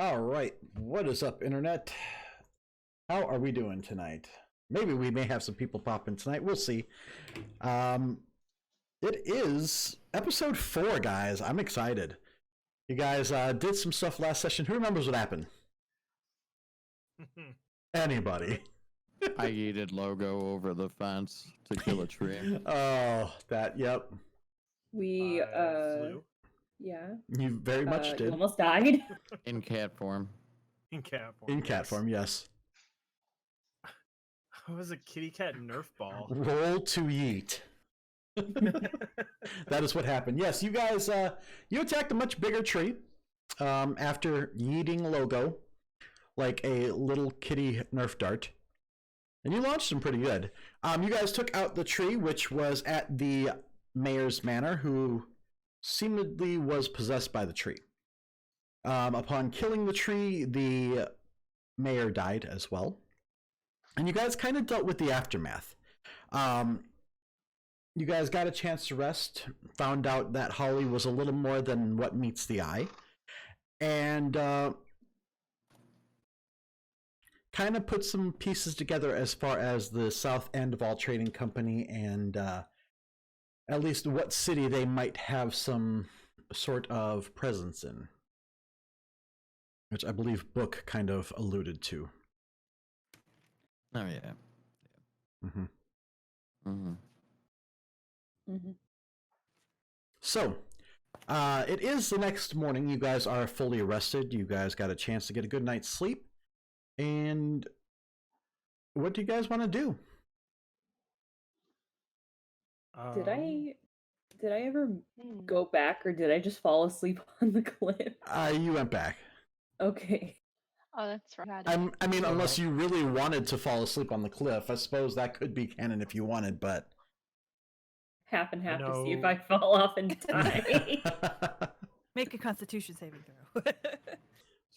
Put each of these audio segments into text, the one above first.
All right, what is up, Internet? How are we doing tonight? Maybe we may have some people pop in tonight. We'll see. Um, it is episode 4, guys. I'm excited. You guys did some stuff last session. Who remembers what happened? Anybody? I yeeted Logo over the fence to kill a tree. Oh, that, yep. We, flew yeah. You very much You did. almost died. In cat form. in cat form. In cat form, yes. It was a kitty cat Nerf ball. Roll to yeet. That is what happened. Yes, you guys, you attacked a much bigger tree after yeeting Logo like a little kitty Nerf dart. And you launched them pretty good. You guys took out the tree, which was at the mayor's manor, who seemingly was possessed by the tree. Upon killing the tree, the mayor died as well. And you guys kind of dealt with the aftermath. You guys got a chance to rest, found out that Holly was a little more than what meets the eye, and kind of put some pieces together as far as the south end of All Trading Company and at least what city they might have some sort of presence in, which I believe Book kind of alluded to. Oh, yeah. Mm-hmm. Mm-hmm. Mm-hmm. So, it is the next morning. You guys are fully rested. You guys got a chance to get a good night's sleep. And what do you guys want to do? Did I ever go back, or did I just fall asleep on the cliff? You went back. Okay. Oh, that's right. I mean, unless you really wanted to fall asleep on the cliff, I suppose that could be canon if you wanted, but... Half and half to see if No. I fall off and die. Make a Constitution saving throw.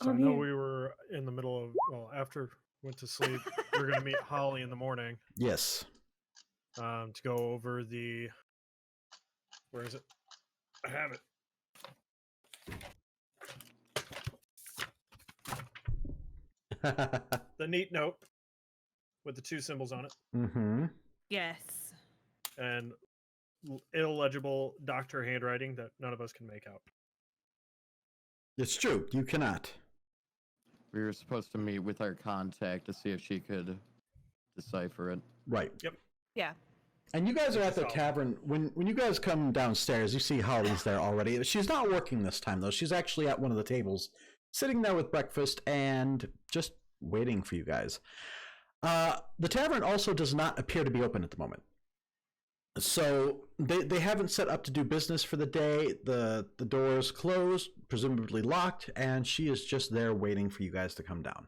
So Oh, I know man. we were in the middle of, well, after went to sleep, we were going to meet Holly in the morning Yes. to go over the, where is it? I have it. The neat note with the 2 symbols on it Mm-hmm. Yes. and illegible doctor handwriting that none of us can make out. It's true. You cannot. We were supposed to meet with our contact to see if she could decipher it. Right. Yeah. And you guys are at the Solid. tavern. When you guys come downstairs, you see Holly's there already. She's not working this time, though. She's actually at one of the tables, sitting there with breakfast and just waiting for you guys. The tavern also does not appear to be open at the moment. So they haven't set up to do business for the day. The door's closed, presumably locked, and she is just there waiting for you guys to come down.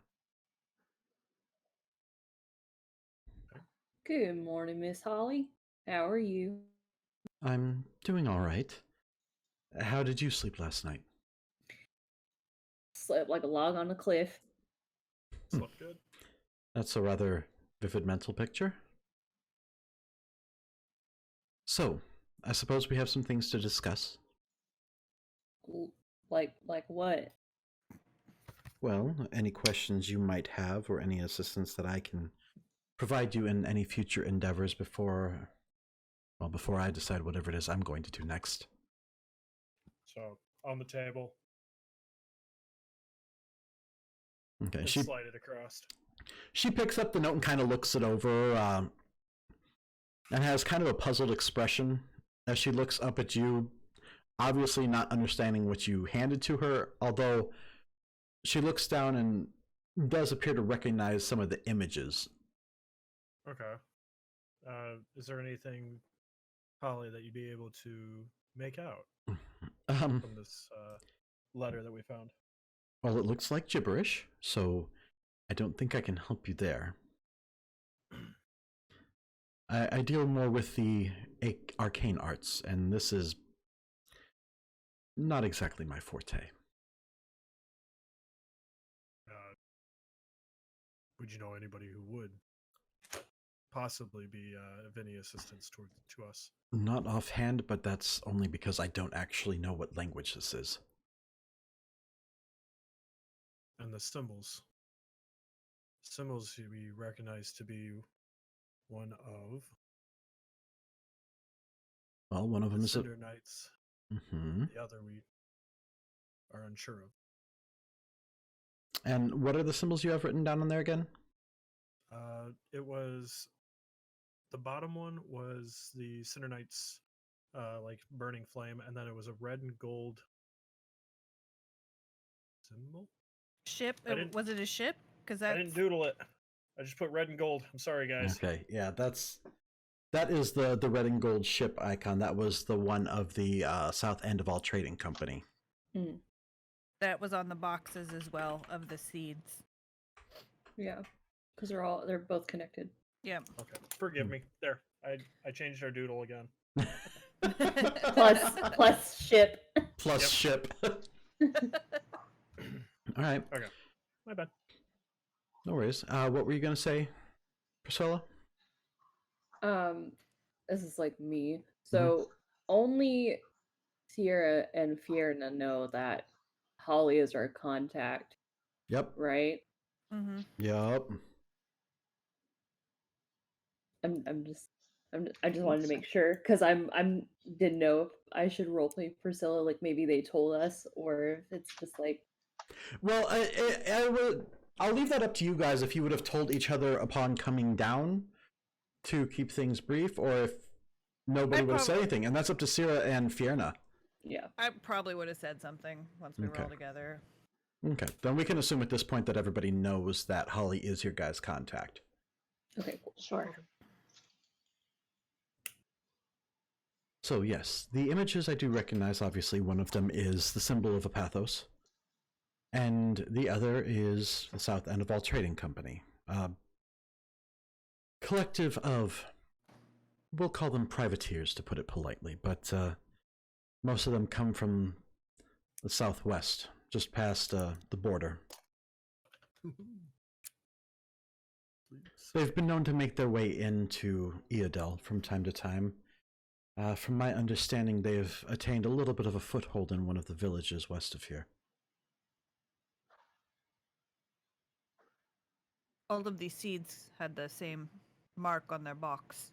Good morning, Miss Holly. How are you? I'm doing all right. How did you sleep last night? Slept like a log on a cliff. Slept good. That's a rather vivid mental picture. So, I suppose we have some things to discuss. Like what? Well, any questions you might have or any assistance that I can provide you in any future endeavors before I decide whatever it is I'm going to do next. So on the table, Okay, and slide it across. she picks up the note and kind of looks it over and has kind of a puzzled expression as she looks up at you, obviously not understanding what you handed to her, although she looks down and does appear to recognize some of the images. Okay. Is there anything, Holly, that you'd be able to make out from this letter that we found? Well, it looks like gibberish, so I don't think I can help you there. I deal more with the arcane arts, and this is not exactly my forte. Would you know anybody who would possibly be of any assistance to us? Not offhand, but that's only because I don't actually know what language this is. And the symbols. Symbols we recognize to be one of Well, one of the them is a. Cinder Knights. Mhm. The other we are unsure of. And what are the symbols you have written down on there again? It was the bottom one was the Cinder Knights, like burning flame, and then it was a red and gold symbol. Ship? I didn't- Was it a ship? Because I that's didn't doodle it. I just put red and gold. I'm sorry, guys. Okay, yeah, that is the red and gold ship icon. That was the one of the South End of All Trading Company. that was on the boxes as well of the seeds. Yeah, because they're both connected. Yeah. Okay, forgive me. There, I changed our doodle again. Plus ship. Plus Yep. ship. All right, Okay, my bad. no worries. What were you gonna say, Priscilla? This is like me. So only Sierra and Fierna know that Holly is our contact, Yep. right? Mm-hmm. Yep. I just wanted to make sure because I'm didn't know if I should roleplay Priscilla, like maybe they told us, or if it's just like Well, I'll leave that up to you guys if you would have told each other upon coming down to keep things brief, or if nobody would have said anything, and that's up to Sierra and Fierna. yeah. I probably would have said something once we were all together. Okay, then we can assume at this point that everybody knows that Holly is your guys' contact. Okay, cool. Sure. So yes, the images I do recognize. Obviously, one of them is the symbol of a pathos, and the other is the South End of All Trading Company. Collective of, we'll call them privateers to put it politely, but most of them come from the southwest, just past the border. They've been known to make their way into Eodel from time to time. From my understanding, they've attained a little bit of a foothold in one of the villages west of here. All of these seeds had the same mark on their box.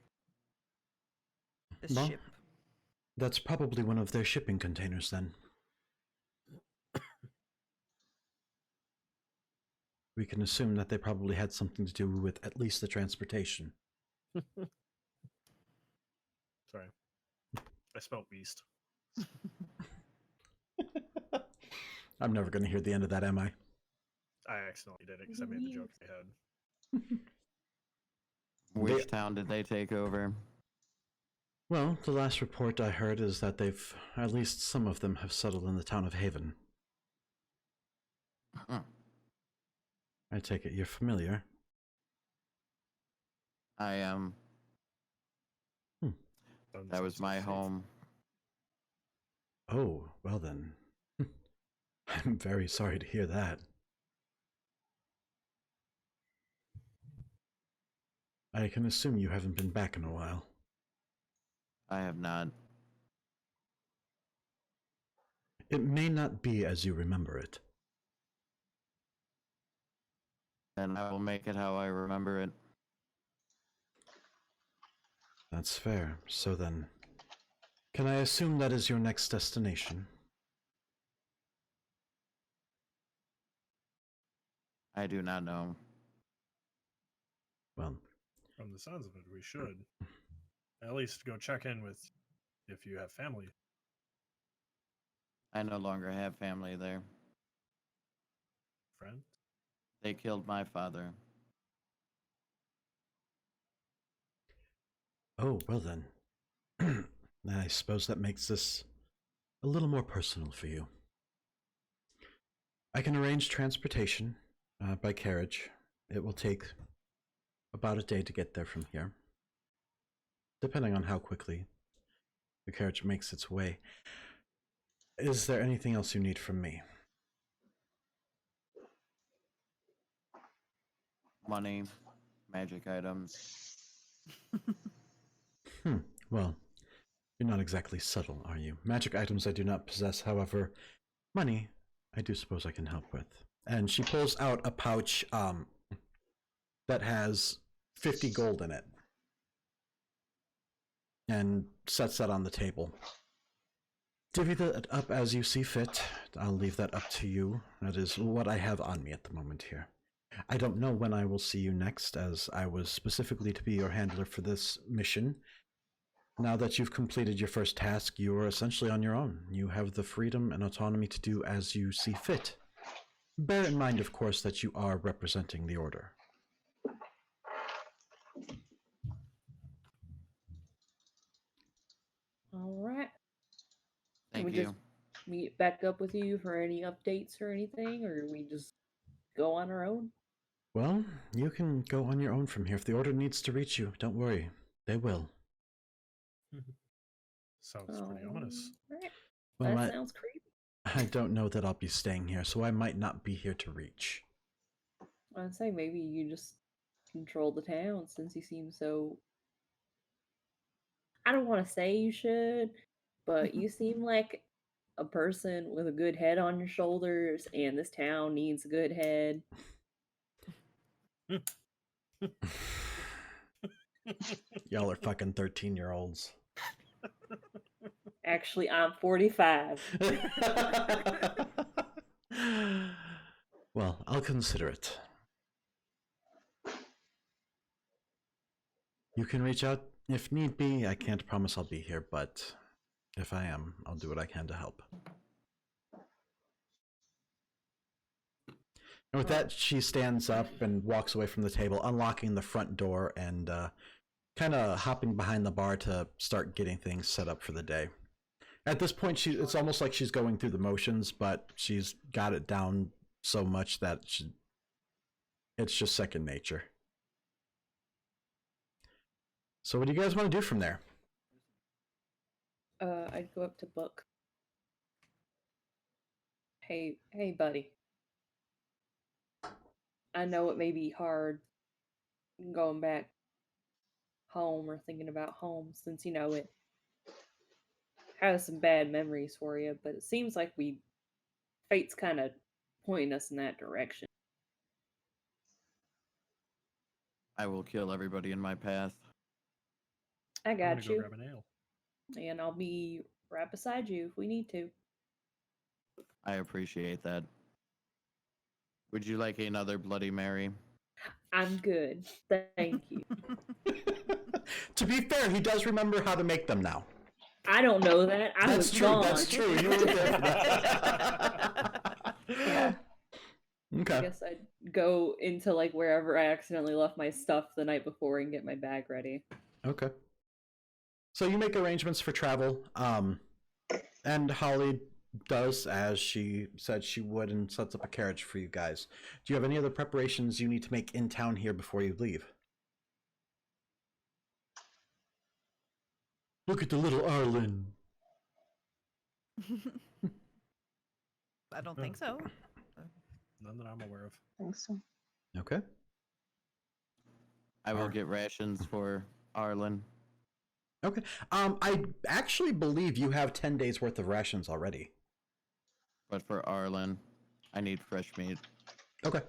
The Well, ship. That's probably one of their shipping containers, then. We can assume that they probably had something to do with at least the transportation. Sorry, I spelled beast. I'm never going to hear the end of that, am I? I accidentally did it because I made the joke in my head. Which town did they take over? Well, the last report I heard is that at least some of them have settled in the town of Haven. Huh. I take it you're familiar. I am. That was my home. Oh, well then. I'm very sorry to hear that. I can assume you haven't been back in a while. I have not. It may not be as you remember it. And I will make it how I remember it. That's fair. So then, can I assume that is your next destination? I do not know. Well, From the sounds of it, we should at least go check in with if you have family. I no longer have family there. Friend? They killed my father. oh, well then. I suppose that makes this a little more personal for you. I can arrange transportation by carriage. It will take about a day to get there from here, depending on how quickly the carriage makes its way. Is there anything else you need from me? Money, magic items. Well, you're not exactly subtle, are you? Magic items I do not possess, however, money I do suppose I can help with. And she pulls out a pouch that has 50 gold in it. And sets that on the table. Divvy that up as you see fit. I'll leave that up to you. That is what I have on me at the moment here. I don't know when I will see you next, as I was specifically to be your handler for this mission. Now that you've completed your first task, you are essentially on your own. You have the freedom and autonomy to do as you see fit. Bear in mind, of course, that you are representing the Order. All right. Thank we you. just meet back up with you for any updates or anything, or we just go on our own? Well, you can go on your own from here. If the Order needs to reach you, don't worry. They will. Sounds pretty ominous. Right. Well, That sounds creepy. I don't know that I'll be staying here, so I might not be here to reach. I'd say maybe you just control the town since you seem so. I don't want to say you should, but you seem like a person with a good head on your shoulders, and this town needs a good head. Y'all are fucking 13-year-olds. Actually, I'm 45. Well, I'll consider it. You can reach out if need be. I can't promise I'll be here, but if I am, I'll do what I can to help. And with that, she stands up and walks away from the table, unlocking the front door and kind of hopping behind the bar to start getting things set up for the day. At this point, it's almost like she's going through the motions, but she's got it down so much that it's just second nature. So what do you guys want to do from there? I'd go up to Book. Hey, buddy. I know it may be hard going back home or thinking about home since, it has some bad memories for you, but it seems like fate's kind of pointing us in that direction. I will kill everybody in my path. I I'm gonna got go you. grab an ale. And I'll be right beside you if we need to. I appreciate that. Would you like another Bloody Mary? I'm good. Thank you. To be fair, he does remember how to make them now. I don't know that. I was gone. That's true. You were there for that. Yeah. Okay. I guess I'd go into wherever I accidentally left my stuff the night before and get my bag ready. Okay. So you make arrangements for travel, and Holly does as she said she would and sets up a carriage for you guys. Do you have any other preparations you need to make in town here before you leave? Look at the little Arlen. I don't think so. None that I'm aware of. I think so. Okay. I will get rations for Arlen. Okay. I actually believe you have 10 days worth of rations already. But for Arlen, I need fresh meat. Okay.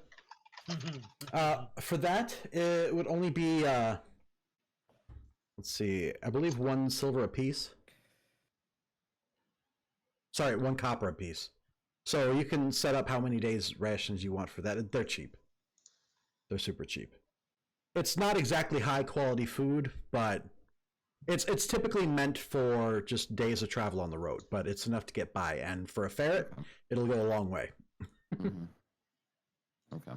For that, it would only be, let's see, I believe 1 silver apiece. Sorry, 1 copper apiece. So you can set up how many days rations you want for that. They're cheap. They're super cheap. It's not exactly high quality food, but it's typically meant for just days of travel on the road, but it's enough to get by. And for a ferret, it'll go a long way. Mm-hmm. Okay.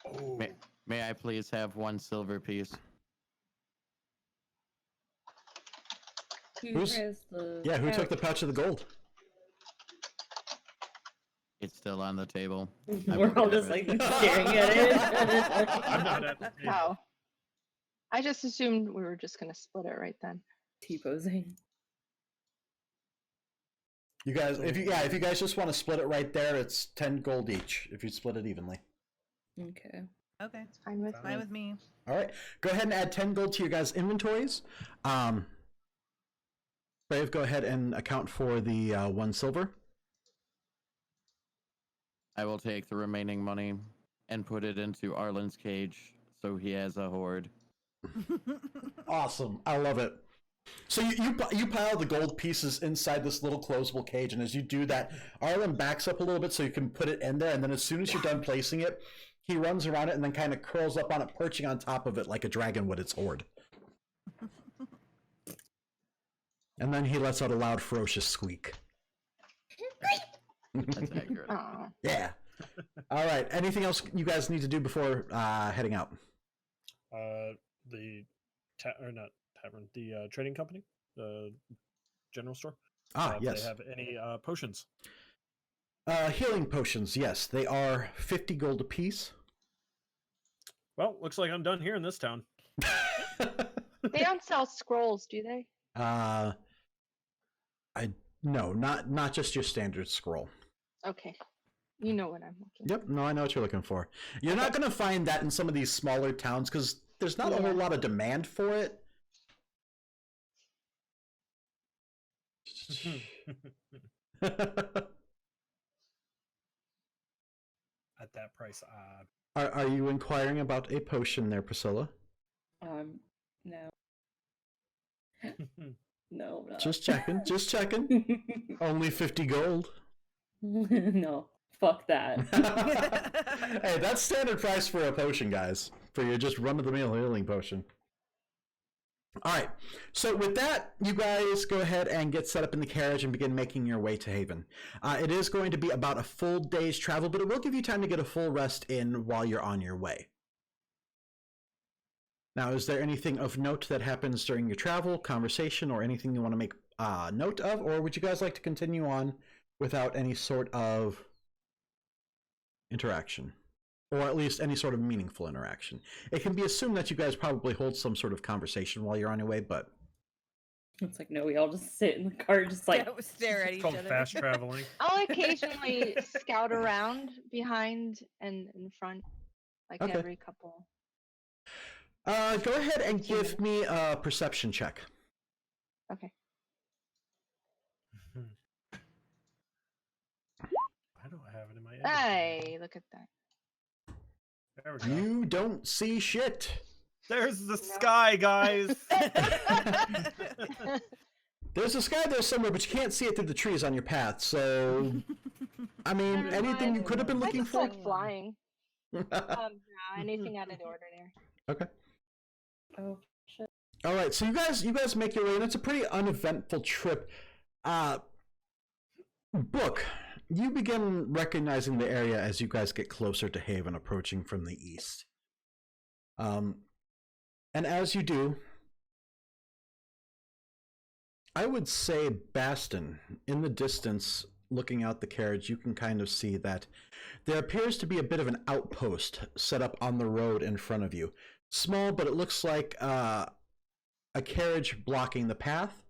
Oh, May I please have 1 silver piece? Who has the Who took the pouch? pouch of the gold? It's still on the table. We're all just staring at it. I'm not at the table. Wow. I just assumed we were just gonna split it right then. T-posing. You guys, if you guys just want to split it right there, it's 10 gold each. If you split it evenly. Okay. Okay. It's fine with Fine me. with me. All right, go ahead and add 10 gold to your guys' inventories. Brave, go ahead and account for the 1 silver. I will take the remaining money and put it into Arlen's cage so he has a hoard. Awesome. I love it. So you pile the gold pieces inside this little closable cage, and as you do that, Arlen backs up a little bit so you can put it in there, and then as soon as you're done placing it, he runs around it and then kind of curls up on it, perching on top of it like a dragon would its hoard. And then he lets out a loud, ferocious squeak. That's accurate. Aw. Yeah. All right. Anything else you guys need to do before heading out? The not tavern, the trading company, the general store. Ah, Do yes. they have any potions? Healing potions, yes. They are 50 gold apiece. Well, looks like I'm done here in this town. They don't sell scrolls, do they? No, not just your standard scroll. Okay. You know what I'm looking Yep, no, I know what you're looking for. You're not going to find that in some of these smaller towns because there's not a whole lot of demand for it. At that price, Are you inquiring about a potion there, Priscilla? No. No, no. Just checking, just checking. Only 50 gold. No, fuck that. Hey, that's standard price for a potion, guys. For your just run-of-the-mill healing potion. Alright, so with that, you guys go ahead and get set up in the carriage and begin making your way to Haven. It is going to be about a full day's travel, but it will give you time to get a full rest in while you're on your way. Now, is there anything of note that happens during your travel, conversation, or anything you want to make note of, or would you guys like to continue on without any sort of interaction? Or at least any sort of meaningful interaction. It can be assumed that you guys probably hold some sort of conversation while you're on your way, but... It's like, no, we all just sit in the car, just like... Yeah, we stare at it's each called other. fast traveling. I'll occasionally scout around behind and in front, like Okay. every couple. Go ahead and give me a perception check. Okay. I don't have it in my Hey, look at that. There we go. You don't see shit. There's the sky, guys. There's a sky there somewhere, but you can't see it through the trees on your path, so... I mean, Never anything you mind. could have been I looking just for? like flying. No, anything out of the ordinary. Okay. Oh, shit. All right, so you guys make your way, and it's a pretty uneventful trip. Book, you begin recognizing the area as you guys get closer to Haven, approaching from the east. And as you do, I would say Baston, in the distance, looking out the carriage, you can kind of see that there appears to be a bit of an outpost set up on the road in front of you. Small, but it looks like a carriage blocking the path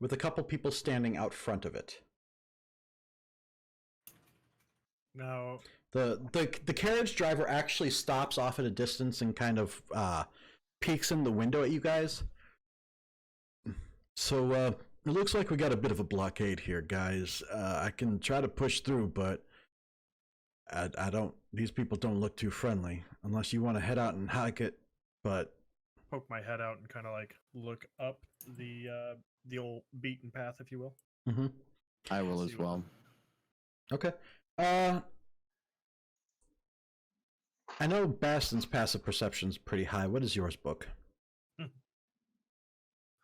with a couple people standing out front of it. Now, The carriage driver actually stops off at a distance and kind of peeks in the window at you guys. So it looks like we got a bit of a blockade here, guys. I can try to push through, but I don't. These people don't look too friendly. Unless you want to head out and hike it, but poke my head out and kind of like look up the old beaten path, if you will. mm-hmm. I will as well. Okay. I know Baston's passive perception's pretty high. What is yours, Book?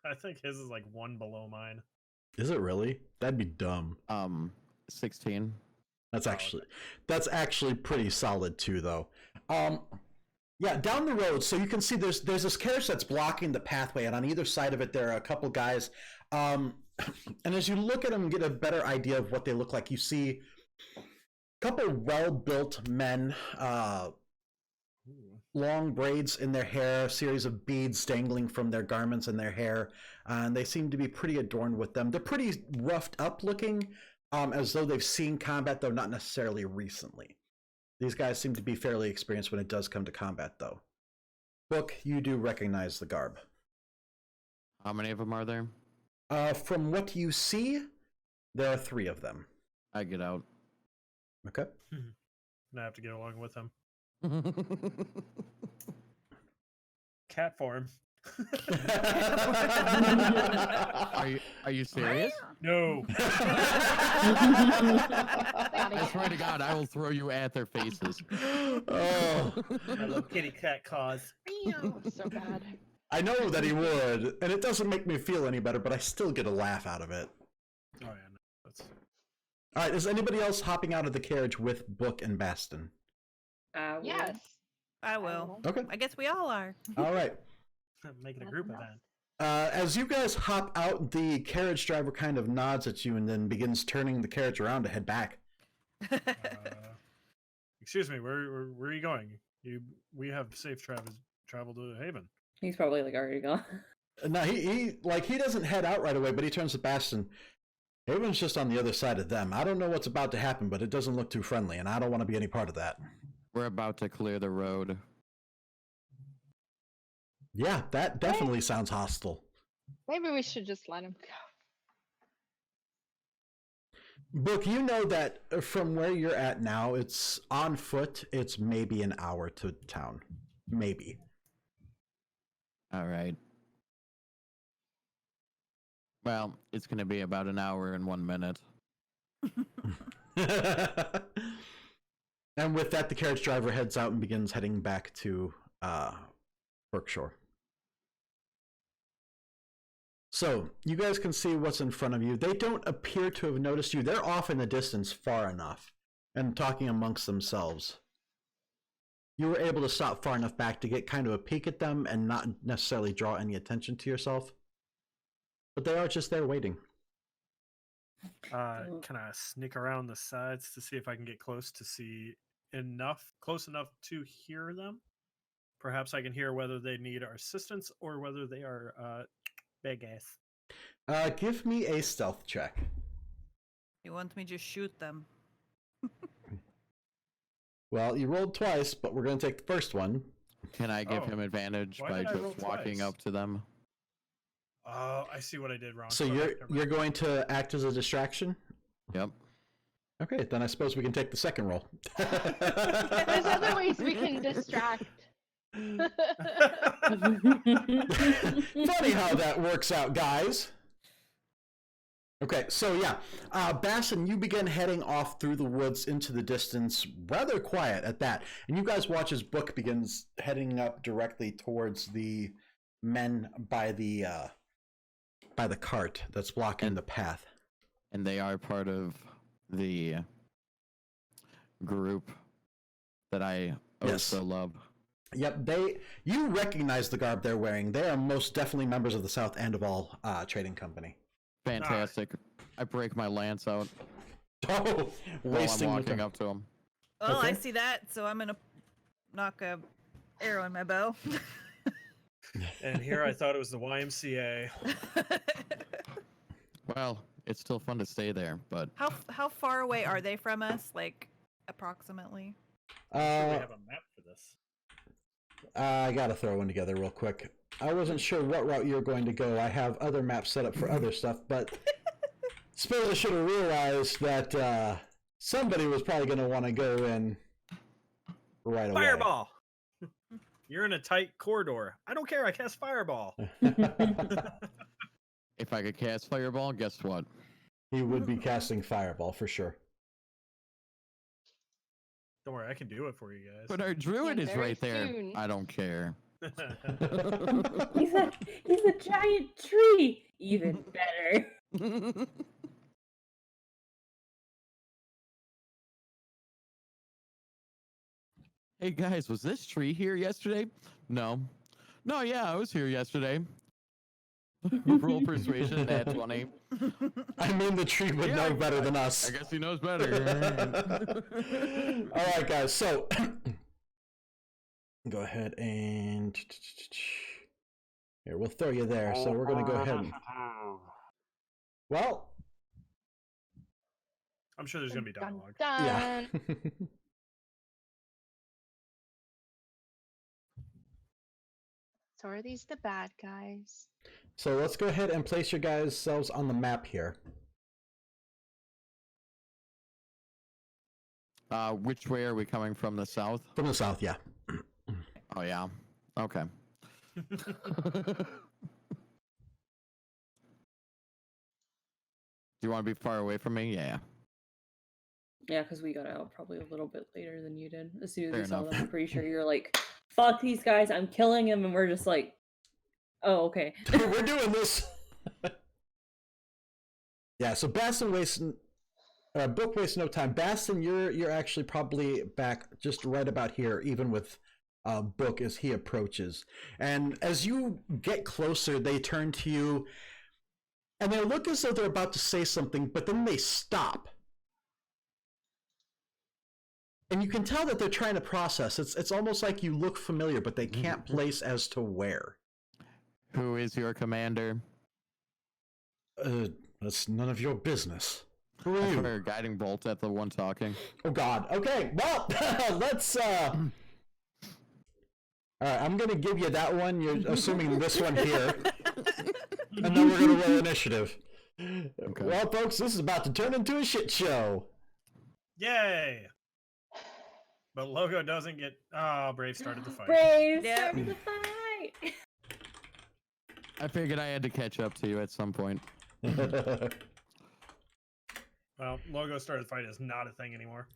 I think his is like one below mine. Is it really? That'd be dumb. 16. That's Oh, actually pretty solid too, though. Yeah, down the road, so you can see there's this carriage that's blocking the pathway, and on either side of it there are a couple guys. And as you look at them and get a better idea of what they look like, you see a couple well-built men, long braids in their hair, a series of beads dangling from their garments and their hair, and they seem to be pretty adorned with them. They're pretty roughed up looking, as though they've seen combat, though not necessarily recently. These guys seem to be fairly experienced when it does come to combat, though. Book, you do recognize the garb. How many of them are there? From what you see, there are 3 of them. I get out. Okay. gonna have to get along with him. Cat form. Are you serious? No. I swear to God, I will throw you at their faces. Oh, My little kitty cat cause. So bad. I know that he would, and it doesn't make me feel any better, but I still get a laugh out of it. Oh yeah, no, that's All right, is anybody else hopping out of the carriage with Book and Baston? Yes. I will. Okay. I guess we all are. All right. making a That's group enough. event. As you guys hop out, the carriage driver kind of nods at you and then begins turning the carriage around to head back. Excuse me, where are you going? We have safe travel to Haven. He's probably like already gone. No, he doesn't head out right away, but he turns to Baston. Haven's just on the other side of them. I don't know what's about to happen, but it doesn't look too friendly, and I don't want to be any part of that. We're about to clear the road. Yeah, that definitely sounds hostile. Maybe we should just let him go. Book, you know that from where you're at now, it's on foot. It's maybe an hour to town. Maybe. All right. Well, it's going to be about an hour and 1 minute. And with that, the carriage driver heads out and begins heading back to Berkshire. So, you guys can see what's in front of you. They don't appear to have noticed you. They're off in the distance far enough and talking amongst themselves. You were able to stop far enough back to get kind of a peek at them and not necessarily draw any attention to yourself. But they are just there waiting. Can I sneak around the sides to see if I can get close enough to hear them? Perhaps I can hear whether they need our assistance or whether they are big ass. Give me a stealth check. You want me to shoot them? Well, you rolled twice, but we're going to take the first one. Can I give Oh. him advantage Why by did I roll just walking twice? up to them? Oh, I see what I did wrong. So Okay, never you're mind. going to act as a distraction? Yep. Okay, then I suppose we can take the second roll. There's other ways we can distract. Funny how that works out, guys. Okay, so yeah, Basson, you begin heading off through the woods into the distance, rather quiet at that. And you guys watch as Book begins heading up directly towards the men by the cart that's blocking the path. And they are part of the group that I also love. Yep, you recognize the garb they're wearing. They are most definitely members of the South End of All Trading Company. Fantastic. I break my lance out Oh, while I'm wasting your walking time. up to them. Well, I Okay. see that, so I'm gonna knock a arrow in my bow. And here I thought it was the YMCA. Well, it's still fun to stay there, but How far away are they from us? Like approximately? We have a map for this. I gotta throw one together real quick. I wasn't sure what route you were going to go. I have other maps set up for other stuff, but suppose I should have realized that somebody was probably going to want to go in right away. Fireball! You're in a tight corridor. I don't care. I cast fireball. if I could cast Fireball, guess what? He would be casting Fireball for sure. Don't worry, I can do it for you guys. But our druid And is very right there. soon. I don't care. He's a giant tree. Even better. Hey guys, was this tree here yesterday? No. No, yeah, I was here yesterday. Roll persuasion at 20. I mean, the tree would know better than us. I guess he knows better. All right, guys. So go ahead and here we'll throw you there. So we're gonna go ahead. And... Well, I'm sure there's going to be Dun, dialogue. yeah. dun. So are these the bad guys? So let's go ahead and place your guys' selves on the map here. Which way are we coming from? The south? From the south, yeah. Oh yeah. Okay. Do you want to be far away from me? Yeah. Yeah, because we got out probably a little bit later than you did. As soon as Fair we saw enough. them, I'm pretty sure you're like, "Fuck these guys! I'm killing them," and we're just like, "Oh, okay." We're doing this. Yeah, so Baston Book wastes no time. Baston, you're actually probably back just right about here, even with Book as he approaches. And as you get closer, they turn to you, and they look as though they're about to say something, but then they stop. And you can tell that they're trying to process. It's almost like you look familiar, but they can't place as to where. Who is your commander? That's none of your business. Who I are you? fire a guiding bolt at the one talking. Oh God. Okay. Well, let's. All right. I'm gonna give you that one. You're assuming this one here, and then we're gonna roll initiative. Okay. Well, folks, this is about to turn into a shit show. Yay! But Logo doesn't get. Oh, Brave started the fight. Brave Yep. started the fight. I figured I had to catch up to you at some point. Well, Logo started the fight is not a thing anymore.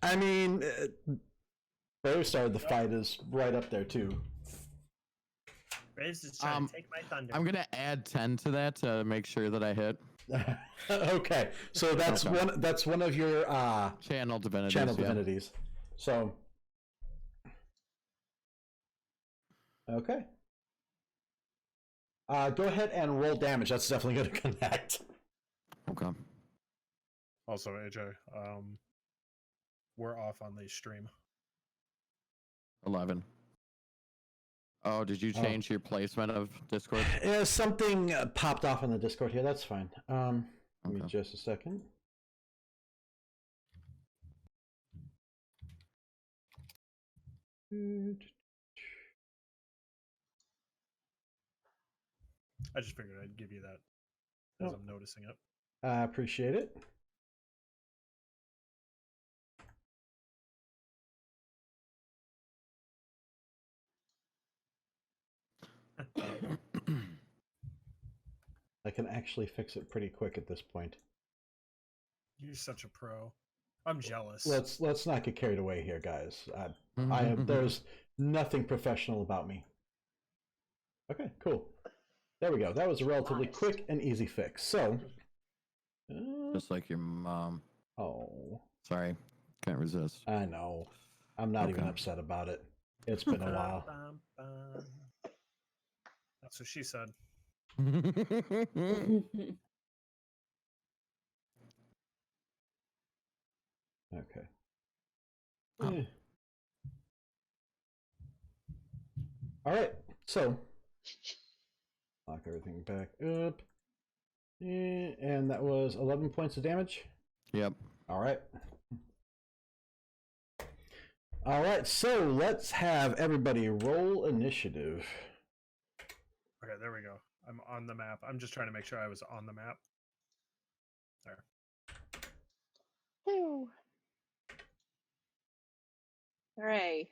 I mean, Brave started the fight is right up there too. Brave's just trying to take my thunder. I'm gonna add 10 to that to make sure that I hit. Okay, so that's Okay. That's one of your Channel divinities. channel yeah. divinities. So, okay. Go ahead and roll damage. That's definitely going to connect. Okay. Also, AJ, we're off on the stream. 11. Oh, did you Oh. change your placement of Discord? Something popped off on the Discord here. That's fine. Give me Okay. just a second. I just figured I'd give you that as I'm noticing it. I appreciate it. I can actually fix it pretty quick at this point. You're such a pro. I'm jealous. Let's not get carried away here, guys. There's nothing professional about me. Okay, cool. There we go. That was a relatively Honest. quick and easy fix. So, Just like your mom. oh, Sorry. Can't resist. I know. I'm not even Okay. upset about it. It's been a while. Bum, bum. That's what she said. Okay. Oh. Eh. All right. So, lock everything back up. And that was 11 points of damage. Yep. All right. All right. So let's have everybody roll initiative. Okay, there we go. I'm on the map. I'm just trying to make sure I was on the map. There. Woo. Hooray.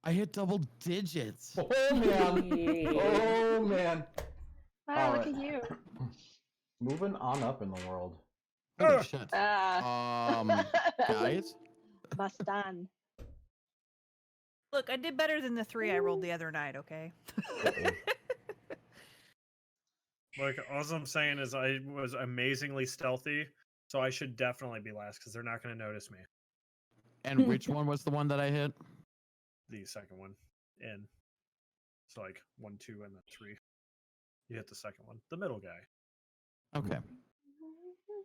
I hit double digits. Oh man. Oh man. Wow, look Alright. at you. Moving on up in the world. Holy shit. Guys? Bastan. Look, I did better than the 3 I rolled the other night, okay? Like, all I'm saying is I was amazingly stealthy, so I should definitely be last because they're not going to notice me. And which one was the one that I hit? The second one in. So, like, 1, 2, and then 3. You hit the second one. The middle guy. Okay.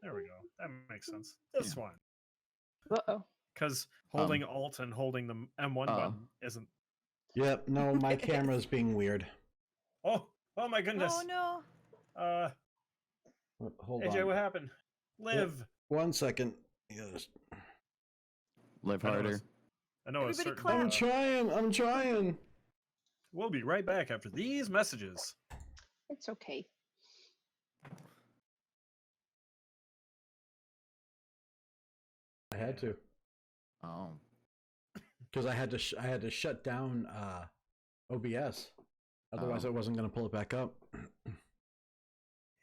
There we go. That makes sense. This one. Uh-oh. Because holding Alt and holding the M1 button isn't. Yep. No, my camera's being weird. Oh my goodness. Oh no. Hold AJ, on. what happened? Live. 1 second. Yes. Live I know harder. it's- I know it's Everybody certain. clap. I'm trying. We'll be right back after these messages. It's okay. had to. Oh. Because I had to shut down OBS. Otherwise, Oh. I wasn't going to pull it back up.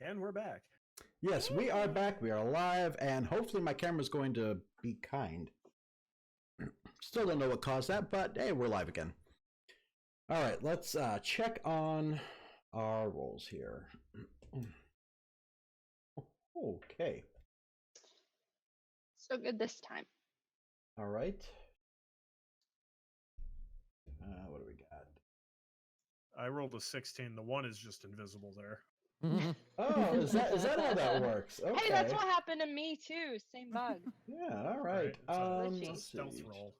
And we're back. Yes, we are back. We are live, and hopefully my camera's going to be kind. Still don't know what caused that, but hey, we're live again. All right, let's check on our rolls here. Okay. So good this time. All right. What do we got? I rolled a 16. The 1 is just invisible there. Oh, is that how that works? Okay. Hey, that's what happened to me too. Same bug. Yeah. All right. It's a Let's stealth see. roll.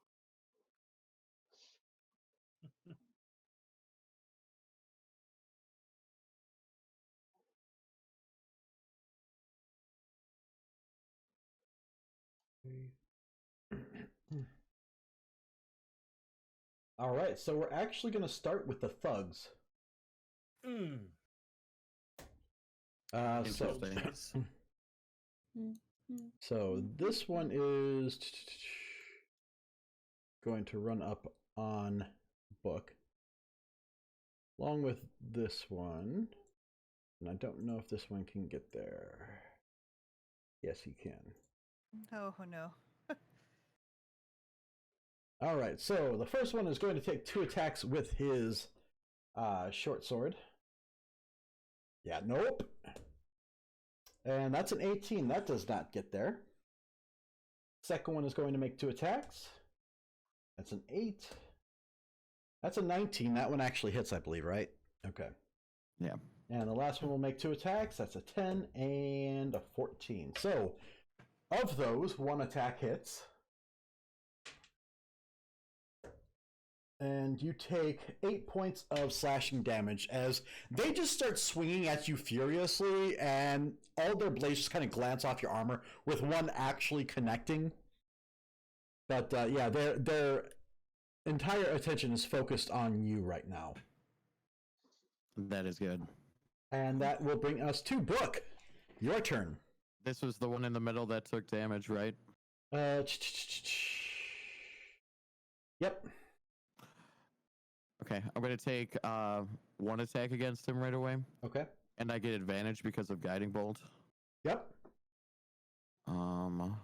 All right, so we're actually going to start with the thugs. Mm. Interesting. So this one is going to run up on book, along with this one, and I don't know if this one can get there. Yes, he can. Oh no. All right, so the first one is going to take 2 attacks with his short sword. Yeah, nope. And that's an 18. That does not get there. Second one is going to make 2 attacks. That's an 8. That's a 19. That one actually hits, I believe, right? Okay. Yeah. And the last one will make 2 attacks. That's a 10 and a 14. So, of those, 1 attack hits. And you take 8 points of slashing damage as they just start swinging at you furiously, and all their blades just kind of glance off your armor, with one actually connecting. But yeah, their entire attention is focused on you right now. That is good. And that will bring us to Book. Your turn. This was the one in the middle that took damage, right? Yep. Okay, I'm gonna take 1 attack against him right away, Okay. and I get advantage because of guiding bolt. Yep. Damn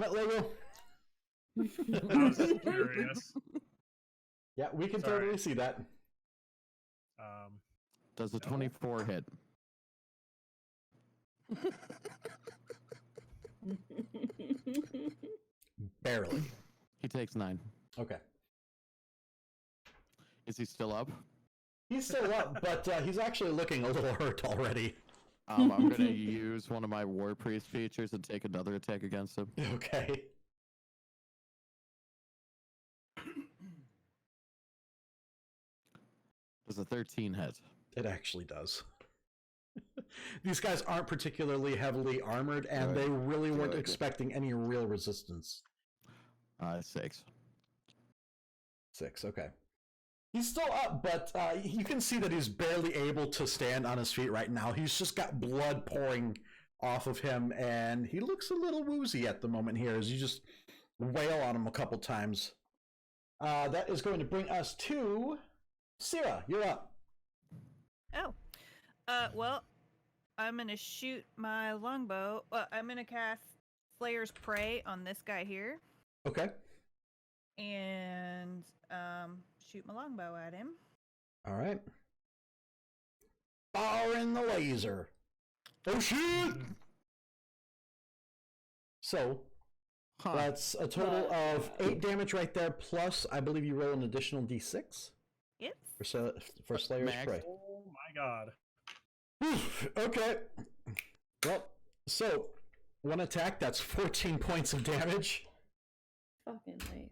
it, Lego. I was curious. Yeah, we can Sorry. totally see that. Does a No. 24 hit? Barely. He takes 9. Okay. Is he still up? He's still up, but he's actually looking a little hurt already. I'm gonna use one of my War Priest features and take another attack against him. Okay. Does a 13 hit? It actually does. These guys aren't particularly heavily armored, and Good. they really weren't Good. expecting any real resistance. 6. 6, okay. He's still up, but you can see that he's barely able to stand on his feet right now. He's just got blood pouring off of him, and he looks a little woozy at the moment here as you just wail on him a couple times. That is going to bring us to Syrah. You're up. Oh. Well, I'm gonna shoot my longbow. I'm gonna cast Slayer's Prey on this guy here. Okay. And shoot my longbow at him. All right. Fire in the laser. Oh, shit! So, that's a total of 8 damage right there, plus I believe you roll an additional d6 Yes. for Slayer's Max. Prey. Oh my god. Okay. Well, so 1 attack, that's 14 points of damage. Fucking nice.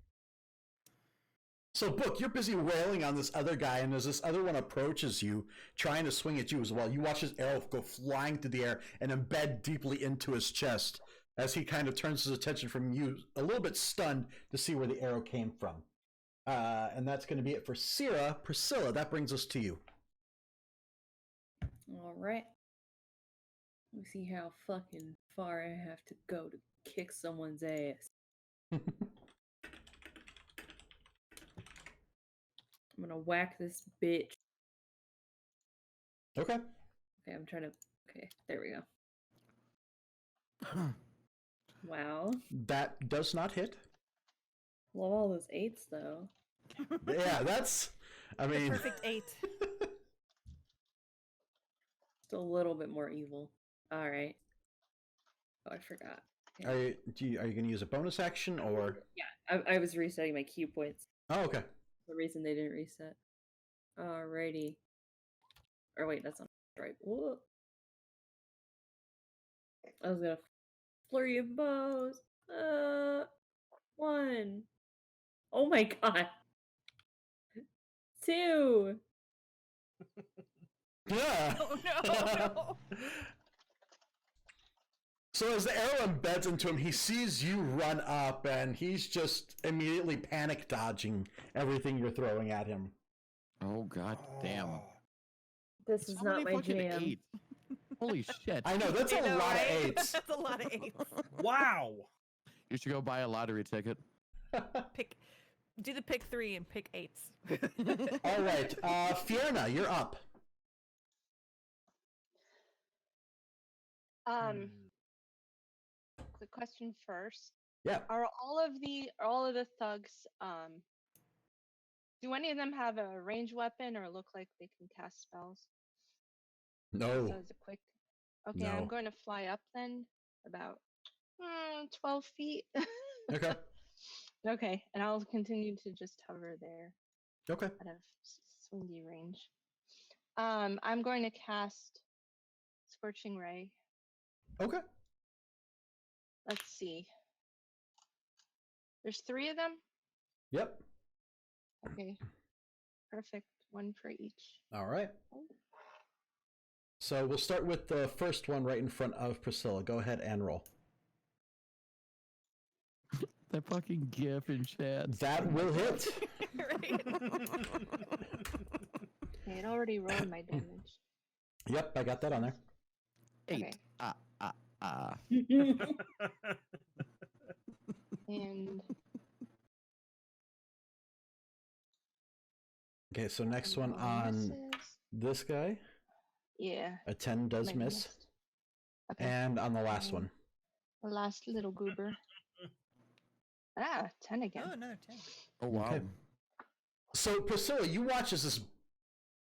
So, Book, you're busy wailing on this other guy, and as this other one approaches you, trying to swing at you as well, you watch his arrow go flying through the air and embed deeply into his chest as he kind of turns his attention from you, a little bit stunned to see where the arrow came from. And that's going to be it for Syrah. Priscilla, that brings us to you. All right. Let me see how fucking far I have to go to kick someone's ass. I'm gonna whack this bitch. Okay. Okay, I'm trying to. Okay, there we go. Wow. That does not hit. Love all those 8s though. Yeah, that's. I The mean. perfect 8. Just a little bit more evil. All right. Oh, I forgot. Okay. Are you going to use a bonus action or? Yeah, I was resetting my key points. Oh, okay. The reason they didn't reset. Alrighty. Or wait, that's not right. Whoa. I was gonna flurry of bows. 1. Oh my god. 2. Yeah. Oh no! So as the arrow embeds into him, he sees you run up, and he's just immediately panic dodging everything you're throwing at him. Oh god damn. This is So not many my fucking jam. 8s. Holy shit. I know that's I a know, lot right? of 8s. That's a lot of 8s. Wow. You should go buy a lottery ticket. Do the pick 3 and pick 8s. All right, Fiona, you're up. Quick question first. Yeah. Are all of the thugs do any of them have a ranged weapon or look like they can cast spells? No. So it's a quick. Okay, I'm No. going to fly up then, about 12 feet. Okay. Okay, and I'll continue to just hover there Okay. out of swingy range. I'm going to cast Scorching Ray. Okay. Let's see. There's 3 of them. Yep. Okay. Perfect. 1 for each. All right. So we'll start with the first one right in front of Priscilla. Go ahead and roll. That fucking gif in chat. That will hit. Right? Okay, it already rolled my damage. Yep, I got that on there. 8. Okay. And Okay, so next one on misses. this guy. Yeah. A 10 does maybe miss. missed. Okay. And on the last one. The last little goober. 10 again. Oh, another 10. Oh wow. Okay. So Priscilla, you watch as this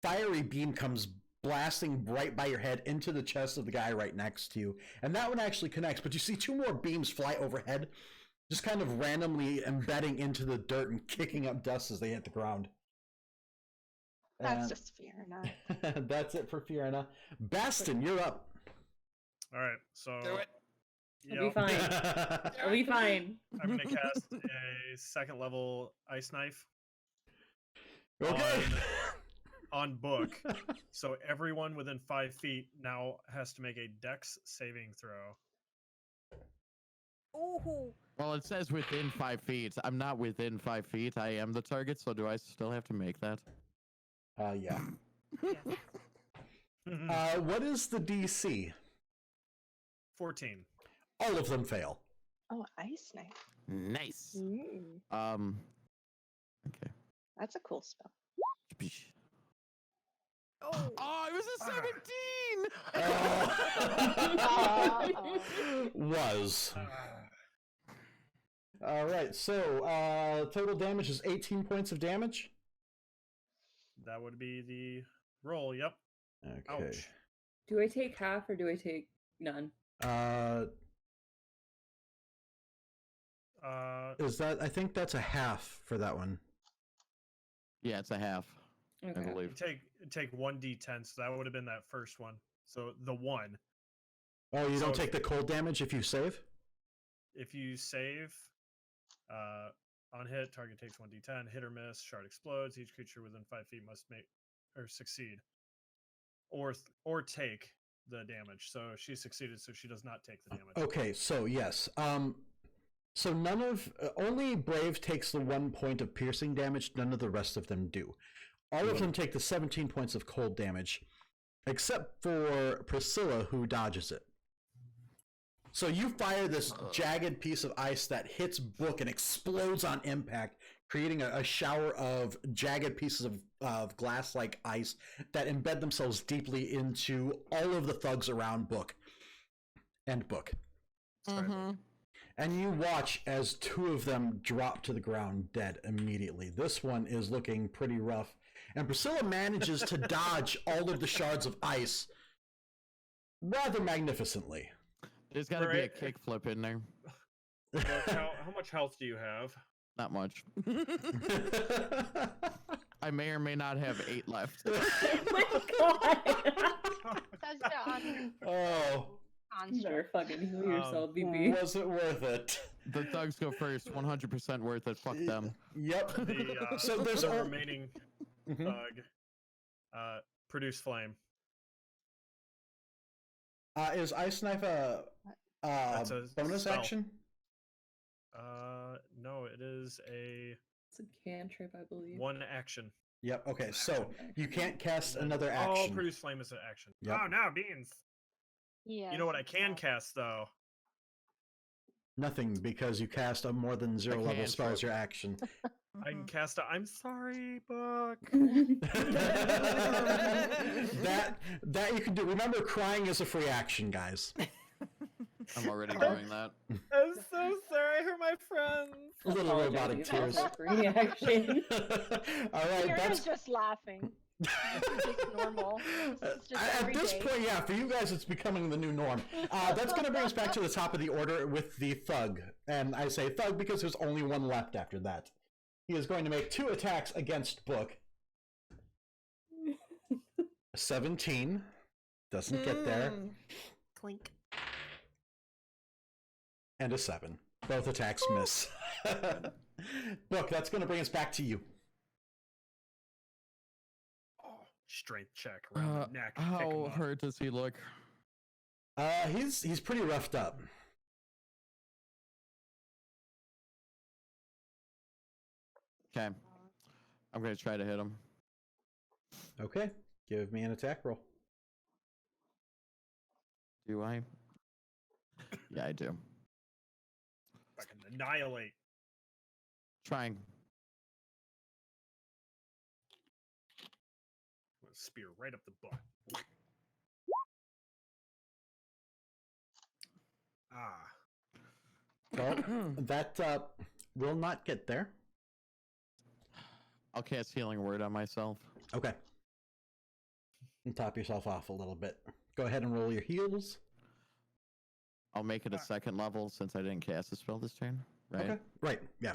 fiery beam comes blasting right by your head into the chest of the guy right next to you. And that one actually connects, but you see 2 more beams fly overhead, just kind of randomly embedding into the dirt and kicking up dust as they hit the ground. That's And just fear enough. that's it for Fiona. Baston, you're up. All right. So. Do it. I'll be fine. I'll be fine. I'm gonna cast a 2nd level ice knife Okay. on book. So everyone within 5 feet now has to make a dex saving throw. Ooh. Well, it says within 5 feet. I'm not within 5 feet. I am the target, so do I still have to make that? Yeah. Yeah. What is the DC? 14. All of them fail. Oh, ice knife. Nice. Ooh, Okay. that's a cool spell. Oh. Oh, it was a 17. Was. All right, so total damage is 18 points of damage. That would be the roll. Yep. Okay. Ouch. Do I take half or do I take none? Is that? I think that's a half for that one. Yeah, it's a half, I Okay. believe. Take 1d10, so that would have been that first one. So the 1. Oh, you don't So- take the cold damage if you save? If you save, on hit, target takes 1d10. Hit or miss, shard explodes. Each creature within 5 feet must make or succeed, or take the damage. So she succeeded, so she does not take the damage. Okay, so yes. So none of only Brave takes the 1 point of piercing damage. None of the rest of them do. All of them take the 17 points of cold damage. except for Priscilla, who dodges it. So you fire this jagged piece of ice that hits Book and explodes on impact, creating a shower of jagged pieces of glass-like ice that embed themselves deeply into all of the thugs around Book. And Book. Mm-hmm. And you watch as two of them drop to the ground dead immediately. This one is looking pretty rough. And Priscilla manages to dodge all of the shards of ice rather magnificently. There's got to be a Right. kickflip in there. Look, how much health do you have? Not much. I may or may not have 8 left. Oh my god! That's the Oh, You better construct. fucking heal yourself, BB. was it worth it? The thugs go first. 100% worth it. Fuck them. Yep. The, So there's the a- remaining Mhm. thug produce flame. Is Ice Knife a That's a bonus spell. action? No, it is a It's a cantrip, I believe. one action. Yep. Okay, so you can't cast another Oh, action. produce flame is an action. Yep. Oh no, beans. Yeah. You know what I can cast though? Nothing, because you cast a more than 0 level cantrip. spell as your action. I can cast a I'm sorry book. that you can do. Remember, crying is a free action, guys. I'm already doing that. I'm so sorry, I hurt my friends. A little Apologize, robotic it's tears. also Reaction. All right, You're that's just laughing. This is just normal. This is just At every this day. point, yeah, for you guys, it's becoming the new norm. That's going to bring us back to the top of the order with the thug. And I say thug because there's only one left after that. He is going to make 2 attacks against Book. 17. Doesn't get there. Clink. And a 7. Both attacks miss. Book, that's going to bring us back to you. Oh, strength check around the neck. pick him How up. hurt does he look? He's pretty roughed up. Okay. I'm going to try to hit him. Okay, give me an attack roll. Do I? Yeah, I do. Fucking annihilate. Trying. With a spear right up the butt. Ah. Well, that will not get there. I'll cast Healing Word on myself. Okay. And top yourself off a little bit. Go ahead and roll your heals. I'll make it a 2nd level since I didn't cast a spell this turn. Right? Okay. Right, yeah.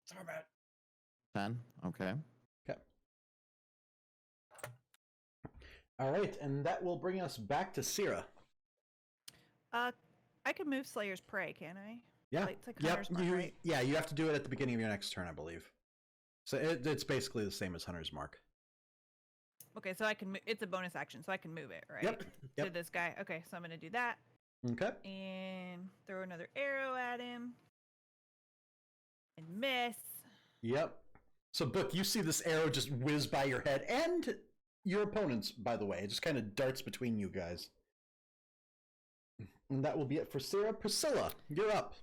Stop it. 10. Okay. Okay. All right, and that will bring us back to Syrah. I can move Slayer's Prey, can I? Yeah. Like, it's like Yep. Hunter's Mark, right? Yeah, you have to do it at the beginning of your next turn, I believe. So it's basically the same as Hunter's Mark. Okay, so I can. It's a bonus action, so I can move it, right? Yep. To Yep. this guy. Okay, so I'm gonna do that Okay. and throw another arrow at him and miss. Yep. So, Book, you see this arrow just whiz by your head and your opponent's, by the way. It just kind of darts between you guys. And that will be it for Syrah. Priscilla, you're up.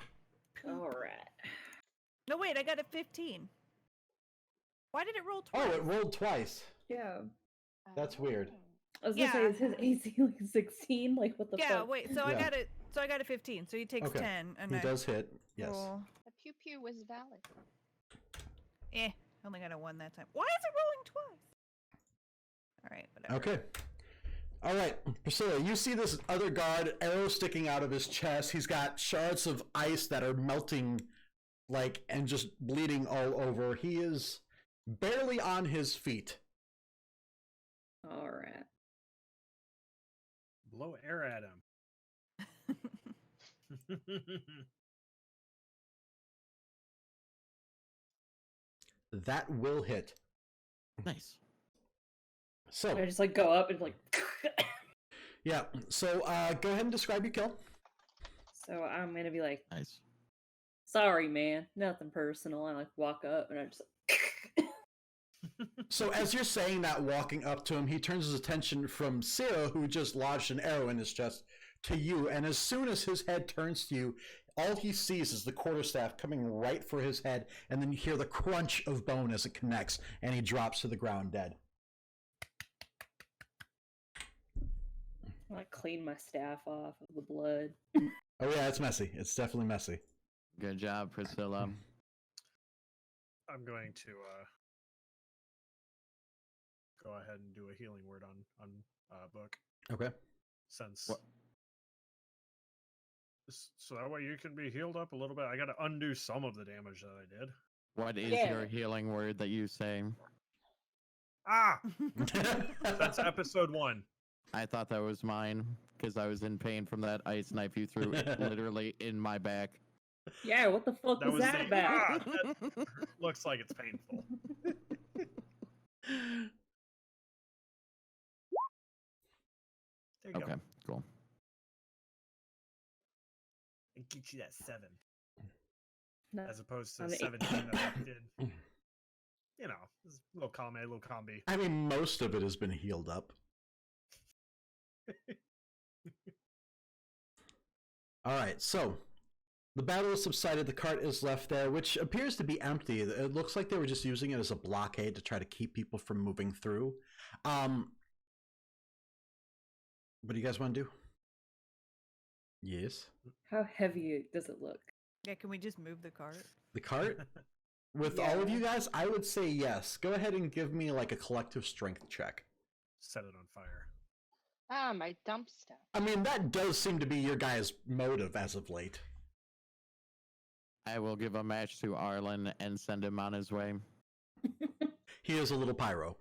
Alright. No, wait, I got a 15. Why did it roll twice? Oh, it rolled twice. Yeah. That's weird. I was gonna say, Yeah. is his AC like 16? Like, what the Yeah, fuck? wait. So I Yeah. got it. So I got a 15. So he takes Okay. 10, and He I does hit, yes. roll. The pew pew was valid. Only got a 1 that time. Why is it rolling twice? All right, whatever. Okay. All right, Priscilla, you see this other guard, arrow sticking out of his chest. He's got shards of ice that are melting, like, and just bleeding all over. He is barely on his feet. Alright. Blow air at him. That will hit. Nice. So, I just like go up and like. yeah. So, go ahead and describe your kill. So I'm gonna be like, Nice. sorry, man, nothing personal. I like walk up and I just. So as you're saying that, walking up to him, he turns his attention from Sarah, who just lodged an arrow in his chest, to you. And as soon as his head turns to you, all he sees is the quarterstaff coming right for his head, and then you hear the crunch of bone as it connects, and he drops to the ground dead. I clean my staff off of the blood. Oh yeah, it's messy. It's definitely messy. Good job, Priscilla. I'm going to go ahead and do a healing word on Book, Okay. since What? so that way you can be healed up a little bit. I got to undo some of the damage that I did. What is Yeah. your healing word that you say? Ah, that's episode 1. I thought that was mine because I was in pain from that ice knife you threw literally in my back. Yeah, what the fuck That was was that the about? that looks like it's painful. There you Okay, go. cool. And get you that 7, No, as opposed to on 17 that I did. You know, it's a little column A, a little column B. I mean, most of it has been healed up. All right, so the battle has subsided. The cart is left there, which appears to be empty. It looks like they were just using it as a blockade to try to keep people from moving through. What do you guys want to do? Yes. How heavy does it look? Yeah, can we just move the cart? The cart? With all of Yeah. you guys, I would say yes. Go ahead and give me like a collective strength check. Set it on fire. Ah, my dump stuff. I mean, that does seem to be your guys' motive as of late. I will give a match to Arlen and send him on his way. He is a little pyro.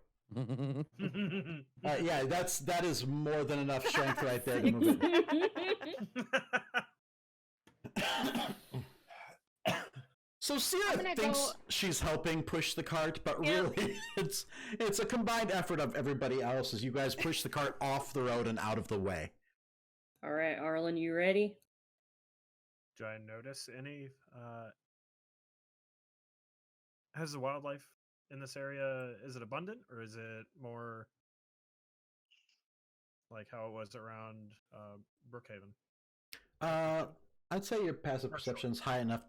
Yeah, that is more than enough strength right there to move it. So Sierra gonna thinks go- she's helping push the cart, but Yeah. really it's a combined effort of everybody else as you guys push the cart off the road and out of the way. All right, Arlen, you ready? Do I notice any? Has the wildlife in this area, is it abundant, or is it more like how it was around Brookhaven? I'd say your passive Partial. perception's high enough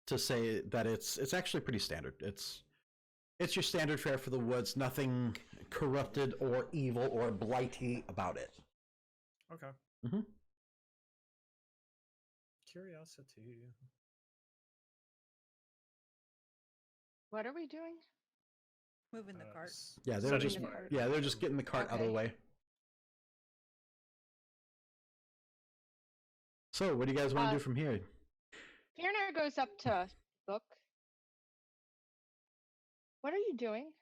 to say that it's actually pretty standard. It's your standard fare for the woods. Nothing corrupted or evil or blighty about it. Okay. Mhm. Curiosity. What are we doing? Moving the cart. Yeah, they were setting just fire. yeah they're just getting the cart out of the Okay. way. So, what do you guys want to do from here? Fiona goes up to Book. What are you doing?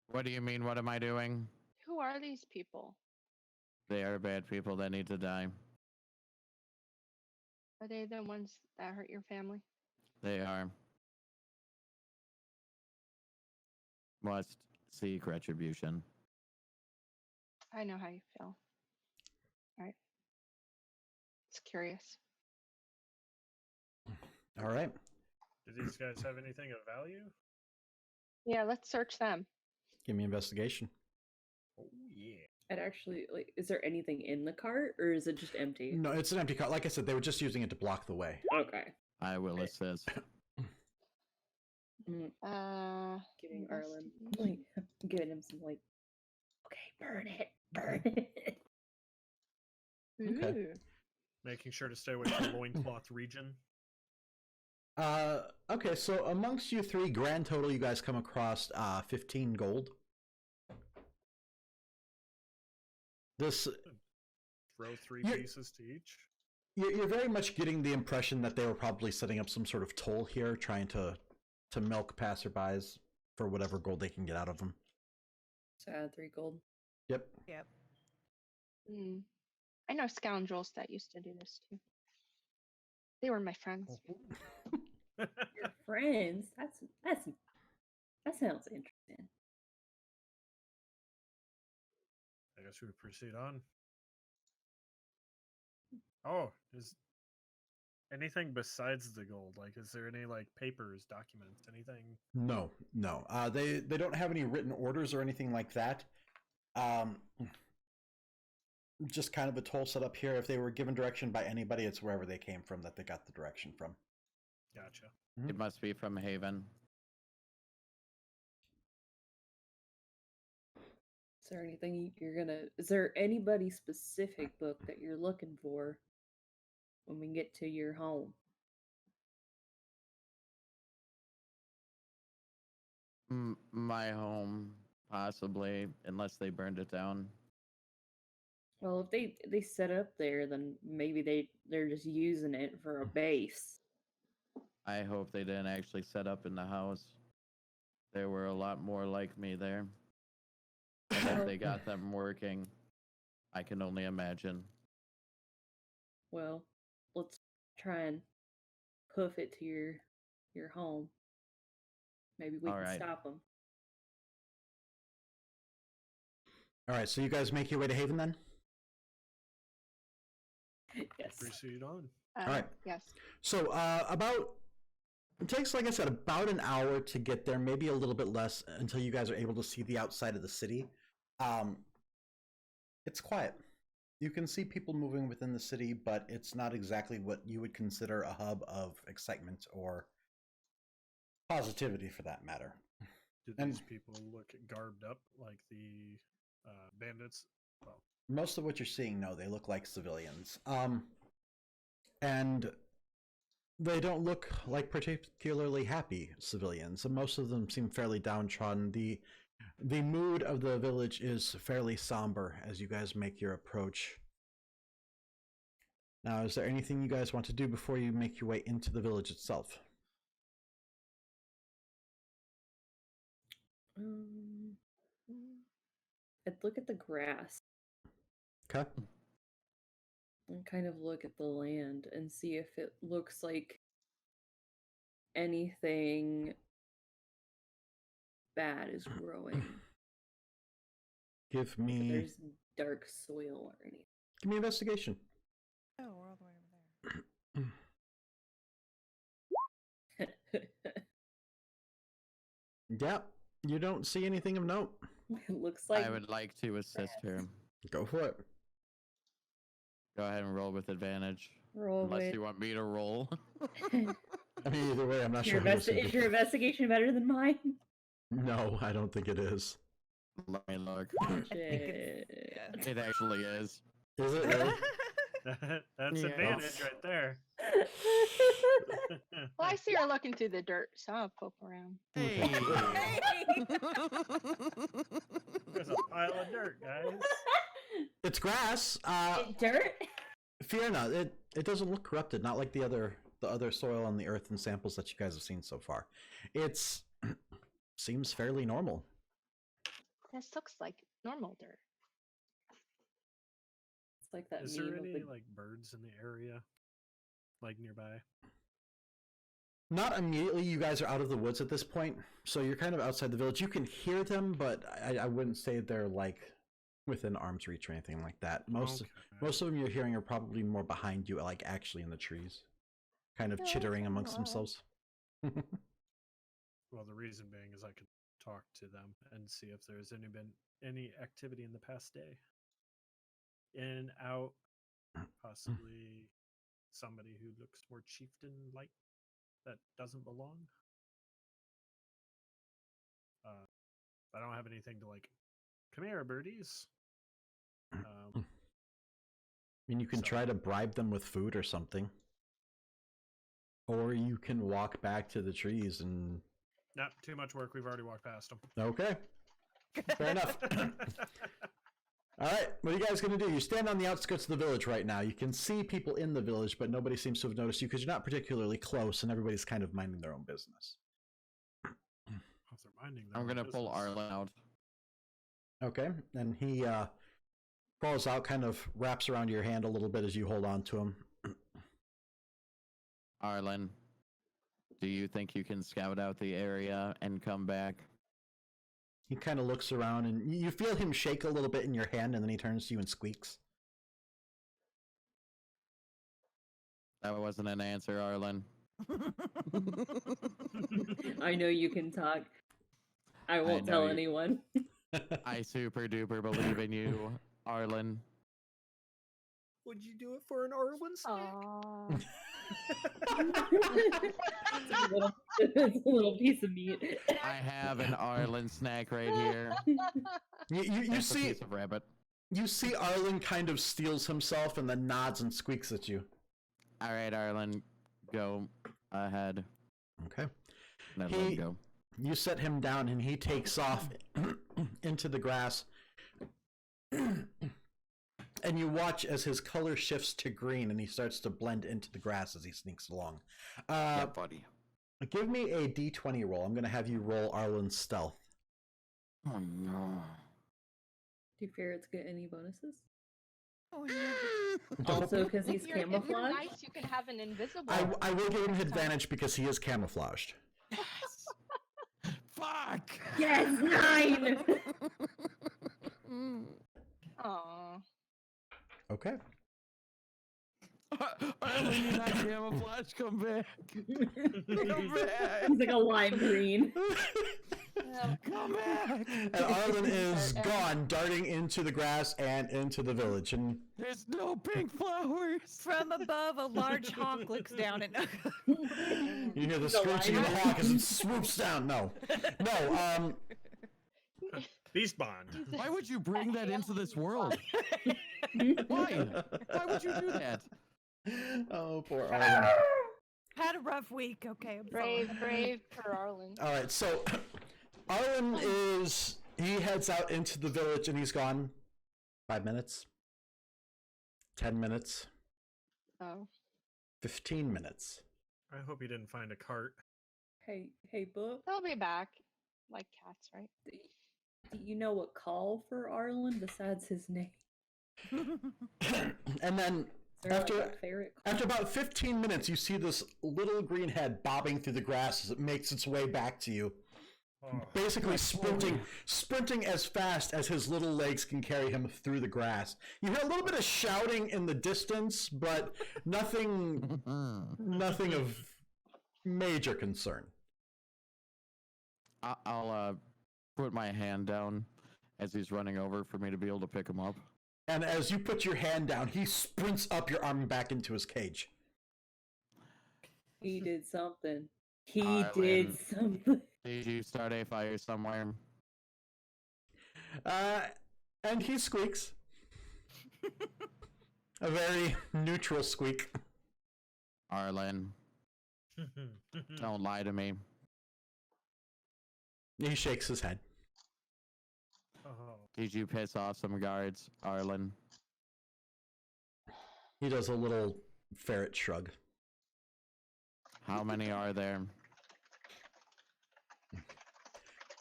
What do you mean, what am I doing? Who are these people? They are bad people that need to die. Are they the ones that hurt your family? They are. Must seek retribution. I know how you feel. All right. It's curious. All right. Do these guys have anything of value? Yeah, let's search them. Give me investigation. Oh yeah. And actually, like, is there anything in the cart, or is it just empty? No, it's an empty cart. Like I said, they were just using it to block the way. Okay. I will assist. I'm giving Arlen, investigation. like, giving him some, like, okay, burn it, burn it. Okay. Ooh. Making sure to stay away from the loincloth region. Okay, so amongst you three, grand total, you guys come across 15 gold. This Throw 3 You're- pieces to each. you're very much getting the impression that they were probably setting up some sort of toll here, trying to milk passerbys for whatever gold they can get out of them. So add 3 gold. Yep. Yep. Hmm. I know scoundrels that used to do this too. They were my friends. Your friends? That sounds interesting. I guess we proceed on. Oh, Anything besides the gold? Like, is there any like papers, documents, anything? No, no. They don't have any written orders or anything like that. Just kind of a toll set up here. If they were given direction by anybody, it's wherever they came from that they got the direction from. Gotcha. It must be from Haven. Is there anything you're gonna? Is there anybody specific book that you're looking for when we get to your home? My home, possibly, unless they burned it down. Well, if they set up there, then maybe they're just using it for a base. I hope they didn't actually set up in the house. There were a lot more like me there. And if they got them working, I can only imagine. Well, let's try and hoof it to your home. Maybe we All can right. stop them. All right, so you guys make your way to Haven then? Yes. Proceed on. right. Yes. So it takes, like I said, about an hour to get there, maybe a little bit less until you guys are able to see the outside of the city. It's quiet. You can see people moving within the city, but it's not exactly what you would consider a hub of excitement or positivity, for that matter. Do And- these people look garbed up like the bandits? Well, Most of what you're seeing, no, they look like civilians. And they don't look like particularly happy civilians. And most of them seem fairly downtrodden. The mood of the village is fairly somber as you guys make your approach. Now, is there anything you guys want to do before you make your way into the village itself? I'd look at the grass Okay. and kind of look at the land and see if it looks like anything bad is growing. Give If me there's dark soil or anything. investigation. Oh, we're all the way over there. Yeah, you don't see anything of note. It looks like I would like to assist her. Go for it. Go ahead and roll with advantage. roll Unless with. you want me to roll. I mean, either way, I'm not Your sure. Who this is your investigation better than mine? No, I don't think it is. Let me look. I think Shit. it's, It actually is. Is it really? that's Yeah. advantage right there. Well, I see her looking through the dirt, so I'll poke around. Hey. There's a pile of dirt, guys. It's grass. Dirt? Fear not. It doesn't look corrupted. Not like the other soil on the earth and samples that you guys have seen so far. It's seems fairly normal. This looks like normal dirt. It's like that Is meme there of any the like birds in the area, like nearby? Not immediately. You guys are out of the woods at this point, so you're kind of outside the village. You can hear them, but I wouldn't say they're like within arm's reach or anything like that. Most of them you're hearing are probably more behind you, like actually in the trees, kind of Oh, chittering okay. amongst Alright. themselves. Well, the reason being is I could talk to them and see if there's been any activity in the past day. In, out, possibly somebody who looks more chieftain-like that doesn't belong. I don't have anything to like. Come here, birdies. I mean, you can So- try to bribe them with food or something. Or you can walk back to the trees and... Not too much work. We've already walked past them. Okay. Fair enough. All right, what are you guys going to do? You stand on the outskirts of the village right now. You can see people in the village, but nobody seems to have noticed you because you're not particularly close and everybody's kind of minding their own business. If they're minding their I'm own gonna pull business. Arlen out. Okay, and he falls out, kind of wraps around your hand a little bit as you hold on to him. Arlen, do you think you can scout out the area and come back? He kind of looks around and you feel him shake a little bit in your hand and then he turns to you and squeaks. That wasn't an answer, Arlen. I know you can talk. I won't know tell you- anyone. I super duper believe in you, Arlen. Would you do it for an Arwen snack? Aww. It's a little piece of meat. I have an Arlen snack right here. You That's a see piece of rabbit. you see Arlen kind of steals himself and then nods and squeaks at you. All right, Arlen, go ahead. Okay. Let him go. You set him down and he takes off into the grass. And you watch as his color shifts to green and he starts to blend into the grass as he sneaks along. Yeah, buddy. Give me a d20 roll. I'm going to have you roll Arlen's stealth. Oh no. Do you fear it's get any bonuses? Oh, yeah. Also, because he's If you're camouflaged. nice, you can have an invisible. I will give him advantage because he is camouflaged. Yes. Fuck. Yes, 9. Aww. Okay. Arlen, you're not camouflage. Come back. Come back. He's like a lime green. Come back. And Arlen is gone, darting into the grass and into the village. And There's no pink flowers. From above, a large hawk looks down and. you hear the The screeching of the lion. hawk as it swoops down. No. Beast bond. Why would you bring that into this world? Why? Why would you do that? Oh, poor Arlen. Had a rough week. Okay, I'm Brave, sorry. brave per Arlen. All right, so Arlen he heads out into the village and he's gone 5 minutes, 10 minutes, Oh. 15 minutes. I hope he didn't find a cart. Hey, book. They'll be back. Like cats, right? Do you know what call for Arlen besides his name? And then Is there After- like a ferret call? after about 15 minutes, you see this little green head bobbing through the grass as it makes its way back to you. Oh, Basically sprinting as fast as his little legs can carry him through the grass. You hear a little bit of shouting in the distance, but nothing of major concern. I'll put my hand down as he's running over for me to be able to pick him up. And as you put your hand down, he sprints up your arm and back into his cage. He did something. He Arlen. did something. Did you start a fire somewhere? And he squeaks. A very neutral squeak. Arlen, don't lie to me. He shakes his head. oh. Did you piss off some guards, Arlen? He does a little ferret shrug. How many are there?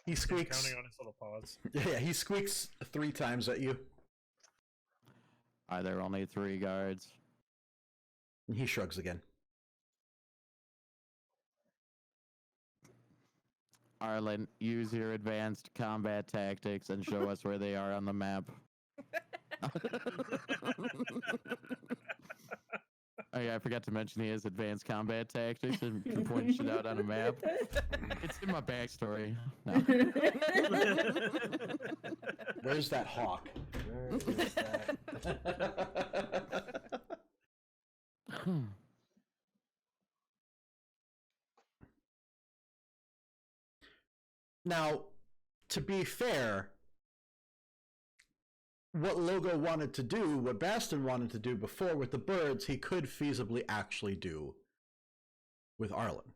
He He's squeaks. counting on his little paws. Yeah, he squeaks 3 times at you. Are there only 3 guards? And he shrugs again. Arlen, use your advanced combat tactics and show us where they are on the map. Oh yeah, I forgot to mention he has advanced combat tactics and can point shit out on a map. It's in my backstory. No. Where's that hawk? Where is that? Now, to be fair, what Logo wanted to do, what Baston wanted to do before with the birds, he could feasibly actually do with Arlen.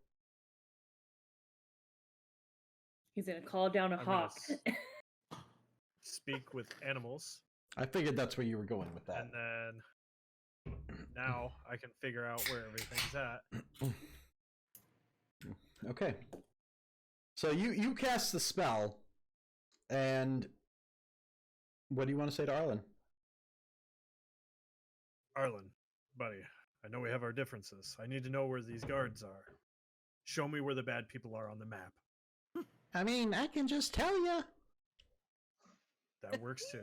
He's gonna call down a I'm gonna hawk. Speak with animals, I figured that's where you were going with that. and then now I can figure out where everything's at. Okay. So you cast the spell, and what do you want to say to Arlen? Arlen, buddy, I know we have our differences. I need to know where these guards are. Show me where the bad people are on the map. I mean, I can just tell you. That works too.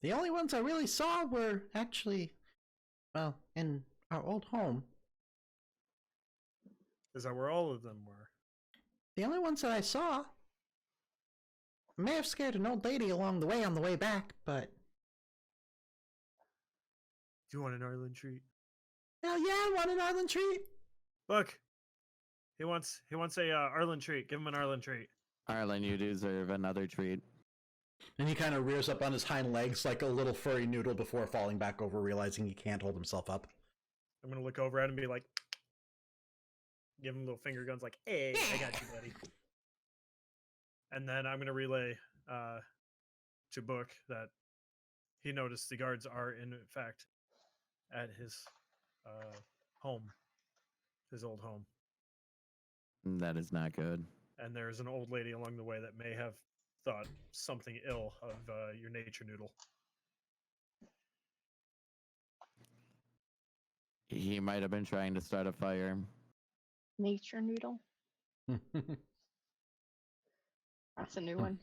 The only ones I really saw were actually well, in our old home, Is that where all of them were? the only ones that I saw may have scared an old lady along the way on the way back, but Do you want an Arlen treat? hell yeah, I want an island treat. Look, he wants a Arlen treat. Give him an Arlen treat. Arlen, you deserve another treat. And he kind of rears up on his hind legs like a little furry noodle before falling back over, realizing he can't hold himself up. I'm gonna look over at him and be like, give him little finger guns, like, "Hey, I got you, buddy." And then I'm gonna relay to Book that he noticed the guards are in fact at his home, his old home, That is not good. and there's an old lady along the way that may have thought something ill of your nature noodle. He might have been trying to start a fire. Nature noodle. That's a new one.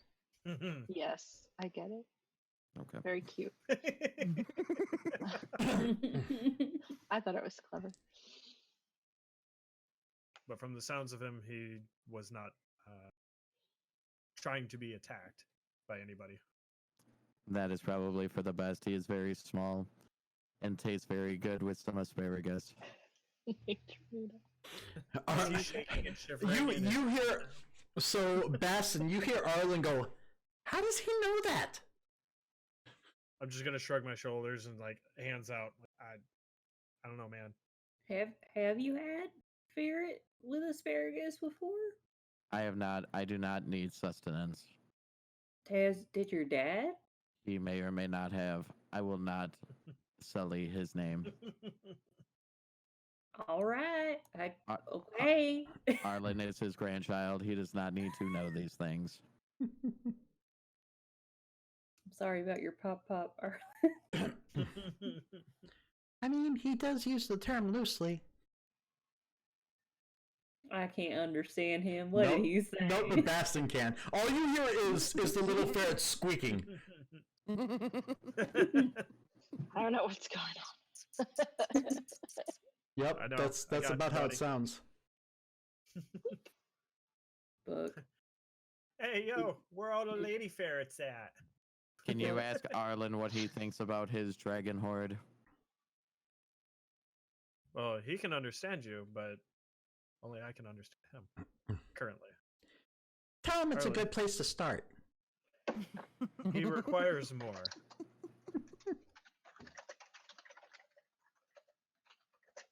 Yes, I get it. Okay. Very cute. I thought it was clever. But from the sounds of him, he was not trying to be attacked by anybody. That is probably for the best. He is very small and tastes very good with some asparagus. Nature noodle. He's shaking and shivering. You hear, so Basson, you hear Arlen go, how does he know that? I'm just gonna shrug my shoulders and like hands out. I don't know, man. Have you had ferret with asparagus before? I have not. I do not need sustenance. Did your dad? He may or may not have. I will not sully his name. All right. Uh, Okay. Arlen is his grandchild. He does not need to know these things. I'm sorry about your pop. I mean, he does use the term loosely. I can't understand him. What did he say? Nope, but Baston can. All you hear is the little ferret squeaking. I don't know what's going on. Yep, I know. that's I got about you, how buddy. it sounds. Book. Hey, yo, where all the lady ferrets at? Can you ask Arlen what he thinks about his dragon horde? Well, he can understand you, but only I can understand him currently. Tell him it's a Arlen. good place to start. He requires more.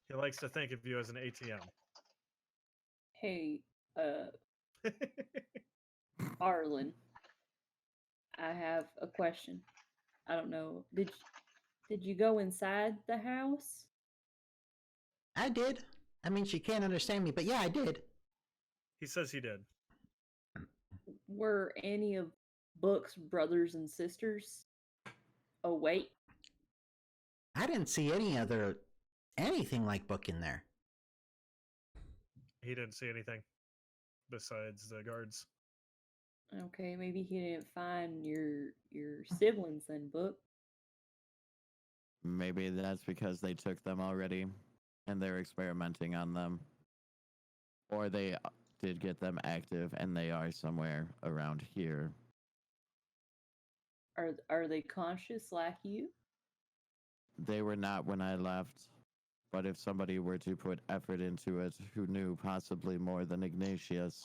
He likes to think of you as an ATM. Hey, Arlen. I have a question. I don't know. Did you go inside the house? I did. I mean, she can't understand me, but yeah, I did. He says he did. Were any of Book's brothers and sisters awake? I didn't see anything like Book in there. He didn't see anything besides the guards. Okay, maybe he didn't find your siblings then, Book. Maybe that's because they took them already and they're experimenting on them. Or they did get them active and they are somewhere around here. Are they conscious like you? They were not when I left. But if somebody were to put effort into it who knew possibly more than Ignatius,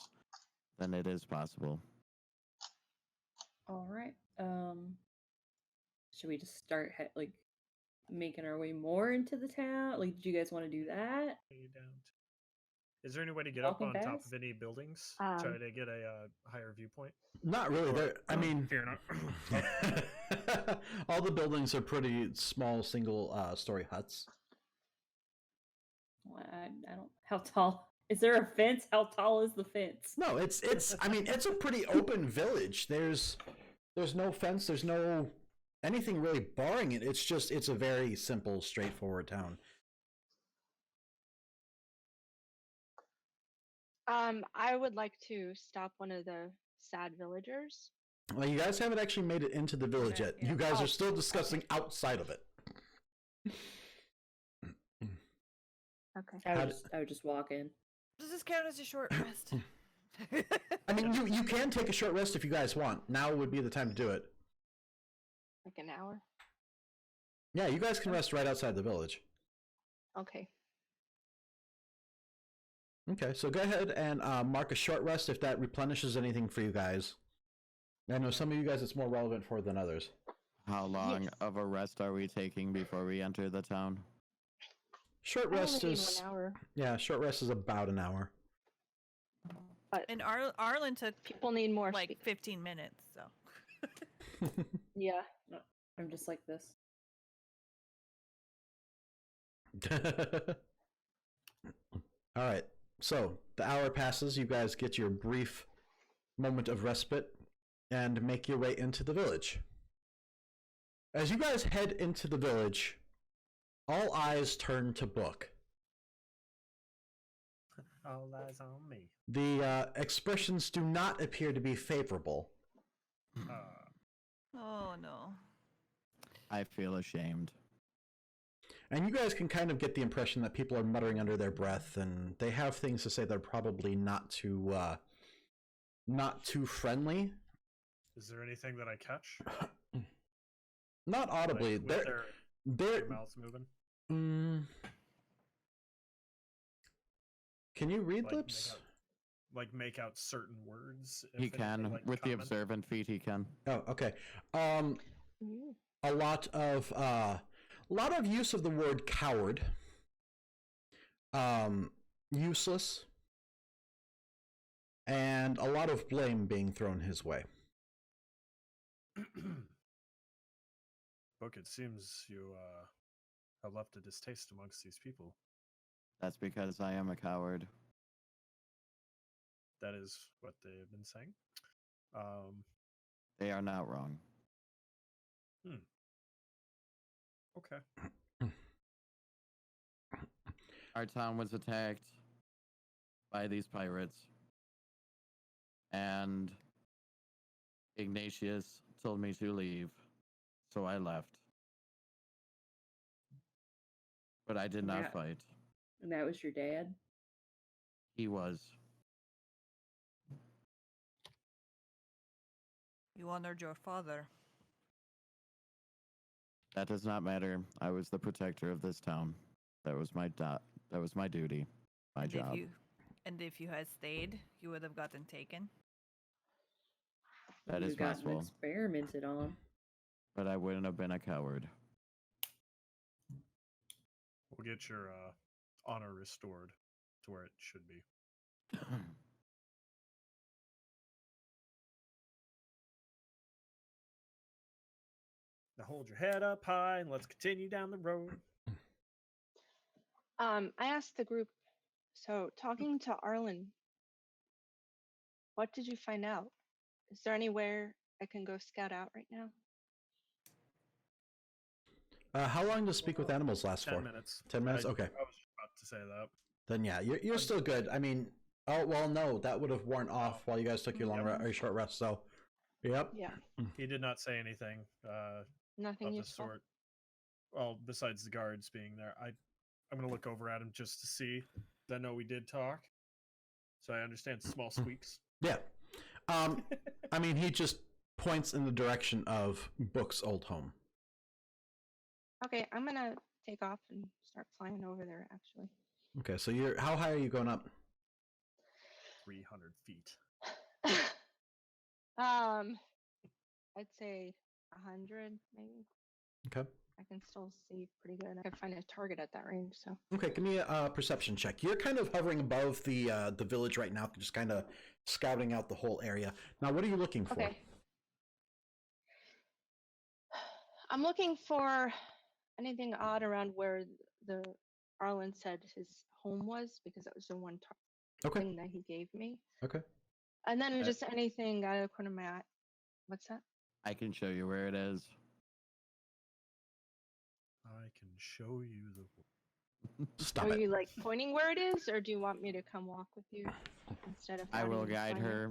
then it is possible. All right. Should we just start like making our way more into the town? Like, did you guys want to do that? You don't. Is there any way to get up Walking on top fast? of any buildings? Try to get a higher viewpoint? Not really. Or- I mean, Fear not. all the buildings are pretty small, single-story huts. Well, I don't. How tall? Is there a fence? How tall is the fence? No, it's. I mean, it's a pretty open village. There's no fence. There's no anything really barring it. It's a very simple, straightforward town. I would like to stop one of the sad villagers. Well, you guys haven't actually made it into the village Okay, yet. yeah. You guys Oh, are still discussing outside of it. Okay. I would just walk in. Does this count as a short rest? I mean, you can take a short rest if you guys want. Now would be the time to do it. Like an hour? Yeah, you guys can rest right outside the village. Okay. Okay, so go ahead and mark a short rest if that replenishes anything for you guys. I know some of you guys it's more relevant for than others. How long Yes. of a rest are we taking before we enter the town? Short I rest only need is 1 hour. yeah, short rest is about an hour. But And Arlen took people need more like sleep. 15 minutes, so. Yeah. No, I'm just like this. All right. So the hour passes. You guys get your brief moment of respite and make your way into the village. As you guys head into the village, all eyes turn to Book. All eyes on me. The expressions do not appear to be favorable. Oh no. I feel ashamed. And you guys can kind of get the impression that people are muttering under their breath, and they have things to say that are probably not too friendly. Is there anything that I catch? Not audibly. Like, with they're their mouths moving? Can you read Like, lips? make out certain words? if He anything, can. like, With the common? observant feet, he can. Oh, okay. Ooh. A lot of use of the word coward. Useless. And a lot of blame being thrown his way. Book, it seems you have left a distaste amongst these people. That's because I am a coward. That is what they have been saying. They are not wrong. Okay. Our town was attacked by these pirates. And Ignatius told me to leave. So I left. But I did not Yeah. fight. And that was your dad? He was. You honored your father. That does not matter. I was the protector of this town. That was my that was my duty, my And job. if you had stayed, you would have gotten taken. That You is gotten possible. experimented on. But I wouldn't have been a coward. We'll get your honor restored to where it should be. Now hold your head up high and let's continue down the road. I asked the group, so talking to Arlen, what did you find out? Is there anywhere I can go scout out right now? How long does Speak with Animals last 10 for? minutes. 10 minutes? I Okay. was just about to say that. Then yeah, you're still good. I mean, oh well, no, that would have worn off while you guys took your long or short rest. So, yep. Yeah. He did not say anything Nothing of the useful. sort. Well, besides the guards being there, I'm gonna look over at him just to see. I know we did talk, so I understand small squeaks. Yeah. I mean, he just points in the direction of Book's old home. Okay, I'm gonna take off and start flying over there actually. Okay, so how high are you going up? 300 feet. I'd say 100 maybe. Okay. I can still see pretty good. I can find a target at that range, so. Okay, give me a perception check. You're kind of hovering above the village right now, just kind of scouting out the whole area. Now, what are you looking for? Okay. I'm looking for anything odd around where the Arlen said his home was, because that was the one Okay. thing that he gave me. Okay. And then just anything out of the corner of my eye. What's that? I can show you where it is. I can show you the. Stop Are it. you like pointing where it is, or do you want me to come walk with you instead of? I will running and guide flying? her,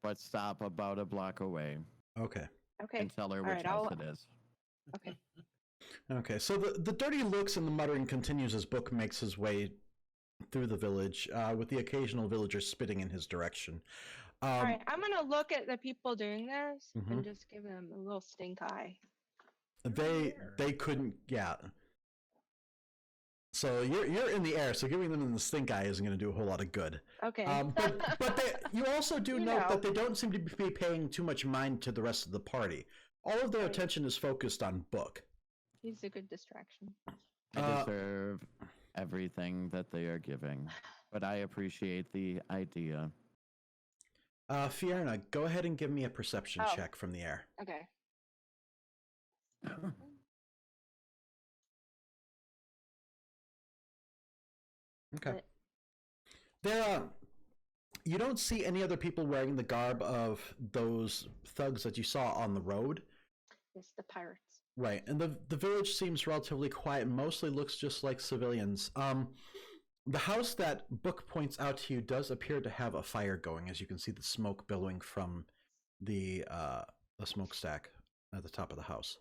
but stop about a block away Okay. Okay. and tell her All which right, house I'll- it is. Okay. Okay, so the dirty looks and the muttering continues as Book makes his way through the village, with the occasional villager spitting in his direction. All right, I'm gonna look at the people doing this Mhm. and just give them a little stink eye. They couldn't, yeah. So you're in the air, so giving them the stink eye isn't going to do a whole lot of good. Okay. But you also do You note know. that they don't seem to be paying too much mind to the rest of the party. All of their Right. attention is focused on Book. He's a good distraction. I deserve everything that they are giving, but I appreciate the idea. Fiona, go ahead and give me a perception Oh. check from the air. Okay. Okay. But- There, you don't see any other people wearing the garb of those thugs that you saw on the road. It's the pirates. Right, and the village seems relatively quiet. Mostly looks just like civilians. The house that Book points out to you does appear to have a fire going, as you can see the smoke billowing from the smokestack at the top of the house.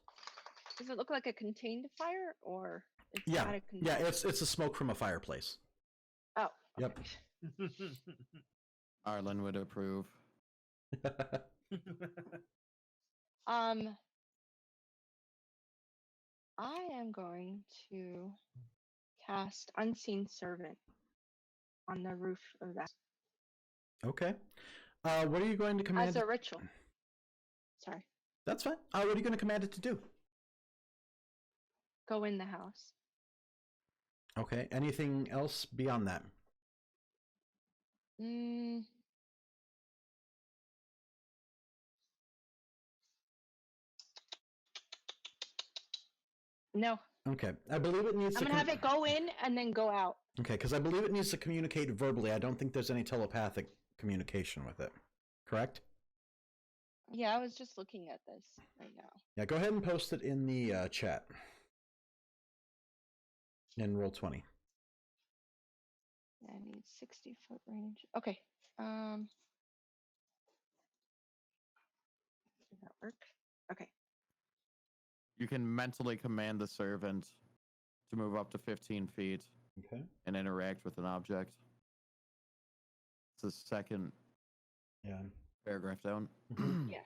Does it look like a contained fire or it's Yeah, not a contained? yeah, it's a smoke from a fireplace. Oh. Yep. okay. Arlen would approve. I am going to cast Unseen Servant on the roof of that Okay. What are you going to command? as a ritual. Sorry. That's fine. What are you going to command it to do? Go in the house. Okay. Anything else beyond that? No. Okay. I believe it needs I'm to. gonna have it go in and then go out. Okay, because I believe it needs to communicate verbally. I don't think there's any telepathic communication with it. Correct? Yeah, I was just looking at this right now. Yeah. Go ahead and post it in the chat. In Roll20. I need 60-foot range. Okay. Did that work? Okay. You can mentally command the servant to move up to 15 feet Okay. and interact with an object. It's the second Yeah. paragraph down. Yeah.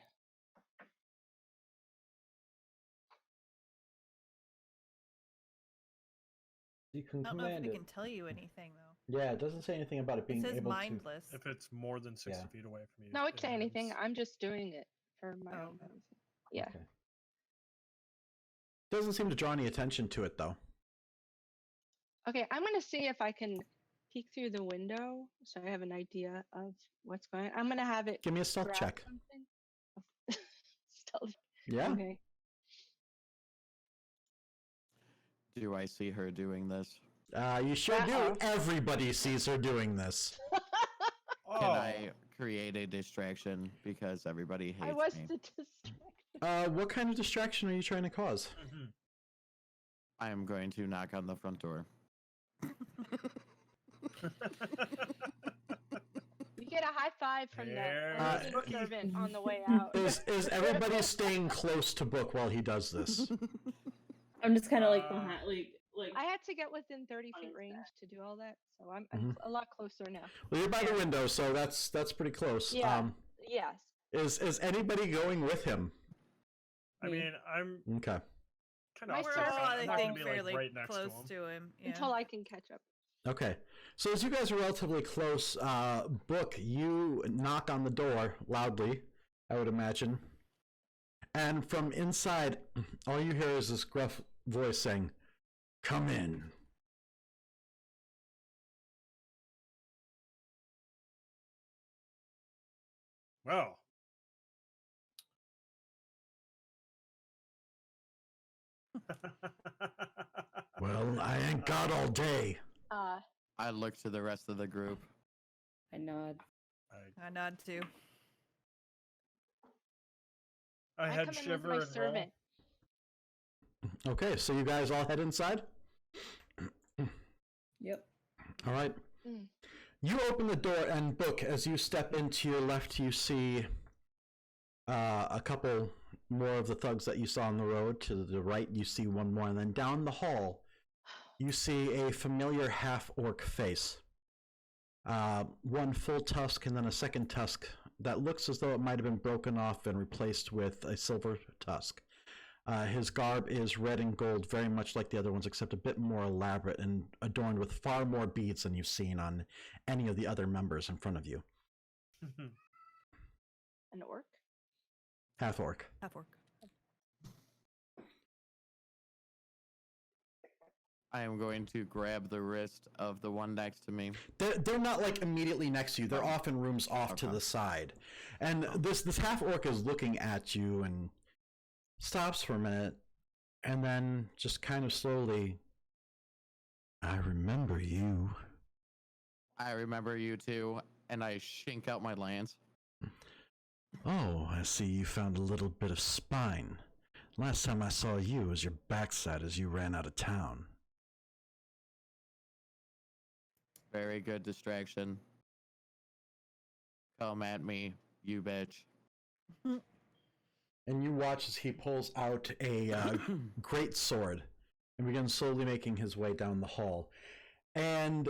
You can I don't know if command it it. can tell you anything though. Yeah, it doesn't say anything about it being It says able mindless. If it's more than 60 Yeah. feet away from you. No, it can say anything. is. I'm just doing it for my Oh. own reason. Yeah. Okay. Doesn't seem to draw any attention to it though. Okay, I'm gonna see if I can peek through the window so I have an idea of what's going on. I'm gonna have it Give me a stealth grab check. something. Stealth. Yeah. Okay. Do I see her doing this? You sure do. Uh-oh. Everybody sees her doing this. Oh, Can I create a distraction because everybody hates I was me? the distraction. What kind of distraction are you trying to cause? mhm. I am going to knock on the front door. You get a high five from There the it unseen is. servant on the way out. Is everybody staying close to Book while he does this? I'm just kind of like Uh, behind, like I had to get within 30 feet range to do all that, so I'm Mhm. a lot closer now. Well, you're by the window, so that's pretty close. Yeah. Yes. Is anybody going with him? I mean, I'm Okay. kind My of We're servant all, I'm I not think, gonna be like fairly right next close to him. to him. Yeah. Until I can catch up. Okay. So as you guys are relatively close, Book, you knock on the door loudly, I would imagine. And from inside, all you hear is this gruff voice saying, "Come in." Well, Well, I ain't got all day. I look to the rest of the group. I nod. I, I nod too. I I head come in with shiver my and roll. servant. Okay, so you guys all head inside? Yep. All right. Mm. You open the door, and Book, as you step into your left, you see a couple more of the thugs that you saw on the road. To the right, you see one more, and then down the hall, you see a familiar half-orc face. one full tusk and then a second tusk that looks as though it might have been broken off and replaced with a silver tusk. His garb is red and gold, very much like the other ones, except a bit more elaborate and adorned with far more beads than you've seen on any of the other members in front of you. An orc? Half orc. Half orc. I am going to grab the wrist of the one next to me. They're not like immediately next to you. They're off in rooms off to Okay. the side. And this half orc is looking at you and stops for a minute and then just kind of slowly, I remember you. I remember you too, and I shink out my lance. Oh, I see you found a little bit of spine. Last time I saw you was your backside as you ran out of town. Very good distraction. Come at me, you bitch. And you watch as he pulls out a great sword and begins slowly making his way down the hall. And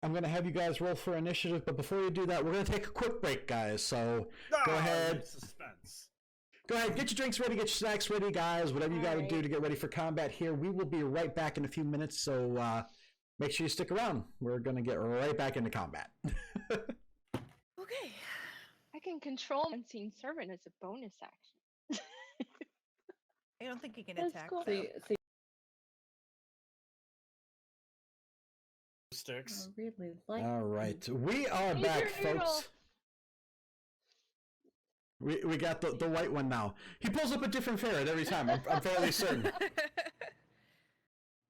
I'm going to have you guys roll for initiative, but before you do that, we're going to take a quick break, guys. So go ahead. Suspense. Go ahead, get your drinks ready, get your snacks ready, guys. Whatever you got to do to get ready for combat here. We will be right back in a few minutes, so make sure you stick around. We're going to get right back into combat. Okay. I can control unseen servant as a bonus action. I don't think he can That's attack. cool. though. Sticks. I really like. All right, we are Use back, your noodle. folks. We got the white one now. He pulls up a different ferret every time. I'm fairly certain.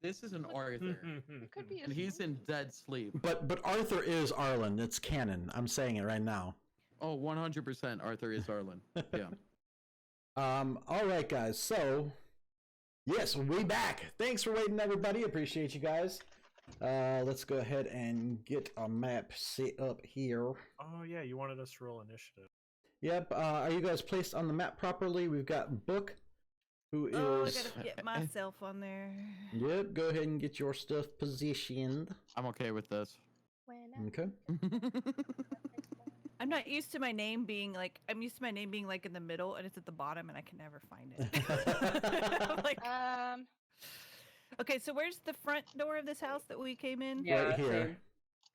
This is an Arthur, It could be a and he's in dead sleep. But Arthur is Arlen. It's canon. I'm saying it right now. Oh, 100% Arthur is Arlen. Yeah. All right, guys. So, yes, we back. Thanks for waiting, everybody. Appreciate you guys. Let's go ahead and get a map set up here. Oh yeah, you wanted us to roll initiative. Yep. Are you guys placed on the map properly? We've got Book, who Oh, I is. gotta get myself on there. Yep. Go ahead and get your stuff positioned. I'm okay with this. Okay. I'm not used to my name being like I'm used to my name being like in the middle and it's at the bottom and I can never find it. I'm like, okay, so where's the front door of this house that we came in? Yeah, Right here. same.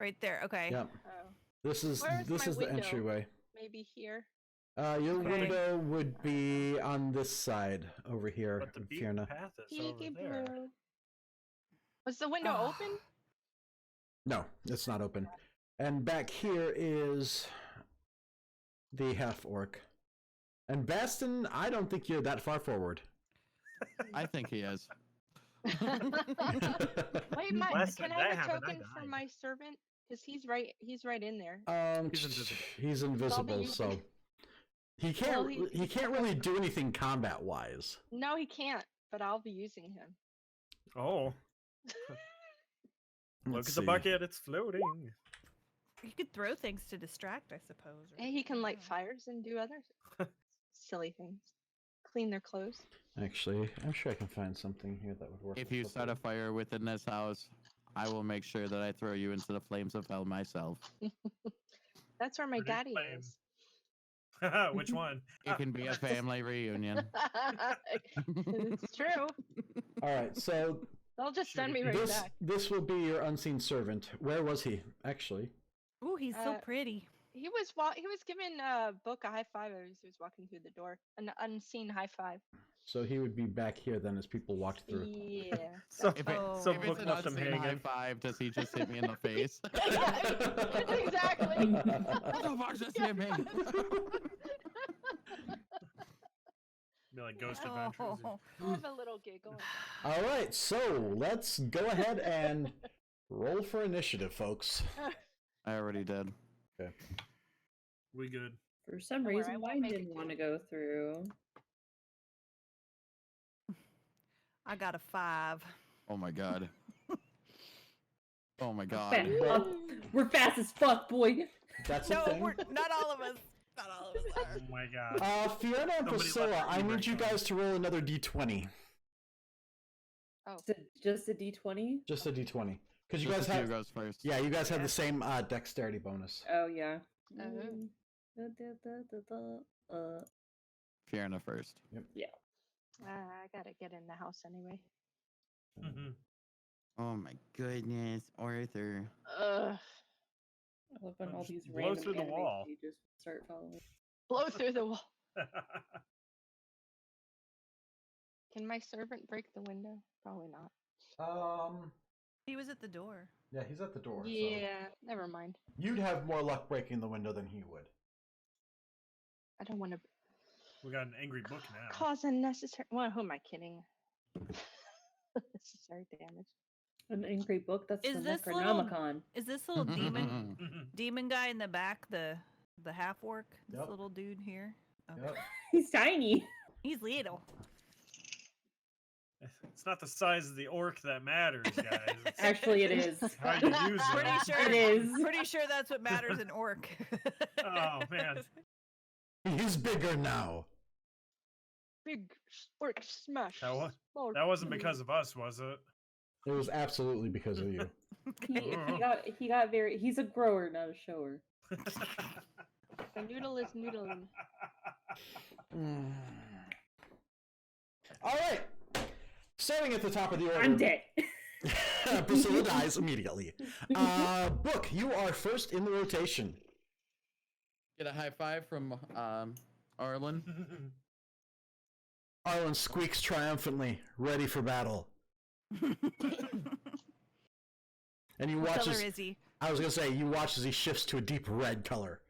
Right there. Okay. Yep. Oh, This is Where's my the window? entryway. maybe here. Your Okay. window would be on this side over here, But the beaten Fiona. path is over Peeky there. blue. Was the window Ah. open? No, it's not open. And back here is the half orc. And Baston, I don't think you're that far forward. I think he is. Wait, Last can time I that have a happened, I token for died. my servant? Because he's right in there. He's invisible. He's invisible, using so it. he can't. Well, he can't really do anything combat wise. No, he can't, but I'll be using him. Oh, look Let's at the see. bucket, it's floating. You could throw things to distract, I suppose. or- And he can light I don't know. fires and do other silly things. Clean their clothes. Actually, I'm sure I can find something here that would work. If you start a fire within this house, I will make sure that I throw you into the flames of hell myself. That's where my Produce daddy flame. is. Which one? It can be a family reunion. It's true. All right, so They'll just send Shoot. me right this back. this will be your unseen servant. Where was he actually? Ooh, he's so Uh, pretty. He was giving Book a high five as he was walking through the door. An unseen high five. So he would be back here then as people walked through. Yeah. So, If, it, Oh. so if Book it's an left him unseen high hanging. five, does he just hit me in the face? Exactly. What the fuck just hit me? Be like Ghost Adventures. Oh. I have a little giggle. All right, so let's go ahead and roll for initiative, folks. I already did. We good. For some Don't worry, I reason, won't mine make it didn't to want to you. go through. I got a 5. Oh my god. Oh my Fast. god. Well- We're fast as fuck, boy. That's No, the thing. we're not all of us. Not all of us are. Oh my god. Fiona and Somebody Priscilla, left I their need you keyboard guys to roll another d20. Oh. Just a D20. Just a d20. Because you guys Just a few have, goes first. yeah, you guys have Yeah. the same dexterity bonus. Oh yeah. Fiona first. I gotta get in the house anyway. Mhm. Oh my goodness, Arthur. Ugh. I love when all Just these blow random through the anime wall. pages start following. Blow through the wall. Can my servant break the window? Probably not. He was at the door. Yeah, he's at the door. So Yeah, never mind. you'd have more luck breaking the window than he would. I don't want to We got an angry book now. cause unnecessary. Well, who am I kidding? Unnecessary damage. An angry book. That's Is the this little- Necronomicon. Is this little demon guy in the back the half orc? This Yep. little dude here. Okay. Yep. He's tiny. He's little. It's not the size of the orc that matters, guys. It's Actually, it is. how you use Pretty it. sure It is. Pretty sure that's what matters in orc. Oh, man. He's bigger now. Big orc smash. That small That wasn't cube. because of us, was it? It was absolutely because of you. He got very. He's a grower, not a shower. The noodle is noodling. All right. Starting at the top of the order. I'm dead. Priscilla dies immediately. Book, you are first in the rotation. Get a high five from Arlen. Arlen squeaks triumphantly, ready for battle. And you What watch color as, is he? I was gonna say, you watch as he shifts to a deep red color.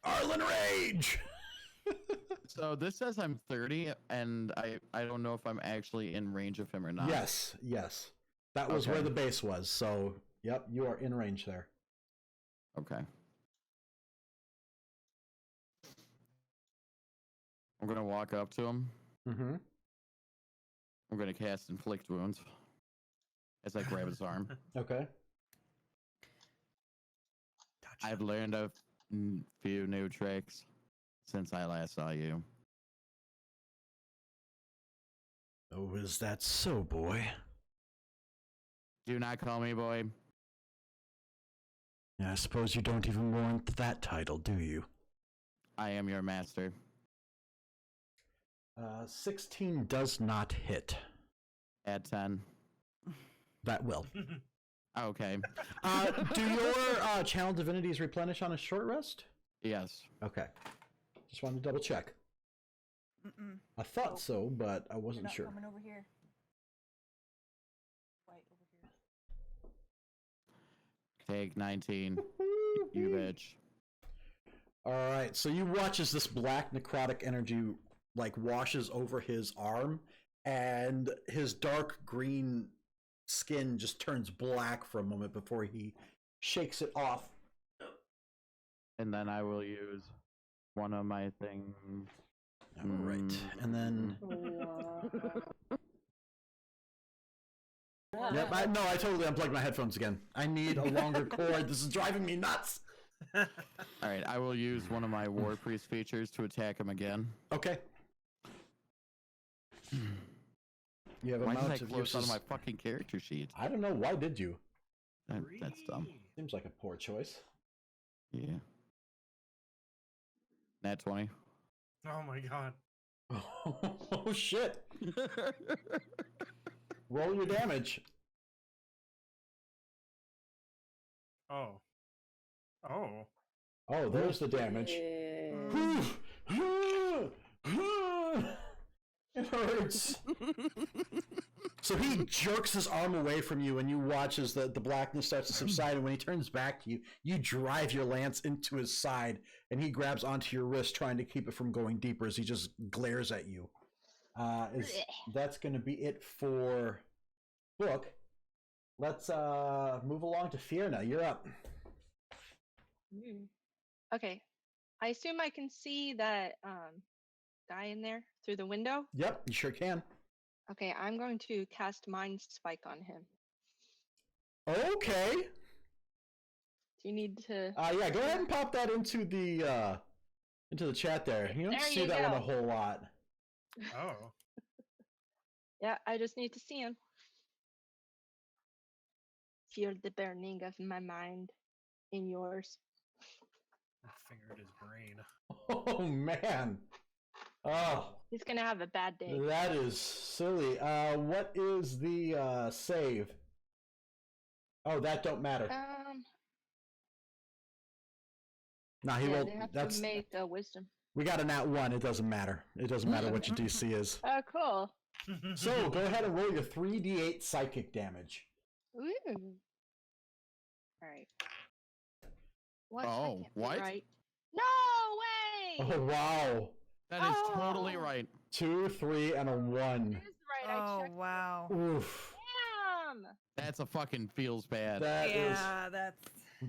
Arlen Rage! So this says I'm 30, and I don't know if I'm actually in range of him or not. Yes. That was Okay. where the base was, so, yep, you are in range there. Okay. I'm gonna walk up to him. Mm-hmm. I'm gonna cast Inflict Wounds as I grab his arm. Okay. I've learned a few new tricks since I last saw you. Oh, is that so, boy? Do not call me boy. Yeah, I suppose you don't even warrant that title, do you? I am your master. 16 does not hit. At 10. That will. Okay. Do your channel divinities replenish on a short rest? Yes. Okay. Just wanted to double check. Mm-mm. I thought so, but I You're wasn't not sure. coming over here. Right over here. Take 19. You bitch. All right, so you watch as this black necrotic energy like washes over his arm, and his dark green skin just turns black for a moment before he shakes it off. And then I will use one of my things. All right, and then yep, I totally unplugged my headphones again. I need a longer cord. This is driving me nuts. Alright, I will use one of my War Priest features to attack him again. Okay. You have a Why did I mount of close out of uses. my fucking character sheet? I don't know. Why did you? That's dumb. Seems like a poor choice. Yeah. Nat 20. Oh my god. Oh shit! Roll your damage. Oh. Oh. Oh, there's the damage. It hurts. So he jerks his arm away from you, and you watch as the blackness starts to subside. And when he turns back to you, you drive your lance into his side, and he grabs onto your wrist, trying to keep it from going deeper as he just glares at you. That's going to be it for Book. Let's move along to Fiona. You're up. Okay. I assume I can see that guy in there through the window. Yep, you sure can. Okay, I'm going to cast Mind Spike on him. Okay. Do you need to? Yeah, go ahead and pop that into the chat there. You don't There see you that one go. a whole lot. Oh. Yeah, I just need to see him. feel the burning of my mind in yours. I fingered his brain. Oh man. Oh, He's gonna have a bad day. that is silly. What is the save? Oh, that don't matter. Nah, he Yeah, will. they have That's to make a wisdom. we got a nat 1. It doesn't matter. It doesn't matter what your DC is. Oh, cool. So go ahead and roll your 3d8 psychic damage. Ooh. All right. What? Oh, what? Right. No way! Oh wow. That is totally right. 2, 3, and a 1. That is right. I Oh checked. wow. Oof. Damn! That's a fucking feels bad. That is Yeah, that's.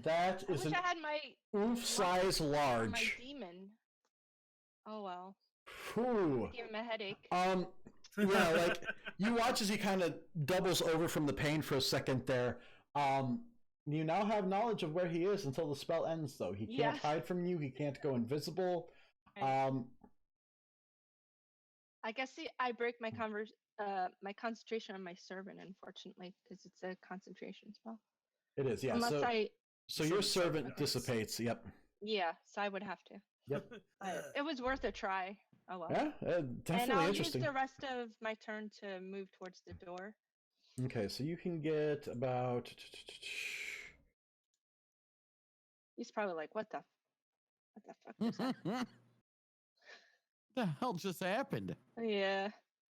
that I is wish an I had my oof size my large. demon. Oh well. Whew. Give him a headache. Yeah, like you watch as he kind of doubles over from the pain for a second there. You now have knowledge of where he is until the spell ends, though. He can't Yes. hide from you. He can't go invisible. Right. I guess I break my my concentration on my servant, unfortunately, because it's a concentration spell. It is, yeah. Unless So your So servant nice. dissipates. Yep. yeah, so I would have to. Yep. But it was worth a try. Oh well. Yeah, And definitely I'll interesting. use the rest of my turn to move towards the door. Okay, so you can get about. He's probably like, "What the fuck just happened?" The hell just happened? Yeah.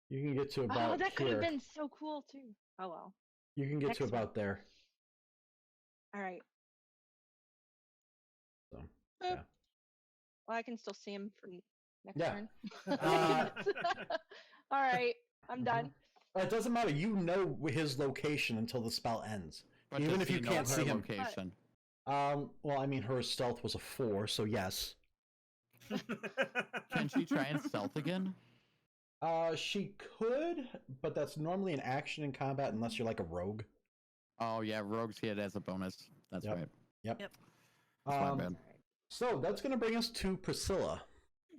You can get to Oh, about that could have here. been so cool too. Oh well. You can get Next to one. about there. All right. So, Boop. yeah. Well, I can still see him for next Yeah. turn. Uh, All right, I'm done. It doesn't matter. You know his location until the spell ends. But Even does if you he know can't her see him. location. Well, I mean, her stealth was a 4, so yes. Can she try and stealth again? She could, but that's normally an action in combat unless you're like a rogue. Oh yeah, rogues get it as a bonus. That's Yep. right. Yep. Yep. That's my bad. So that's gonna bring us to Priscilla.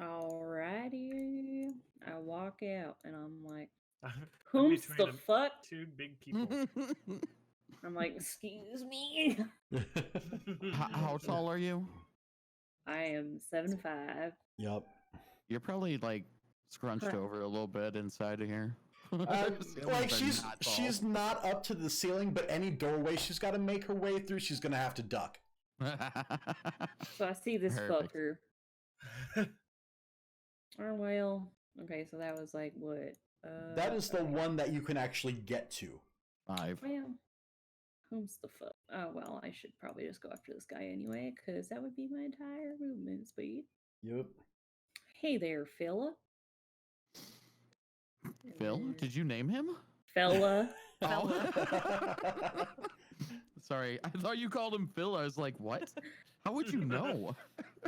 Alrighty. I walk out and I'm like, I'm who's between the them fuck? Two big people. I'm like, excuse me. How tall are you? I am 7'5". Yep. You're probably like scrunched Huh. over a little bit inside of here. Like Ceilings are she's not tall. she's not up to the ceiling, but any doorway she's got to make her way through, she's gonna have to duck. So I see this Perfect. fucker. Oh well. Okay, so that was like what? That is the okay. one that you can actually get to. 5. Well, who's the fuck? Oh well, I should probably just go after this guy anyway, because that would be my entire movement speed. Yep. Hey there, fella. Phil, did you name him? Fella. Oh. Sorry, I thought you called him Phil. I was like, what? How would you know?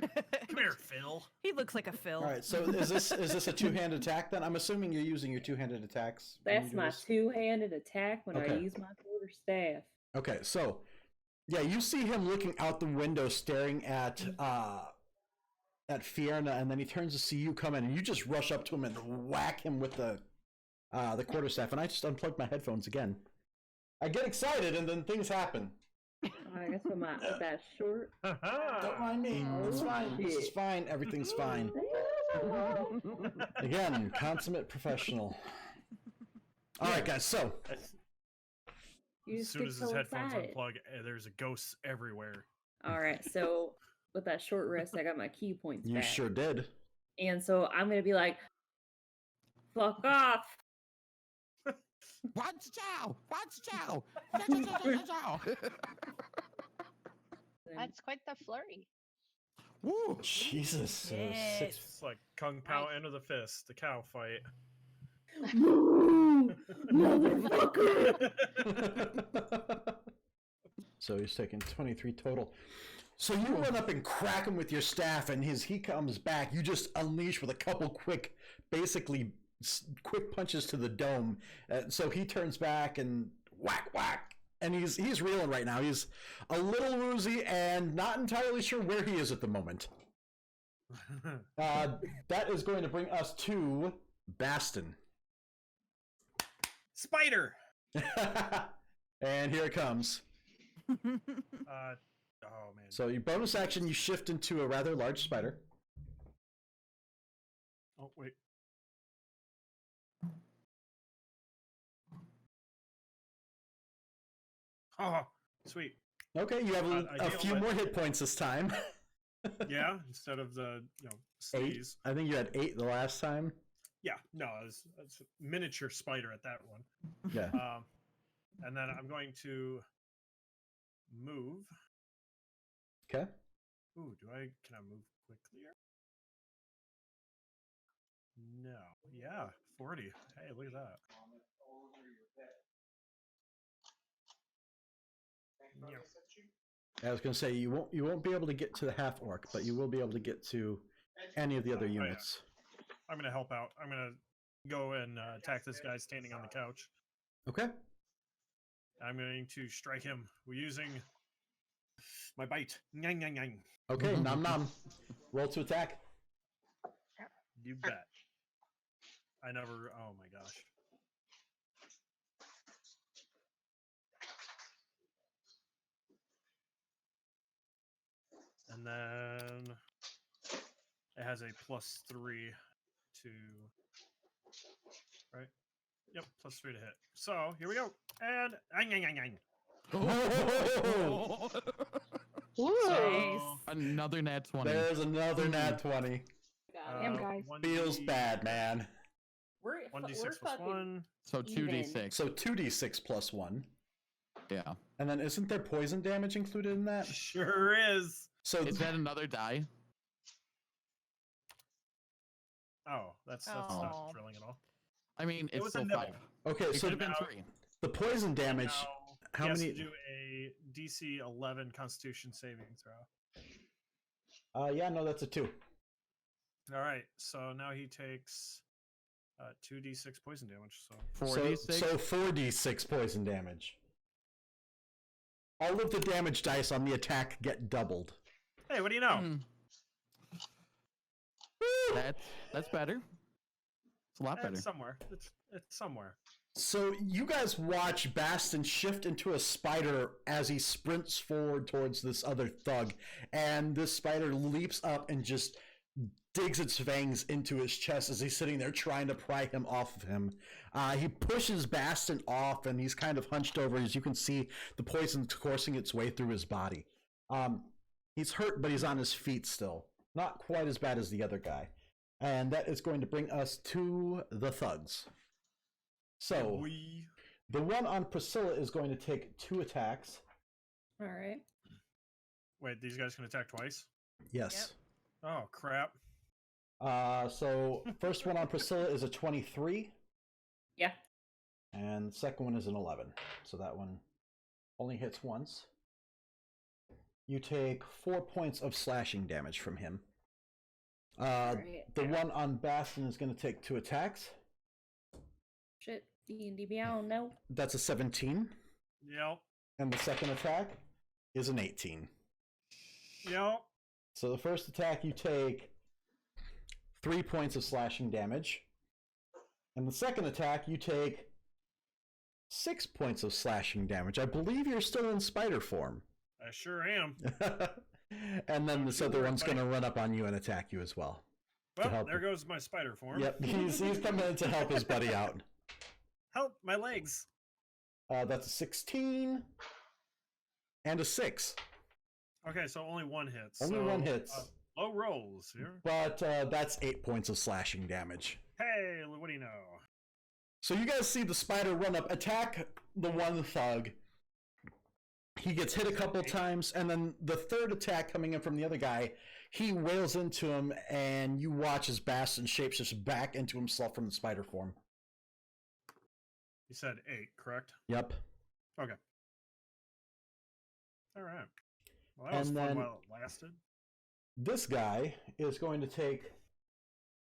Come here, Phil. He looks like a Phil. All right. So is this a two-handed attack then? I'm assuming you're using your two-handed attacks. when you That's do my this? two-handed attack when I Okay. use my quarter staff. Okay, so yeah, you see him looking out the window, staring at Fiona, and then he turns to see you come in, and you just rush up to him and whack him with the quarterstaff. And I just unplugged my headphones again. I get excited, and then things happen. I guess with that short. Don't mind me. Oh, It's fine. This is shit. fine. Everything's fine. Again, consummate professional. All right, guys. So You As just soon get as his so headphones excited. unplug, there's a ghost everywhere. All right, so with that short rest, I got my key points you back. sure did. And so I'm gonna be like, fuck off. Watch chow! Watch chow! That's quite the flurry. Woo! Jesus. So Yes. It's like Kung Pao End of the Fist, the cow fight. Moo! Motherfucker! So he's taking 23 total. So you run up and crack him with your staff, and he comes back. You just unleash with a couple quick punches to the dome. So he turns back and whack whack, and he's reeling right now. He's a little woozy and not entirely sure where he is at the moment. That is going to bring us to Baston. Spider! And here it comes. Oh man. So your bonus action, you shift into a rather large spider. Oh wait. Oh, sweet. Okay, you have I a heal few it. more hit points this time. Yeah, instead of the 8. sneeze. I think you had 8 the last time. Yeah, no, it's miniature spider at that one. Yeah. And then I'm going to move. Okay. Ooh, can I move quickly? No. Yeah, 40. Hey, look at that. Yeah. I was going to say you won't be able to get to the half orc, but you will be able to get to any of the other units. I'm gonna help out. I'm gonna go and attack this guy standing on the couch. Okay. I'm going to strike him. We're using my bite. Nyang, nyang, nyang. Okay, nom nom. Roll to attack. You bet. I never. Oh my gosh. And then it has a +3 to. Right? Yep, +3 to hit. So here we go. And. Oh! So, Another nat 20. There's another nat 20. Damn, guys. Feels bad, man. We're 1d6 we're plus fucking 1. So Even. 2d6. So 2d6 plus 1. Yeah. And then isn't there poison damage included in that? Sure is. So Is that another die? Oh, that's Aw. not thrilling at all. I mean, It it's was a still nibble. 5. okay, It so could have been now- 3. the poison damage. Now, How he has many? to do a DC 11 Constitution saving throw. Yeah, no, that's a 2. All right, so now he takes 2d6 poison damage. So 4d6? So 4d6 poison damage. All of the damage dice on the attack get doubled. hey, what do you know? Hmm. That's better. It's a lot better. It's somewhere. It's somewhere. So you guys watch Baston shift into a spider as he sprints forward towards this other thug, and this spider leaps up and just digs its fangs into his chest as he's sitting there trying to pry him off of him. He pushes Baston off, and he's kind of hunched over as you can see the poison coursing its way through his body. He's hurt, but he's on his feet still. Not quite as bad as the other guy. And that is going to bring us to the thugs. So, the one on Priscilla is going to take 2 attacks. all right. Wait, these guys can attack twice? Yes. Oh, crap. So, first one on Priscilla is a 23. Yeah. And the second one is an 11. So that one only hits once. You take 4 points of slashing damage from him. Right. The one on Bastion is going to take 2 attacks. Shit. D&D Beyond, no. That's a 17. Yep. And the second attack is an 18. Yep. So the first attack you take 3 points of slashing damage. And the second attack you take 6 points of slashing damage. I believe you're still in spider form. I sure am. And then this other one's going to run up on you and attack you as well. Well, help there him. goes my spider form. Yep, he's coming in to help his buddy out. Help my legs. That's a 16 and a 6. Okay, so only one hits. Only one hits. Low rolls here. But that's 8 points of slashing damage. Hey, what do you know? So you guys see the spider run up, attack the one thug. He gets hit a couple times, and then the third attack coming in from the other guy, he wails into him, and you watch as Bastion shapeshifts back into himself from the spider form. You said 8, correct? Yep. Okay. All right. Well, that was And fun then- while it lasted. This guy is going to take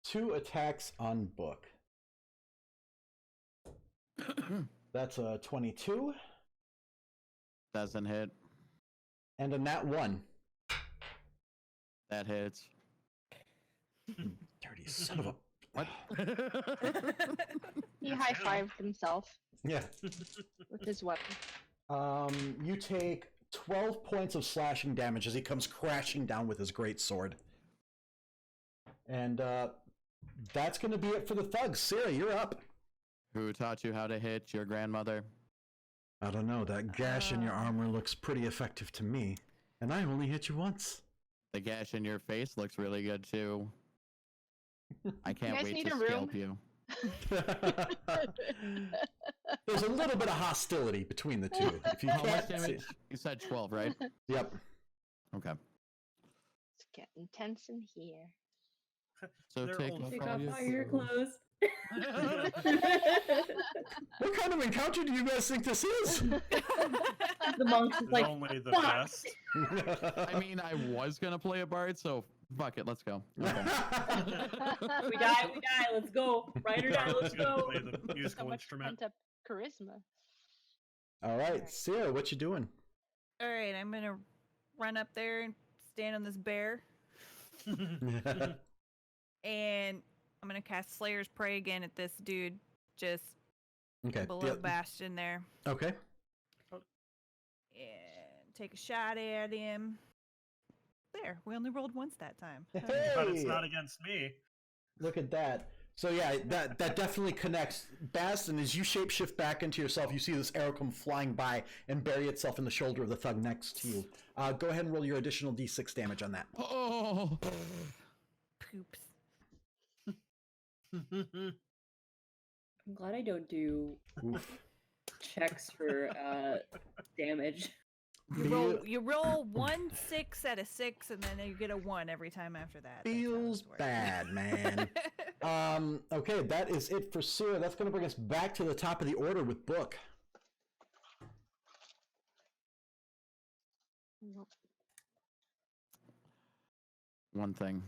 2 attacks on Book. That's a 22 Doesn't hit. and a nat 1. That hits. Dirty son of a... What? He high-fived himself Yeah. with his weapon. You take 12 points of slashing damage as he comes crashing down with his great sword. And that's going to be it for the thugs. Sarah, you're up. Who taught you how to hit your grandmother? I don't know. That gash in your armor looks pretty effective to me. And I only hit you once. The gash in your face looks really good too. I can't guys wait need to a room? scalp you. There's a little bit of hostility between the two. If you How much can't see. damage? You said 12, right? Yep. Okay. It's getting tense in here. So They're take old off Take all off your all your clothes. clothes. What kind of encounter do you guys think this is? The monks is It's like, only the "Fuck." best. I mean, I was gonna play a bard, so fuck it, let's go. Okay. We die, let's go. Ride or die, Carlos let's gonna go. play the So musical much instrument. pent up charisma. All right, Sarah, what you doing? All right, I'm gonna run up there and stand on this bear, and I'm gonna cast Slayer's Prey again at this dude, just Okay. below Bastion there, Okay. and take a shot at him. There, we only rolled once that time. But it's Hey, not against me. look at that. So yeah, that definitely connects. Bastin, as you shapeshift back into yourself, you see this arrow come flying by and bury itself in the shoulder of the thug next to you. Go ahead and roll your additional d6 damage on that. Oh, Poops. I'm glad I don't do Oof. checks for damage. You roll 1 6 out of 6, and then you get a 1 every time after that. That's how Feels this works. bad, man. Okay, that is it for Sarah. That's going to bring us back to the top of the order with Book. one thing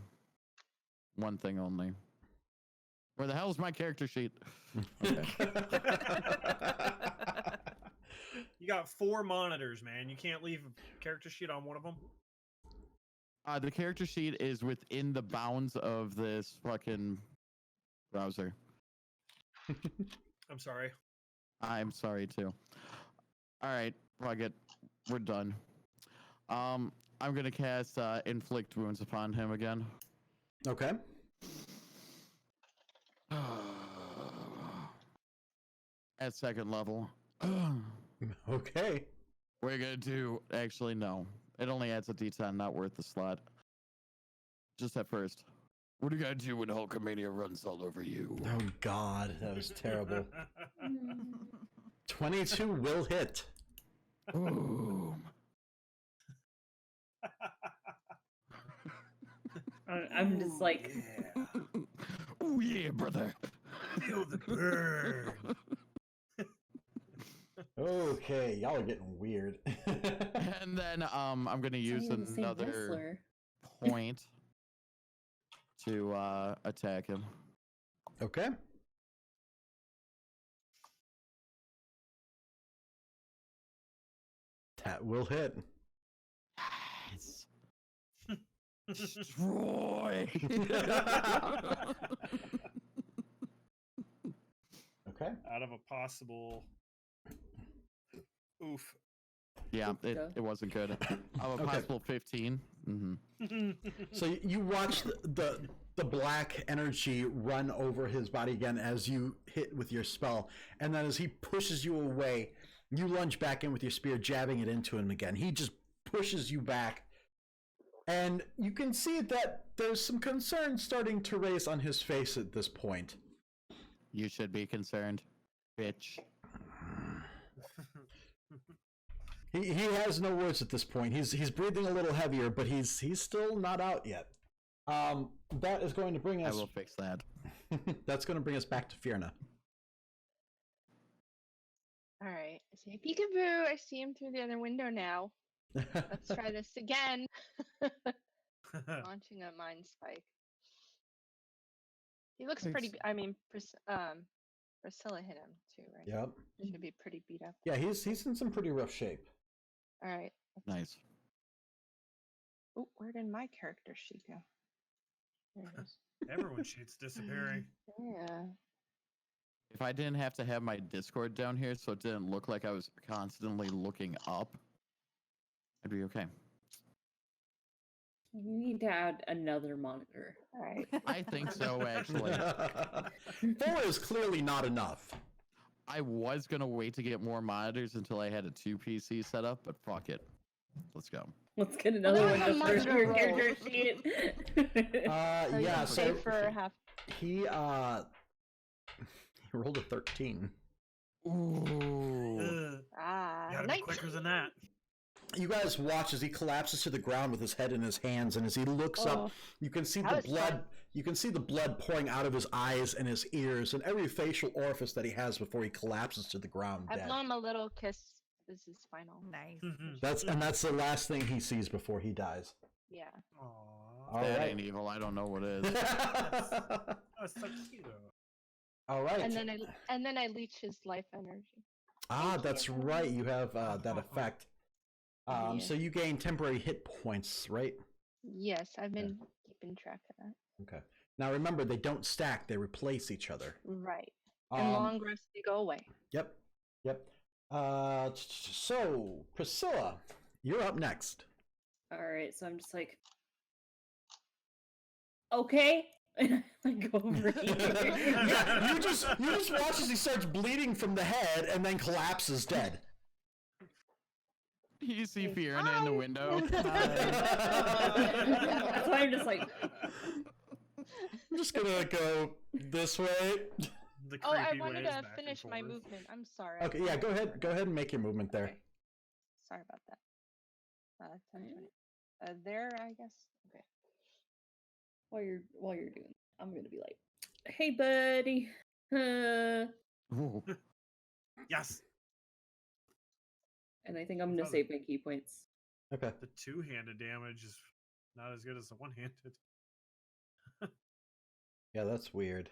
only. Where the hell is my character sheet? Okay. You got 4 monitors, man. You can't leave a character sheet on one of them. The character sheet is within the bounds of this fucking browser. I'm sorry. I'm sorry too. All right, fuck it. We're done. I'm gonna cast inflict wounds upon him again. Okay. At second level. Okay. We're gonna do. Actually, no. It only adds a d10, not worth the slot. Just at first. What are you gonna do when Hulkamania runs all over you? Oh God, that was terrible. 22 will hit. Boom. I'm just like, Yeah. Oh yeah, brother. Feel the burn. Okay, y'all are getting weird. And then I'm gonna use not even the same another wrestler. point to attack him. Okay. That will hit. Yes. Destroy. Okay. Out of a possible. Oof. Yeah, it Okay. wasn't good. Of a Okay. possible 15. Mm-hmm. So you watch the black energy run over his body again as you hit with your spell, and then as he pushes you away, you lunge back in with your spear, jabbing it into him again. He just pushes you back, and you can see that there's some concern starting to raise on his face at this point. You should be concerned, bitch. He has no words at this point. He's breathing a little heavier, but he's still not out yet. That is going to bring I us. will fix that. That's going to bring us back to Fierna. All right. I say peekaboo. I see him through the other window now. Let's try this again. Launching a mind spike. He looks pretty. Thanks. I mean, Priscilla hit him too, right? Yep. Should be pretty beat up. Yeah, he's in some pretty rough shape. All right. Nice. Oh, where did my character sheet go? There it is. Everyone's sheet's disappearing. Yeah. If I didn't have to have my Discord down here so it didn't look like I was constantly looking up, I'd be okay. You need to add another monitor. All right. I think so, actually. 4 is clearly not enough. I was gonna wait to get more monitors until I had a 2 PC setup, but fuck it. Let's go. Let's get another there's one a just for monitor your roll. character sheet. So you Yeah, can so save for half. he rolled a 13. Ooh. You gotta be 19. quicker than that. You guys watch as he collapses to the ground with his head in his hands, and as he looks up, Oh, you can see that the was blood. fun. You can see the blood pouring out of his eyes and his ears and every facial orifice that he has before he collapses to the ground I dead. blow him a little kiss. This is final. Nice. That's the last thing he sees before he dies. Yeah. Aww. All That right. ain't evil. I don't know what is. That's so cute. All right. And then I leech his life energy. That's right. You have that effect. Yeah. So you gain temporary hit points, right? Yes, I've been keeping track of that. Okay. Now remember, they don't stack; they replace each other. Right. And long rests, they go away. Yep. Yep. So Priscilla, you're up next. All right, so I'm just like, okay, and I go over here. Yeah, you just watch as he starts bleeding from the head and then collapses dead. You see Fiona in the window. That's why I'm just like, I'm just gonna go this way. The Oh, I creepy wanted ways to back and finish my forth. movement. I'm sorry. Okay, yeah, go ahead and make your movement there. Okay. Sorry about that. 10, 20. There, I guess. Okay. while you're doing, I'm gonna be like, hey, buddy. Ooh. Yes. And I think I'm gonna Sounds- save my key points. Okay. The two-handed damage is not as good as the one-handed. Yeah, that's weird.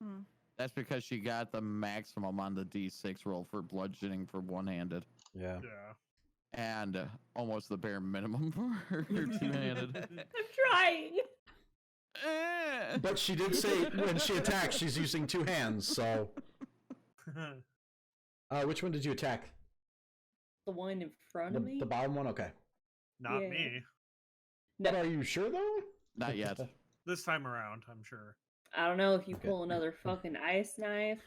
Hmm. That's because she got the maximum on the D6 roll for bludgeoning for one-handed, Yeah. Yeah. and almost the bare minimum for her two-handed. I'm trying. But she did say when she attacks, she's using 2 hands. So, which one did you attack? The one in front of me. The bottom one. Okay. Not Yeah. me. No, But are you sure though? Not yet. This time around, I'm sure. I don't know if you Okay. pull another fucking ice knife.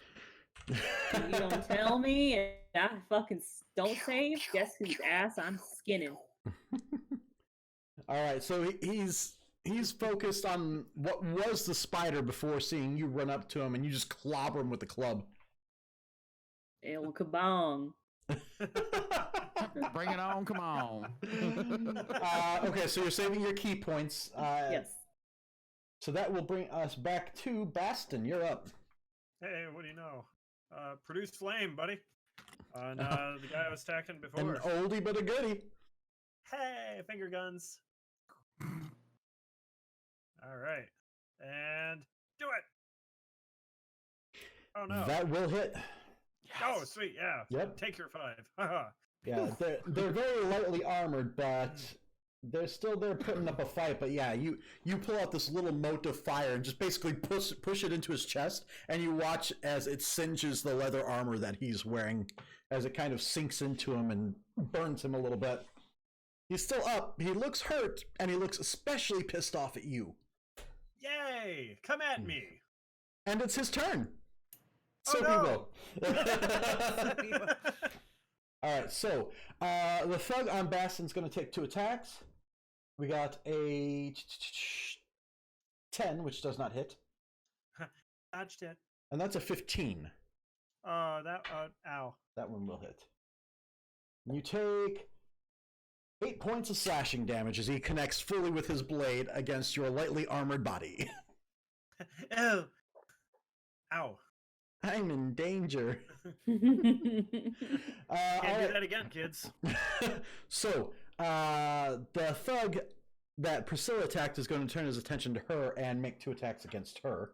And you don't tell me, and I fucking don't save. Guess whose ass I'm skinning? All right. So he's focused on what was the spider before seeing you run up to him and you just clobber him with the club. El kabong. Bring it on, come on. Okay, so you're saving your key points. Yes. So that will bring us back to Baston. You're up. Hey, what do you know? Produce flame, buddy. And the guy I was attacking An before. oldie but a goodie. Hey, finger guns. All right. And do it. Oh no. That will hit. Oh, sweet. Yeah. Yep. Take your 5. Haha. Yeah, they're very lightly armored, but they're still there putting up a fight. But yeah, you pull out this little mote of fire and just basically push it into his chest, and you watch as it singes the leather armor that he's wearing, as it kind of sinks into him and burns him a little bit. He's still up. He looks hurt, and he looks especially pissed off at you. Yay! Come at me. And it's his turn. Oh, So no. he will. All right, so the thug on Baston's going to take 2 attacks. We got a 10, which does not hit, Dodged it. and that's a 15. Ow. That one will hit. You take 8 points of slashing damage as he connects fully with his blade against your lightly armored body. Ew. Ow. I'm in danger. Can't do Alright. that again, kids. So, the thug that Priscilla attacked is going to turn his attention to her and make 2 attacks against her.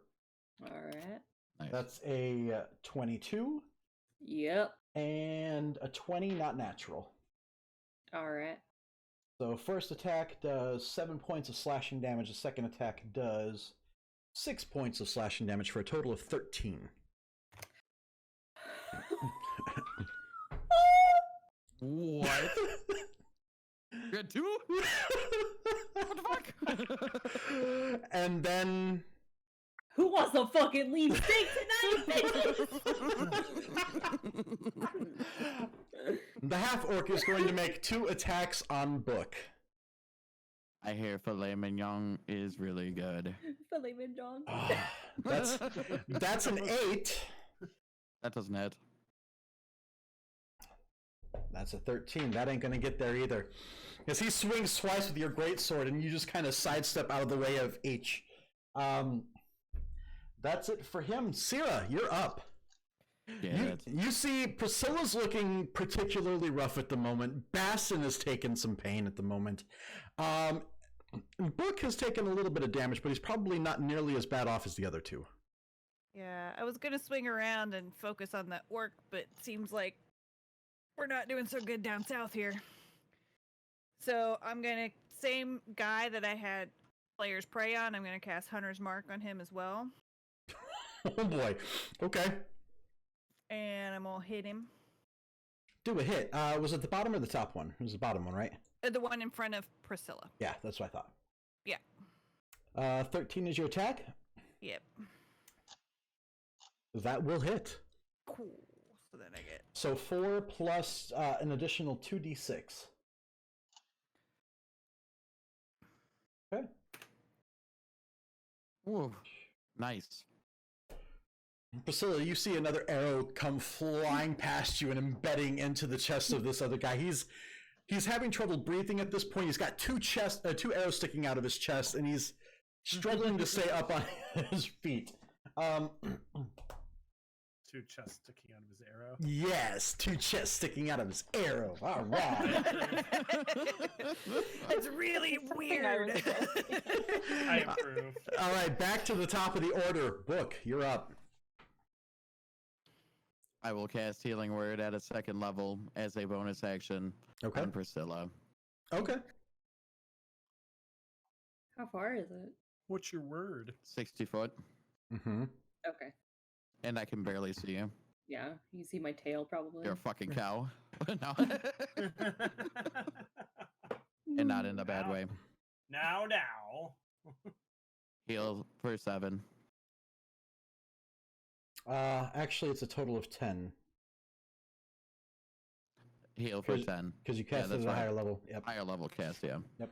All right. Nice. That's a 22 Yep. and a 20, not natural. All right. So, first attack does 7 points of slashing damage. The second attack does 6 points of slashing damage for a total of 13. What? had two? What the fuck? And then Who wants to fucking leave steak tonight, the half orc is going to make 2 attacks on Book. I hear filet mignon is really good. Filet mignon. Oh, that's an 8. That doesn't hit. That's a 13. That ain't gonna get there either. As he swings twice with your greatsword, and you just kind of sidestep out of the way of each. That's it for him. Syrah, you're up. Yeah, You see Priscilla's looking particularly rough at the moment. Bastion has taken some pain at the moment. Book has taken a little bit of damage, but he's probably not nearly as bad off as the other two. Yeah, I was gonna swing around and focus on that orc, but it seems like we're not doing so good down south here. So I'm gonna, same guy that I had Player's Prey on, I'm gonna cast Hunter's Mark on him as well. Oh boy. Okay. And I'm gonna hit him. Do a hit. Was it the bottom or the top one? It was the bottom one, right? The one in front of Priscilla. Yeah, that's what I thought. Yeah. 13 is your attack. Yep. That will hit. Cool. So then I get... So 4 plus an additional 2d6. Okay. Ooh, nice. Priscilla, you see another arrow come flying past you and embedding into the chest of this other guy. He's having trouble breathing at this point. He's got two arrows sticking out of his chest, and he's struggling to stay up on his feet. 2 chests sticking out of his arrow. Yes, 2 chests sticking out of his arrow. All right. It's really weird. I approve. All right, back to the top of the order. Book, you're up. I will cast Healing Word at a 2nd level as a bonus action Okay. on Priscilla. Okay. How far is it? What's your word? 60 foot, Mm-hmm. Okay. and I can barely see you. Yeah, you can see my tail probably. You're a fucking cow. No. And not in a bad way. Now. Heal for 7. Actually, it's a total of 10 Heal for 10. because you cast it at that's a right. higher level. Yep. Higher level cast, yeah. Yep.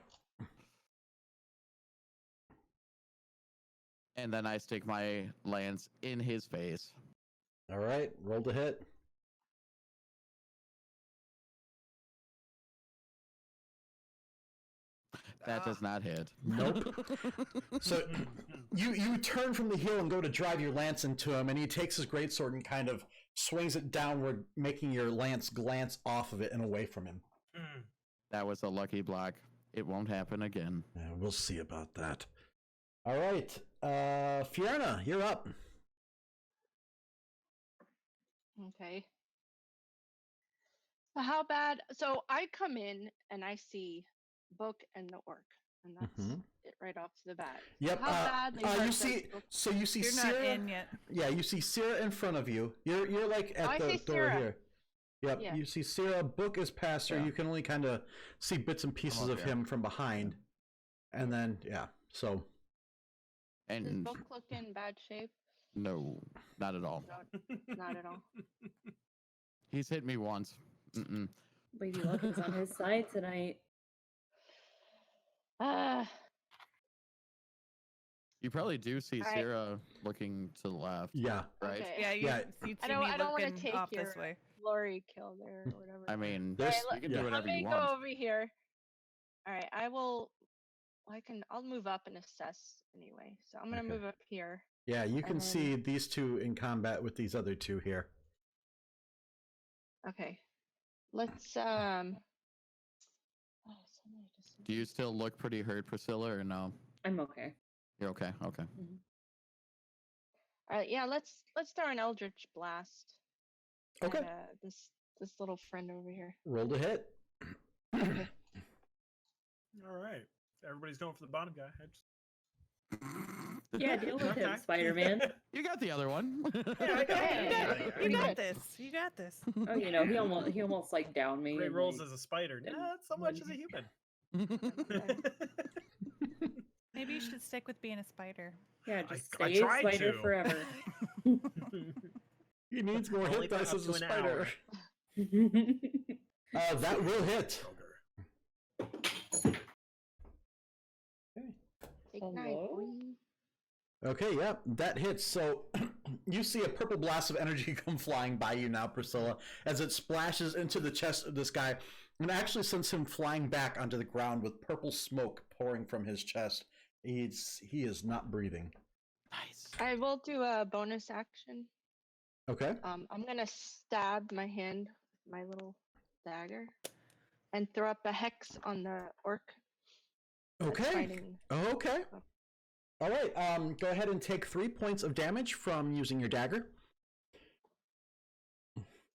And then I stick my lance in his face. All right, roll to hit. That does not hit. Nope. So you turn from the heel and go to drive your lance into him, and he takes his greatsword and kind of swings it downward, making your lance glance off of it and away from him. That was a lucky block. It won't happen again. Yeah, we'll see about that. All right, Fiona, you're up. Okay. So how bad? So I come in and I see Book and the orc, and that's Mhm. it right off to the bat. Yep. How bad they you hurt see, those Book- so you see You're not Syrah. in yet. Yeah, you see Syrah in front of you. You're like at I the see door Syrah. here. Yep. Yeah. You see Syrah. Book is past her. Yeah. You can only kind of see bits and pieces of here. him from behind, and then yeah. So Does And Book look in bad shape? no, not at all. No, not at all. He's hit me once. Mm-mm. Lady Luck is on his side tonight. You probably do see Alright. Sarah looking to the left, yeah. right? Okay. Yeah, you, Yeah. you see I don't me wanna looking take off your this way. glory kill there or whatever. I mean, There's- Alright, you can yeah. do Let whatever me you go want. over here. All right, I will. I'll move up and assess anyway. So I'm gonna Okay. move up here. Yeah, you can And see these two in combat with these other two here. Okay, let's oh, somebody just. Do you still look pretty hurt, Priscilla, or no? I'm okay. You're okay. Okay. All right, yeah, let's throw an Eldritch Blast. Okay. At, this little friend over here. Roll to hit. Okay. All right. Everybody's going for the bottom guy. Yeah, deal with him, Okay. Spider-Man. You got the other one. Yeah, I got Hey, it. You We got got- this. You got this. Oh, he almost like downed me. Great and, rolls like, as a spider. and Not so much as a when- human. Okay. Maybe you should stick with being a spider. Yeah, just I stay a tried spider to. forever. He needs more Only hit for dice up as a to an spider. hour. That will hit. Ogre. Take 9, Hello? boy. Okay, yeah, that hits. So you see a purple blast of energy come flying by you now, Priscilla, as it splashes into the chest of this guy and actually sends him flying back onto the ground with purple smoke pouring from his chest. He is not breathing. Nice. I will do a bonus action. Okay. I'm gonna stab my hand with my little dagger and throw up a hex on the orc. that's Okay. fighting. Okay. All right. Go ahead and take 3 points of damage from using your dagger.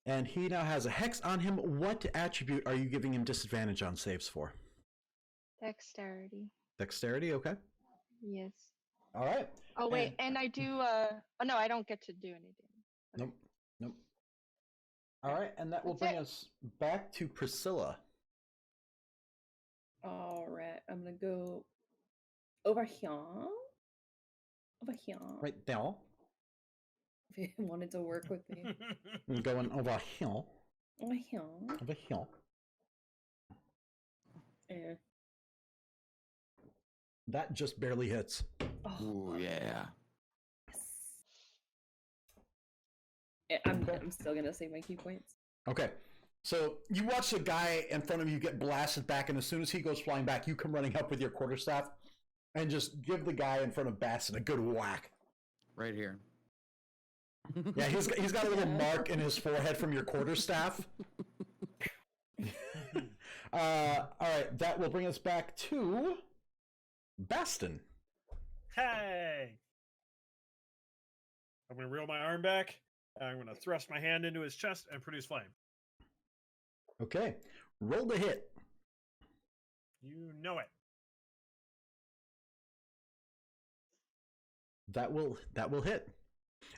And he now has a hex on him. What attribute are you giving him disadvantage on saves for? Dexterity. Dexterity. Okay. Yes. All right. Oh wait, and I do. Oh no, I don't get to do anything. Okay. Nope. All right, and that will That's bring it. us back to Priscilla. All right, I'm gonna go over here. Over here. Right there. If you wanted to work with me. I'm going over here. Over here. Over here. Eh. That just barely hits. Oh, Ooh, yeah. yes. I'm still gonna save my key points. Okay. So you watch the guy in front of you get blasted back, and as soon as he goes flying back, you come running up with your quarterstaff and just give the guy in front of Basset a good whack. Right here. Yeah, he's got a little mark in his forehead from your quarterstaff. All right, that will bring us back to Baston. Hey! I'm going to reel my arm back. And I'm going to thrust my hand into his chest and produce flame. Okay, roll the hit. You know it. That will hit.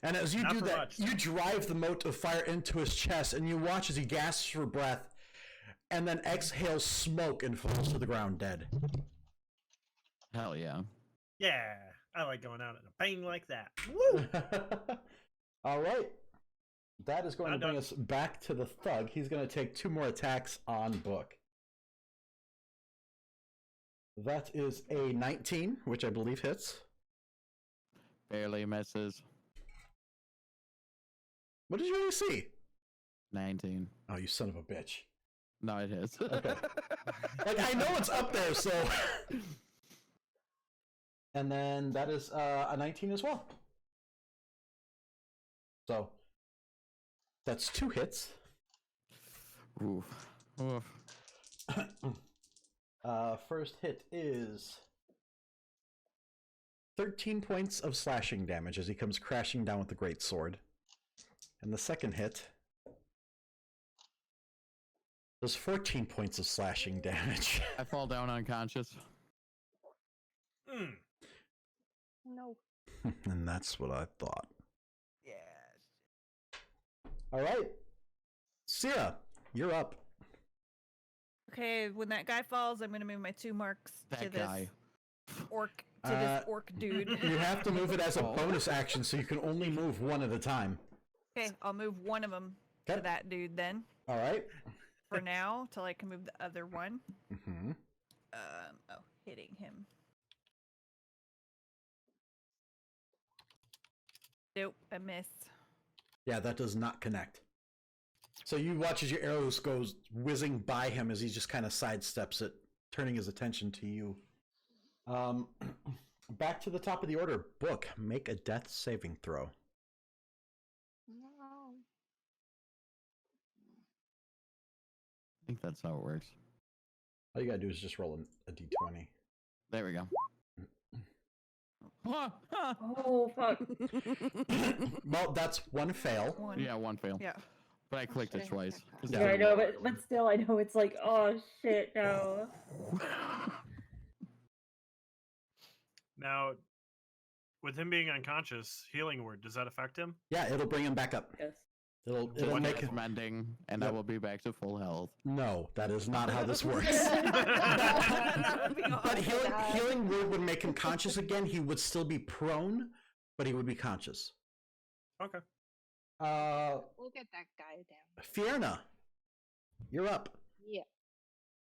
And as you Not do for that, much. you drive the mote of fire into his chest, and you watch as he gasps for breath, and then exhales smoke and falls to the ground dead. Hell yeah. Yeah, I like going out in a bang like that. Woo! All right. That is going Not to bring done. us back to the thug. He's going to take 2 more attacks on Book. That is a 19, which I believe hits. Barely misses. What did you really see? 19. Oh, you son of a bitch. No, it hits. Okay. Like, I know it's up there, so... And then that is a 19 as well. So, that's 2 hits. Oof. Oof. First hit is 13 points of slashing damage as he comes crashing down with the great sword. And the second hit does 14 points of slashing damage. I fall down unconscious. Mm. No. And that's what I thought. Yes. All right. Sierra, you're up. Okay, when that guy falls, I'm gonna move my 2 marks to That this guy. orc this orc dude. You have to move it as a Oh. bonus action, so you can only move one at a time. Okay, I'll move one of them Okay. to that dude then. All right. For now, till I can move the other one. Mm-hmm. Hitting him. Nope, I missed. Yeah, that does not connect. So you watch as your arrows goes whizzing by him as he just kind of sidesteps it, turning his attention to you. Back to the top of the order. Book, make a death saving throw. No. I think that's how it works. All you gotta do is just roll a d20. There we go. Oh fuck! Well, that's 1 fail. One. Yeah, 1 fail. Yeah. But I clicked it shit. twice. 'cause Yeah. Yeah, I it's know, but still, I know it's like, oh shit, no. Now, with him being unconscious, healing word, does that affect him? Yeah, it'll bring him back up. Yes. It'll One make health mending, and I Yep. will be back to full health. No, that is not how this works. That would be But awful. healing word would make him conscious again. He would still be prone, but he would be conscious. Okay. We'll get that guy down. Fiona, you're up. Yeah.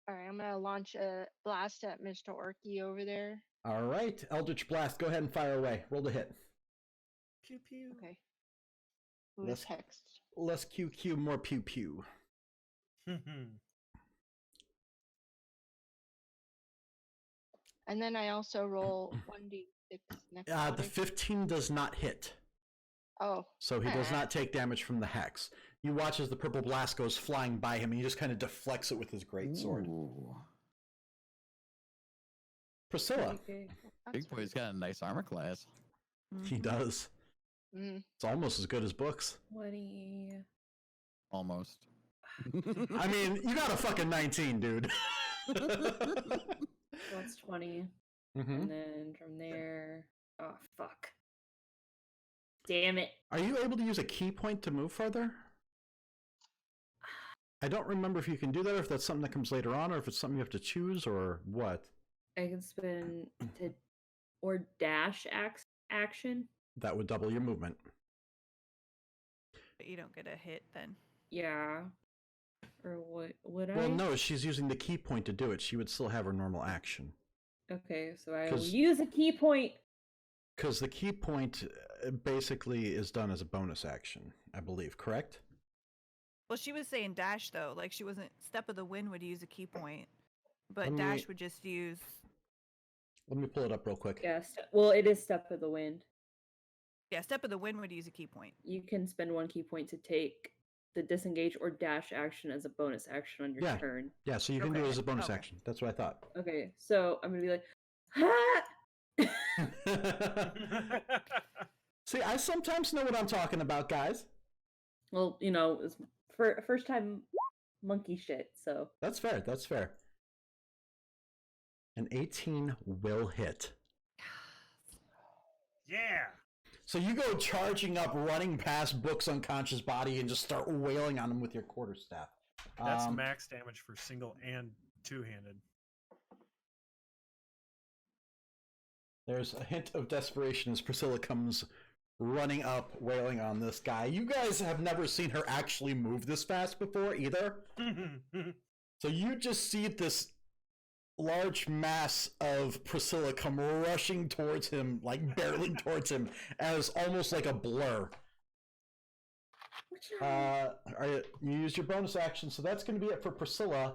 All right, I'm gonna launch a blast at Mr. Orky over there. All right, Eldritch Blast. Go ahead and fire away. Roll the hit. Pew pew. Okay. Who is Let's- hexed? Less QQ, more pew pew. And then I also roll 1d6 next. The round. 15 does not hit, Oh, so he does not take damage from the hex. You watch as the purple blast goes flying by him, and he just kind of deflects it with his greatsword. Ooh. Priscilla, Okay. that's Big boy's got a nice armor class. he Mhm. does. Mm. It's almost as good as books. 20. Almost. I mean, you got a fucking 19, dude. That's 20. hmm And then from there. Oh, fuck. Damn it. Are you able to use a key point to move further? I don't remember if you can do that, or if that's something that comes later on, or if it's something you have to choose, or what. I can spin to or dash action. That would double your movement. But you don't get a hit then. Yeah. Or what would I? Well, no, she's using the key point to do it. She would still have her normal action. Okay, so I will 'Cause- use a key point. Because the key point basically is done as a bonus action, I believe, correct? Well, she was saying dash though, like she wasn't. Step of the Wind would use a key point, but Let me- dash would just use. Let me pull it up real quick. Yes. Well, it is Step of the Wind. Yeah, Step of the Wind would use a key point. You can spend one key point to take the disengage or dash action as a bonus action on your Yeah. turn. Yeah, so you can do it Okay, as a bonus okay. action. That's what I thought. Okay, so I'm gonna be like, ha! See, I sometimes know what I'm talking about, guys. Well, you know, it's for first time monkey shit. So That's fair. That's fair. An 18 will hit. Yeah. So you go charging up, running past Book's unconscious body, and just start wailing on him with your quarterstaff. That's max damage for single and two-handed. There's a hint of desperation as Priscilla comes running up, wailing on this guy. You guys have never seen her actually move this fast before either. So you just see this large mass of Priscilla come rushing towards him, like barreling towards him, as almost like a blur. You use your bonus action, so that's going to be it for Priscilla.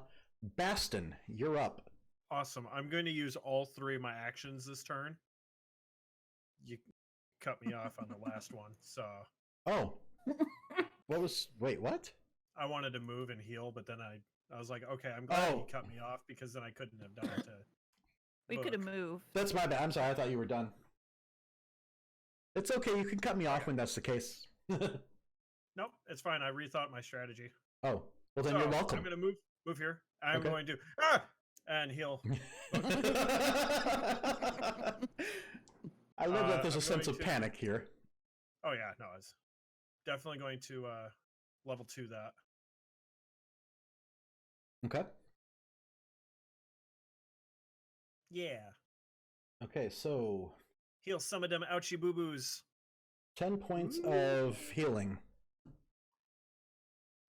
Baston, you're up. Awesome. I'm going to use all three of my actions this turn. You cut me off on the last one, so Oh. Wait, what? I wanted to move and heal, but then I was like, okay, I'm glad Oh. he cut me off because then I couldn't have done it to. We could have Book. moved. That's my bad. I'm sorry. I thought you were done. It's okay. You can cut me off when that's the case. Nope, it's fine. I rethought my strategy. Oh, well then So, you're welcome. I'm going to move here. I'm Okay. going to and heal. I love that there's a I'm sense going of to- panic here. Oh yeah, no, it's definitely going to level 2 that. Okay. Yeah. Okay, so Heal some of them ouchie boo boos. 10 points of healing.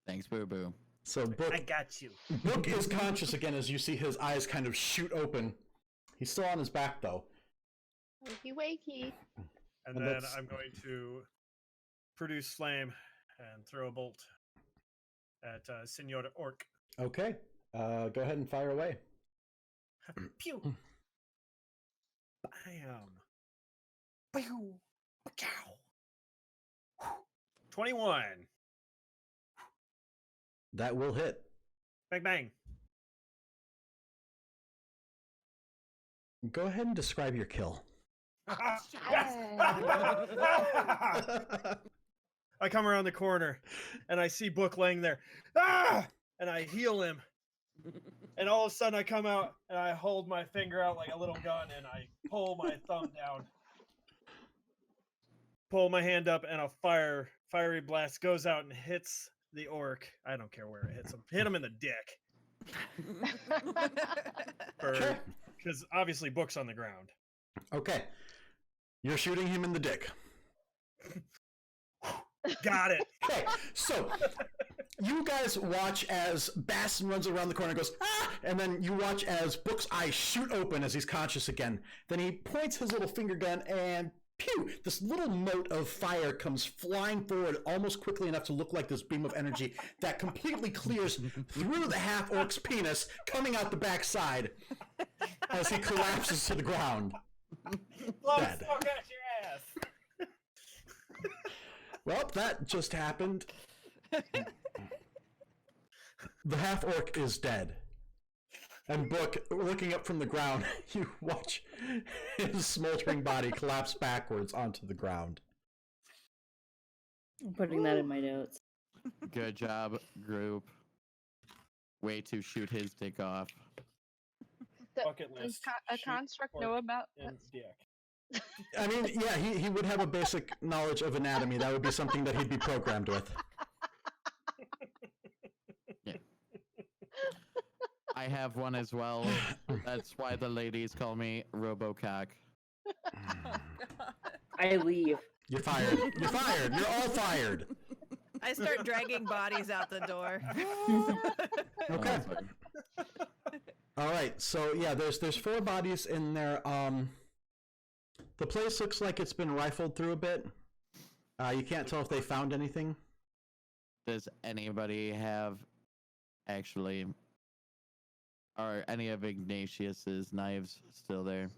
Thanks, Boo Boo. So Book I got you. Book is conscious again as you see his eyes kind of shoot open. He's still on his back though. Wakey wakey. And And then that's- I'm going to produce flame and throw a bolt at Senor Orc. Okay. Go ahead and fire away. Pew. Bam. Pew. Pow. 21. That will hit. Bang bang. Go ahead and describe your kill. I come around the corner and I see Book laying there. Ah! And I heal him. And all of a sudden I come out and I hold my finger out like a little gun and I pull my thumb down. pull my hand up, and a fiery blast goes out and hits the orc. I don't care where it hits him. Hit him in the dick. Okay. Because obviously Book's on the ground. Okay. You're shooting him in the dick. Got it. Okay, so you guys watch as Bastion runs around the corner and goes, ah! And then you watch as Book's eyes shoot open as he's conscious again. Then he points his little finger gun and pew! This little mote of fire comes flying forward almost quickly enough to look like this beam of energy that completely clears through the half-orc's penis, coming out the backside as he collapses to the ground. Dead. Fuck out your ass. Well, that just happened. The half-orc is dead. And Book, looking up from the ground, you watch his smoldering body collapse backwards onto the ground. I'm putting that in my notes. Good job, group. Way to shoot his dick off. Bucket Does list. a Shoot construct orc know about in that? dick. I mean, yeah, he would have a basic knowledge of anatomy. That would be something that he'd be programmed with. Yeah. I have one as well. That's why the ladies call me Robocock. I leave. You're fired. You're fired. You're all fired. I start dragging bodies out the door. Okay. Oh, All right. So yeah, there's 4 bodies in there. The place looks like it's been rifled through a bit. You can't tell if they found anything. Does anybody have actually, are any of Ignatius's knives still there?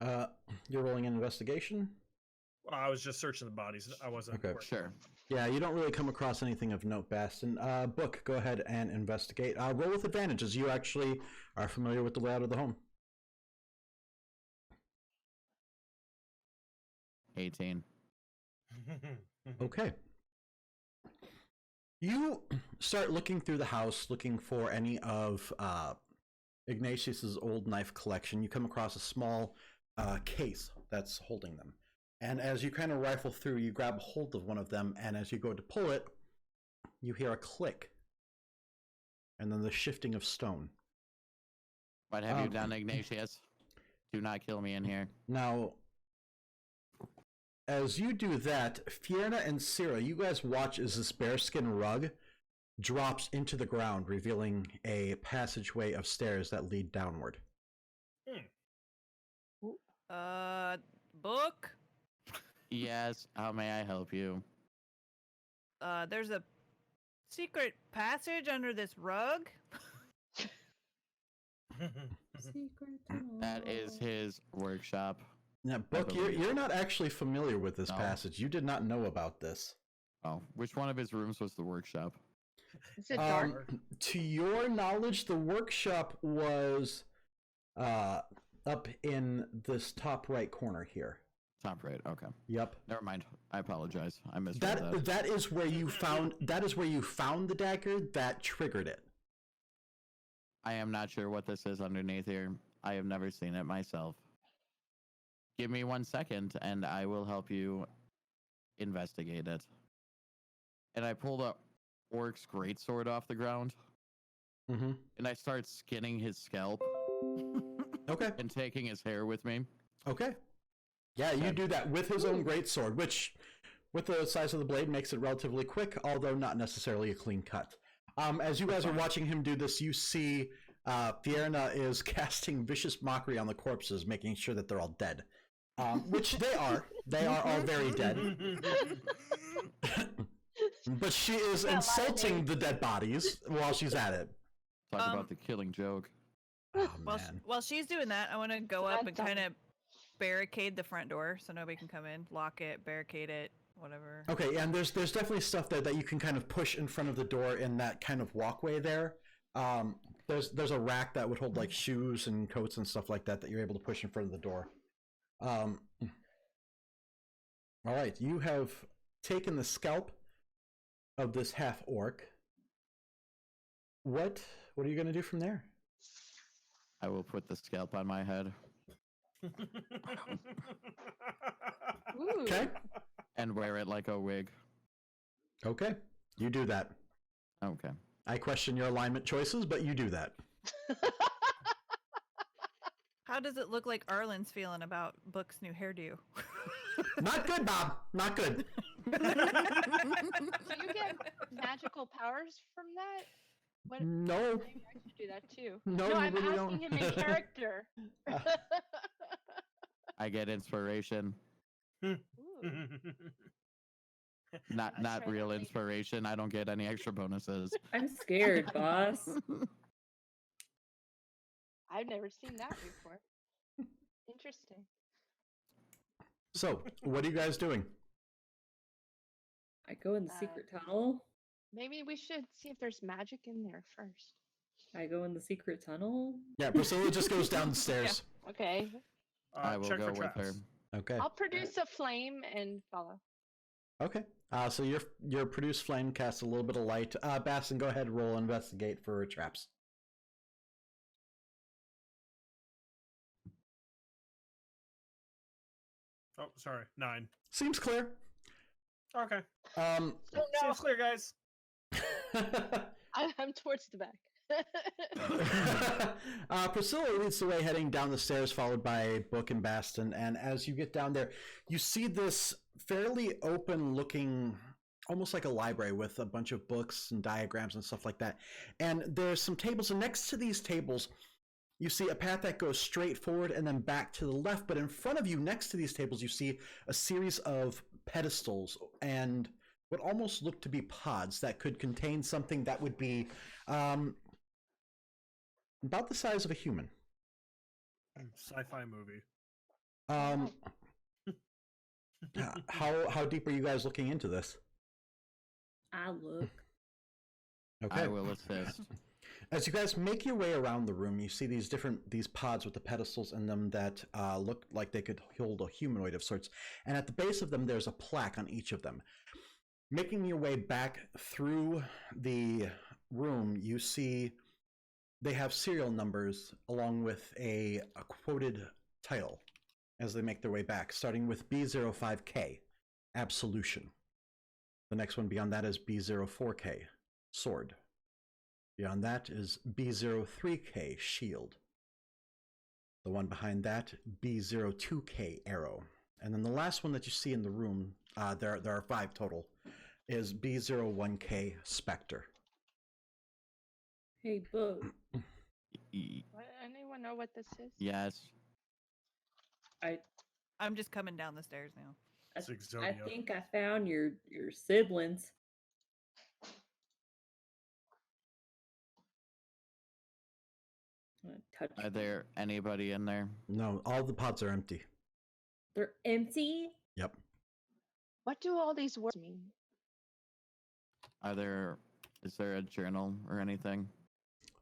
You're rolling an investigation? Well, I was just searching the bodies. I wasn't. Okay. working. Sure. Yeah, you don't really come across anything of note, Bastion. Book, go ahead and investigate. Roll with advantages. You actually are familiar with the layout of the home. 18. Okay. You start looking through the house, looking for any of Ignatius's old knife collection. You come across a small case that's holding them. And as you kind of rifle through, you grab hold of one of them, and as you go to pull it, you hear a click. And then the shifting of stone. What have you done, Ignatius? Do not kill me in here. Now, as you do that, Fiona and Syrah, you guys watch as this bearskin rug drops into the ground, revealing a passageway of stairs that lead downward. Book. Yes, how may I help you? There's a secret passage under this rug. That is his workshop. Now, Book, you're not actually familiar with this passage. You did not know about this. Oh, which one of his rooms was the workshop? Is it dark? To your knowledge, the workshop was up in this top right corner here. Top right. Okay. Yep. Never mind. I apologize. I misread That that. that is where you found the dagger that triggered it. I am not sure what this is underneath here. I have never seen it myself. Give me 1 second and I will help you investigate it. And I pulled a orc's greatsword off the ground. Mm-hmm. And I start skinning his scalp Okay. and taking his hair with me. Okay. Yeah, you do that with his own greatsword, which, with the size of the blade, makes it relatively quick, although not necessarily a clean cut. As you guys are watching him do this, you see Fiona is casting vicious mockery on the corpses, making sure that they're all dead. Which they are. They are all very dead. But she is insulting the dead bodies while she's at it. Talk about the killing joke. Oh, While, man. while she's doing that, I want to go up and kind of barricade the front door so nobody can come in. Lock it, barricade it, whatever. Okay, and there's definitely stuff there that you can kind of push in front of the door in that kind of walkway there. There's a rack that would hold like shoes and coats and stuff like that that you're able to push in front of the door. All right, you have taken the scalp of this half orc. What are you going to do from there? I will put the scalp on my head. Ooh. Okay. And wear it like a wig. Okay. You do that. Okay. I question your alignment choices, but you do that. How does it look like Arlen's feeling about Book's new hairdo? Not good, Bob. Not good. Do you get magical powers from that? What? No. Maybe I should do that too. No, you I'm really asking don't. him in character. I get inspiration. Ooh. Not Not sure real that makes- inspiration. I don't get any extra bonuses. I'm scared, boss. I've never seen that before. Interesting. So, what are you guys doing? I go in the secret tunnel. Maybe we should see if there's magic in there first. I go in the secret tunnel. Yeah, Priscilla just goes down the stairs. Okay. I will check go for with her. traps. Okay. I'll produce a flame and follow. Okay. So your produced flame casts a little bit of light. Bastion, go ahead and roll investigate for traps. Oh, sorry. 9. Seems clear. Okay. Um. Oh no, Seems clear, guys. I'm towards the back. Priscilla leads the way heading down the stairs, followed by Book and Baston. And as you get down there, you see this fairly open-looking, almost like a library with a bunch of books and diagrams and stuff like that. And there's some tables, and next to these tables, you see a path that goes straight forward and then back to the left. But in front of you, next to these tables, you see a series of pedestals and what almost look to be pods that could contain something that would be about the size of a human. Sci-fi movie. How deep are you guys looking into this? I look. Okay. I will assist. As you guys make your way around the room, you see these pods with the pedestals in them that look like they could hold a humanoid of sorts. And at the base of them, there's a plaque on each of them. Making your way back through the room, you see they have serial numbers along with a quoted title as they make their way back, starting with B05K, Absolution. The next one beyond that is B04K, Sword. Beyond that is B03K, Shield. The one behind that, B02K, Arrow. And then the last one that you see in the room, there are 5 total, is B01K, Spectre. Hey, Book. Anyone know what this is? Yes. I'm just coming down the stairs now. It's I Exodia. think I found your siblings. I'm gonna touch Are there anybody in there? No, all the pods are empty. They're empty. Yep. What do all these words mean? Is there a journal or anything?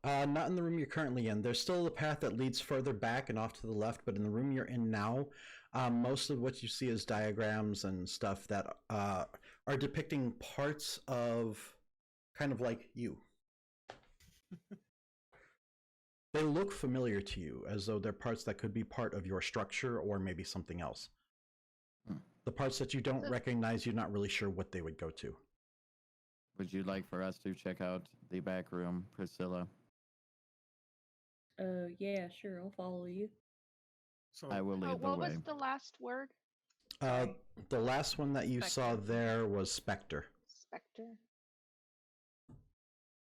Not in the room you're currently in. There's still a path that leads further back and off to the left, but in the room you're in now, most of what you see is diagrams and stuff that are depicting parts of kind of like you. They look familiar to you, as though they're parts that could be part of your structure or maybe something else. The parts that you don't recognize, you're not really sure what they would go to. Would you like for us to check out the back room, Priscilla? Yeah, sure, I'll follow you. So I will lead the What way. was the last word? The last one that you saw Spectre. there was Spectre. Spectre.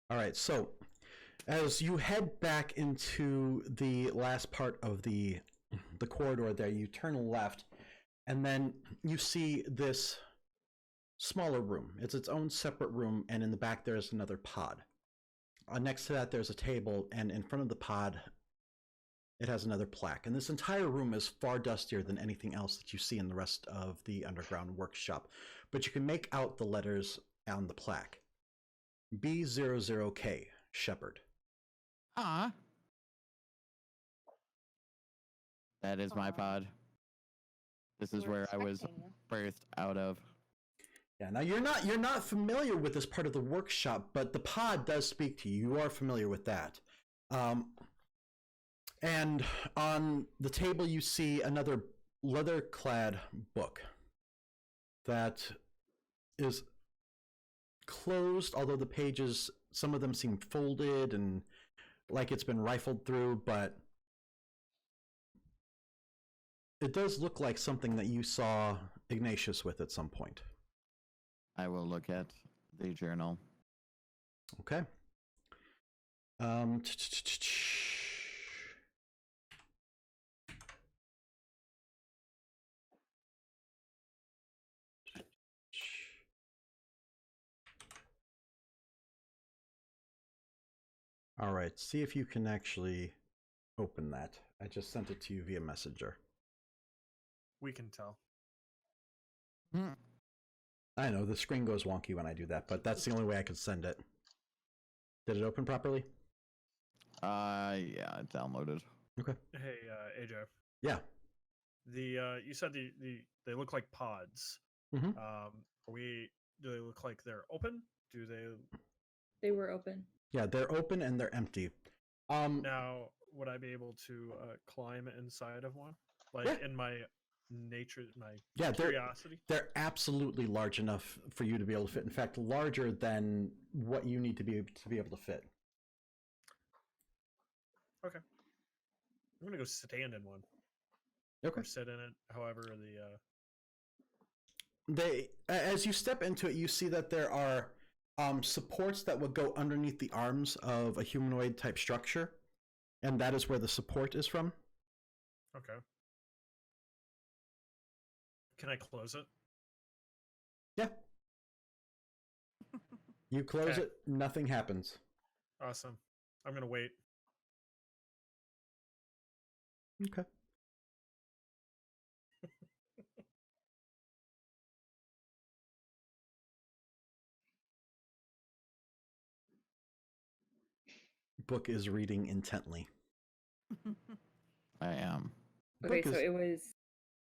All right, so as you head back into the last part of the corridor there, you turn left, and then you see this smaller room. It's its own separate room, and in the back there's another pod. Next to that there's a table, and in front of the pod it has another plaque. And this entire room is far dustier than anything else that you see in the rest of the underground workshop. But you can make out the letters on the plaque. B00K, Shepherd. Ah. That is my Aw. pod. This is We're where I was expecting you. birthed out of. Yeah, now you're not familiar with this part of the workshop, but the pod does speak to you. You are familiar with that. And on the table, you see another leather-clad book that is closed, although the pages, some of them seem folded and like it's been rifled through, but it does look like something that you saw Ignatius with at some point. I will look at the journal. Okay. All right, see if you can actually open that. I just sent it to you via Messenger. We can tell. I know, the screen goes wonky when I do that, but that's the only way I could send it. Did it open properly? Yeah, it downloaded. Okay. Hey, AJ. Yeah. You said they look like pods. Mhm. Do they look like they're open? Do they? They were open. Yeah, they're open and they're empty. Now, would I be able to climb inside of one? Like Yeah. in my nature, my Yeah, curiosity? they're absolutely large enough for you to be able to fit. In fact, larger than what you need to be able to fit. Okay. I'm gonna go stand in one. Okay. Or sit in it. However, As you step into it, you see that there are supports that would go underneath the arms of a humanoid type structure, and that is where the support is from. Okay. Can I close it? Yeah. You close Okay. it, nothing happens. Awesome. I'm gonna wait. Okay. Book is reading intently. I am. Okay, Book so is-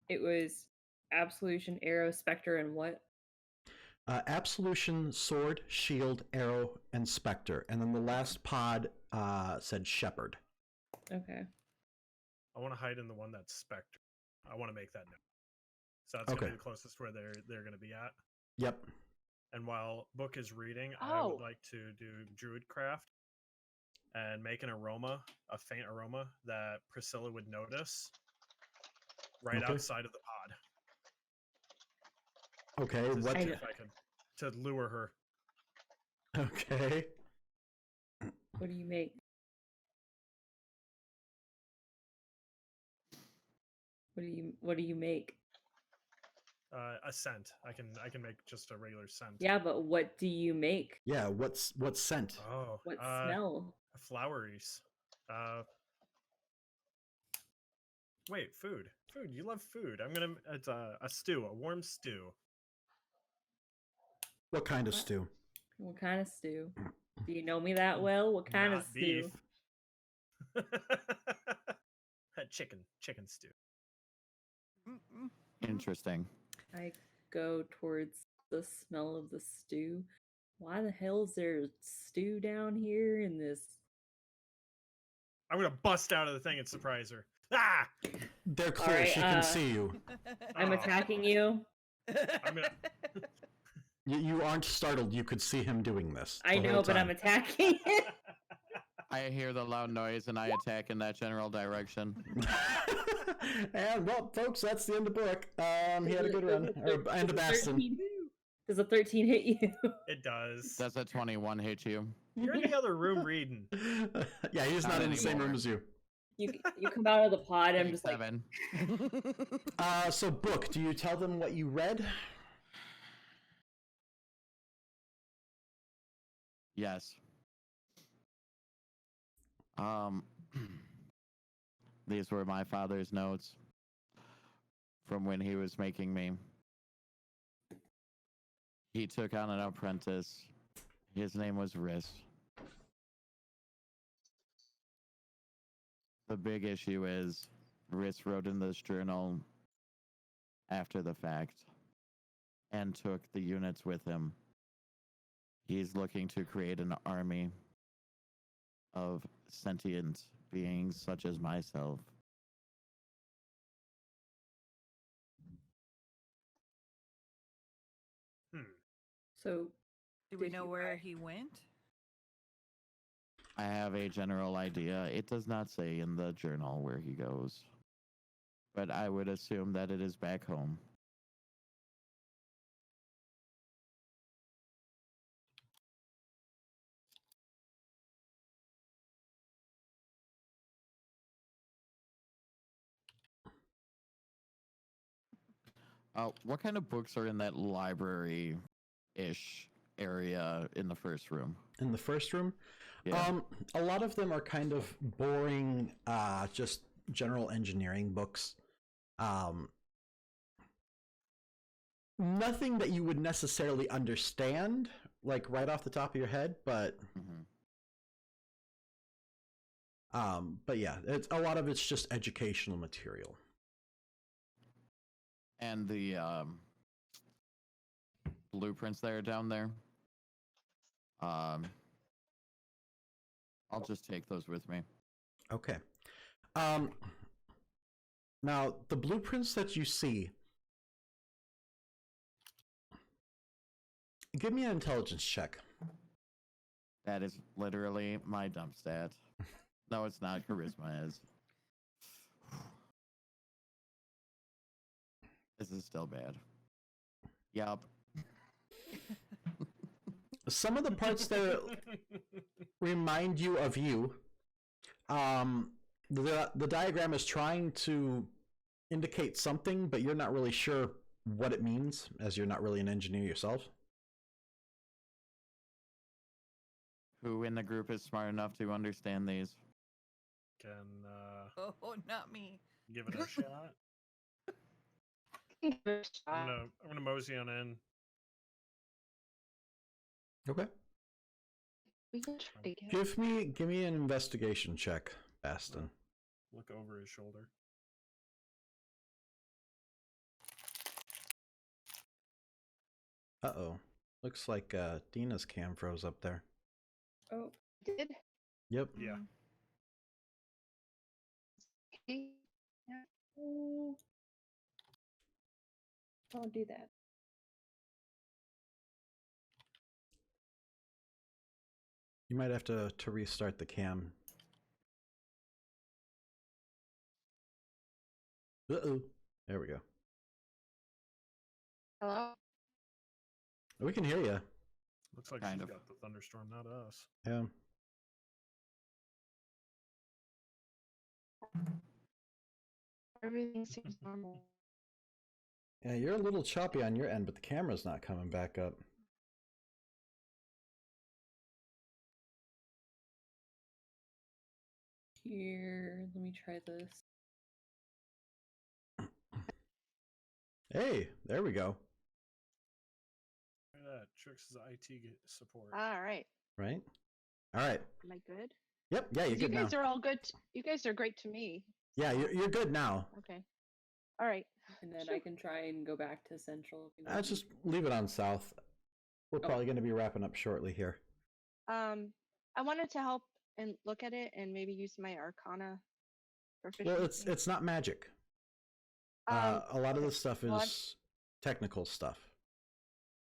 it was Absolution, Arrow, Spectre, and what? Absolution, Sword, Shield, Arrow, and Spectre. And then the last pod said Shepherd. Okay. I want to hide in the one that's Spectre. I want to make that note. So that's Okay. gonna be the closest where they're gonna be at. Yep. And while Book is reading, I Oh. would like to do Druidcraft and make an aroma, a faint aroma that Priscilla would notice right Okay. outside of the pod. Okay, To what? see if I can to lure her. Okay. What do you make? What do you make? A scent. I can make just a regular scent. Yeah, but what do you make? Yeah, what scent? Oh. What smell? Floweries. Wait, food. Food. You love food. It's a stew, a warm stew. What kind of What? stew? What kind of stew? Do you know me that well? What kind of Not stew? beef. Chicken stew. Interesting. I go towards the smell of the stew. Why the hell is there stew down here in this? I'm gonna bust out of the thing and surprise her. Ah! They're close. Alright, she can see you. I'm Oh. attacking you. I'm gonna. You aren't startled. You could see him doing this. I the know, whole but I'm time. attacking it. I hear the loud noise and I attack in that general direction. And well, folks, that's the end of book. He had a good run. Or end of Aston. Does a 13 hit you? It does. Does a 21 hit you? You're in the other room reading. Yeah, he's not Not in the same room anymore. as you. You come out of the pod and I'm just like, 7. So book, do you tell them what you read? Yes. These were my father's notes from when he was making me. He took on an apprentice. His name was Riss. The big issue is Riss wrote in this journal after the fact and took the units with him. He's looking to create an army of sentient beings such as myself. So, Do we Did know you where buy- he went? I have a general idea. It does not say in the journal where he goes, but I would assume that it is back home. What kind of books are in that library-ish area in the first room? In the first room, Yeah. a lot of them are kind of boring, just general engineering books. Nothing that you would necessarily understand, like right off the top of your head, but hmm yeah, it's a lot of it's just educational material. And the blueprints that are down there. I'll just take those with me. Okay. Now the blueprints that you see, give me an intelligence check. That is literally my dump stat. No, it's not. Charisma is. This is still bad. Yup. Some of the parts that remind you of you, the diagram is trying to indicate something, but you're not really sure what it means, as you're not really an engineer yourself. Who in the group is smart enough to understand these? Can Oh, not me. give it a shot. Give it a I'm shot. gonna mosey on in. Okay. We can try to get Give me an investigation check, Baston. Look over his shoulder. Uh-oh. Looks like Dina's cam froze up there. oh, did. Yep. Yeah. Okay. oh, don't do that. You might have to restart the cam. Uh-oh. There we go. Hello. We can hear you. Looks like Kind she's of. got the thunderstorm, not us. Yeah. Everything seems normal. Yeah, you're a little choppy on your end, but the camera's not coming back up. Here, let me try this. Hey, there we go. Look at that. Trix is IT support. All right. Right? All right. Am I good? Yep. Yeah, you're 'Cause you good now. guys are all good. You guys are great to me. Yeah, you're good now. Okay. All right. And then Sure. I can try and go back to Central. if you want me Just leave it on south. We're probably going to be wrapping up shortly here. I wanted to help and look at it and maybe use my Arcana proficiency. Well, it's not magic. A lot of this stuff well, is technical stuff.